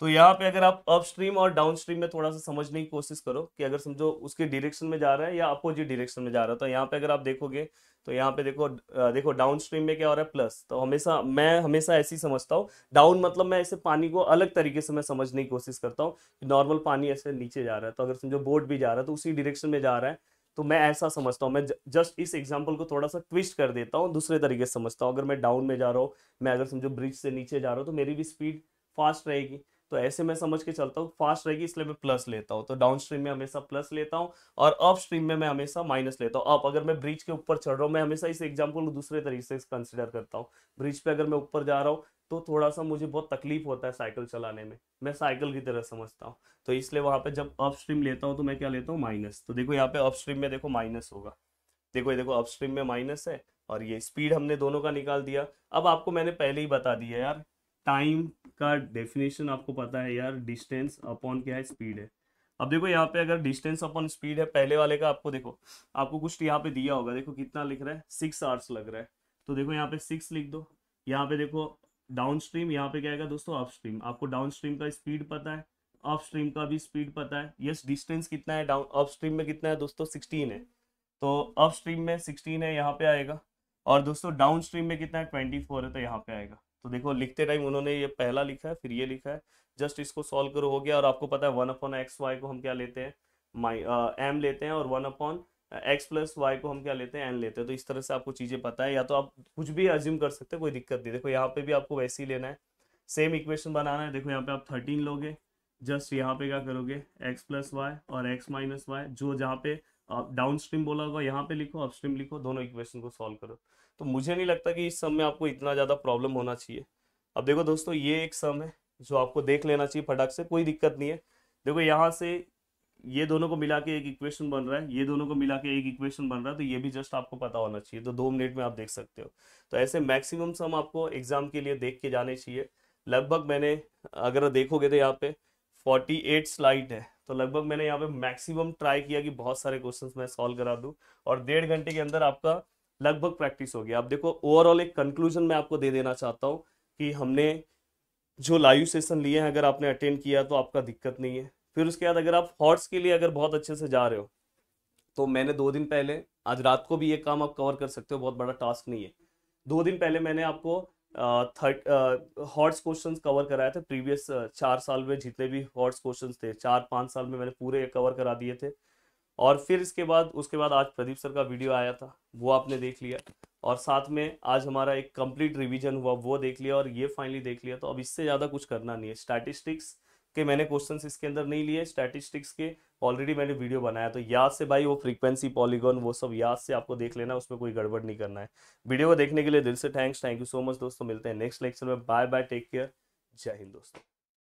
तो यहाँ पे अगर आप अप स्ट्रीम और डाउन स्ट्रीम में थोड़ा सा समझने की कोशिश करो कि अगर समझो उसके डायरेक्शन में जा रहा है या अपोजिट डायरेक्शन में जा रहा है, तो यहाँ पे अगर आप देखोगे तो यहाँ पे देखो देखो डाउन स्ट्रीम में क्या हो रहा है प्लस, तो हमेशा मैं हमेशा ऐसे ही समझता हूँ। डाउन मतलब मैं ऐसे पानी को अलग तरीके से मैं समझने की कोशिश करता हूँ कि नॉर्मल पानी ऐसे नीचे जा रहा है, तो अगर समझो बोट भी जा रहा है तो उसी डायरेक्शन में जा रहा है, तो मैं ऐसा समझता हूँ। मैं जस्ट इस एग्जाम्पल को थोड़ा सा ट्विस्ट कर देता हूँ, दूसरे तरीके से समझता हूँ। अगर मैं डाउन में जा रहा हूँ, मैं अगर समझो ब्रिज से नीचे जा रहा हूँ, तो मेरी भी स्पीड फास्ट रहेगी, तो ऐसे मैं समझ के चलता हूँ फास्ट रहेगी, इसलिए मैं प्लस लेता हूँ। तो डाउन स्ट्रीम में हमेशा प्लस लेता हूँ और अप स्ट्रीम में मैं हमेशा माइनस लेता हूँ। अप अगर मैं ब्रिज के ऊपर चढ़ रहा हूँ, मैं हमेशा इस एग्जाम्पल को दूसरे तरीके से कंसिडर करता हूँ। ब्रिज पे अगर मैं ऊपर जा रहा हूँ तो थोड़ा सा मुझे बहुत तकलीफ होता है साइकिल चलाने में, मैं साइकिल की तरह समझता हूँ, तो इसलिए वहां पे जब अप स्ट्रीम लेता हूँ तो मैं क्या लेता हूँ माइनस। तो देखो यहाँ पे अप स्ट्रीम में देखो माइनस होगा, देखो ये देखो अपस्ट्रीम में माइनस है, और ये स्पीड हमने दोनों का निकाल दिया। अब आपको मैंने पहले ही बता दिया यार, टाइम का डेफिनेशन आपको पता है यार, डिस्टेंस अपॉन क्या है, स्पीड है। अब देखो यहाँ पे अगर डिस्टेंस अपॉन स्पीड है पहले वाले का, आपको देखो आपको कुछ यहाँ पे दिया होगा, देखो कितना लिख रहा है 6 आवर्स लग रहा है, तो देखो यहाँ पे 6 लिख दो। यहाँ पे देखो डाउन स्ट्रीम, यहाँ पे क्या आएगा दोस्तों अप स्ट्रीम, आपको डाउन स्ट्रीम का स्पीड पता है, अप स्ट्रीम का भी स्पीड पता है। यस, डिस्टेंस कितना है डाउन अप स्ट्रीम में, कितना है दोस्तों 16 है, तो अप स्ट्रीम में 16 है, यहाँ पे आएगा। और दोस्तों डाउन स्ट्रीम में कितना है 24 है, तो यहाँ पे आएगा। तो देखो लिखते टाइम उन्होंने ये पहला लिखा है फिर ये लिखा है, जस्ट इसको सॉल्व करो हो गया। और आपको पता है 1/x y को हम क्या लेते हैं, माई एम लेते हैं, और 1/x प्लस वाई को हम क्या लेते हैं, एन लेते हैं। तो इस तरह से आपको चीजें पता है, या तो आप कुछ भी अज्यूम कर सकते हैं, कोई दिक्कत नहीं। देखो यहाँ पे भी आपको वैसे ही लेना है, सेम इक्वेशन बनाना है। देखो यहाँ पे आप 13 लोगे, जस्ट यहाँ पे क्या करोगे x प्लस वाई और x माइनस वाई, जो जहाँ पे डाउन स्ट्रीम बोला होगा यहाँ पे लिखो, अप स्ट्रीम लिखो, दोनों इक्वेशन को सॉल्व करो। तो मुझे नहीं लगता कि इस सम में आपको इतना ज़्यादा प्रॉब्लम होना चाहिए। अब देखो दोस्तों ये एक सम है जो आपको देख लेना चाहिए फटाक से, कोई दिक्कत नहीं है। देखो यहाँ से ये दोनों को मिला के एक इक्वेशन बन रहा है, ये दोनों को मिला के एक इक्वेशन बन रहा है, तो ये भी जस्ट आपको पता होना चाहिए, तो 2 मिनट में आप देख सकते हो। तो ऐसे मैक्सिमम सम आपको एग्जाम के लिए देख के जाने चाहिए। लगभग मैंने, अगर देखोगे तो यहाँ पे 48 स्लाइड है, तो लगभग मैंने यहाँ पे मैक्सिमम ट्राई किया कि बहुत सारे क्वेश्चंस मैं सॉल्व करा दूं, और 1.5 घंटे के अंदर आपका लगभग प्रैक्टिस हो गया। अब देखो ओवरऑल एक कंक्लूजन मैं आपको दे देना चाहता हूँ कि हमने जो लाइव सेशन लिए हैं, अगर आपने अटेंड किया तो आपका दिक्कत नहीं है। फिर उसके बाद अगर आप हॉट्स के लिए अगर बहुत अच्छे से जा रहे हो, तो मैंने 2 दिन पहले, आज रात को भी ये काम आप कवर कर सकते हो, बहुत बड़ा टास्क नहीं है। 2 दिन पहले मैंने आपको हॉट्स क्वेश्चंस कवर कराए थे, प्रीवियस 4 साल में जितने भी हॉट्स क्वेश्चंस थे, 4-5 साल में मैंने पूरे कवर करा दिए थे। और फिर इसके बाद उसके बाद आज प्रदीप सर का वीडियो आया था, वो आपने देख लिया, और साथ में आज हमारा एक कंप्लीट रिवीजन हुआ, वो देख लिया, और ये फाइनली देख लिया। तो अब इससे ज़्यादा कुछ करना नहीं है। स्टैटिस्टिक्स के मैंने क्वेश्चंस इसके अंदर नहीं लिए, स्टैटिस्टिक्स के ऑलरेडी मैंने वीडियो बनाया, तो याद से भाई वो फ्रीक्वेंसी पॉलीगॉन वो सब याद से आपको देख लेना, उसमें कोई गड़बड़ नहीं करना है। वीडियो को देखने के लिए दिल से थैंक यू सो मच दोस्तों, मिलते हैं नेक्स्ट लेक्चर में। बाय बाय, टेक केयर, जय हिंद दोस्तों।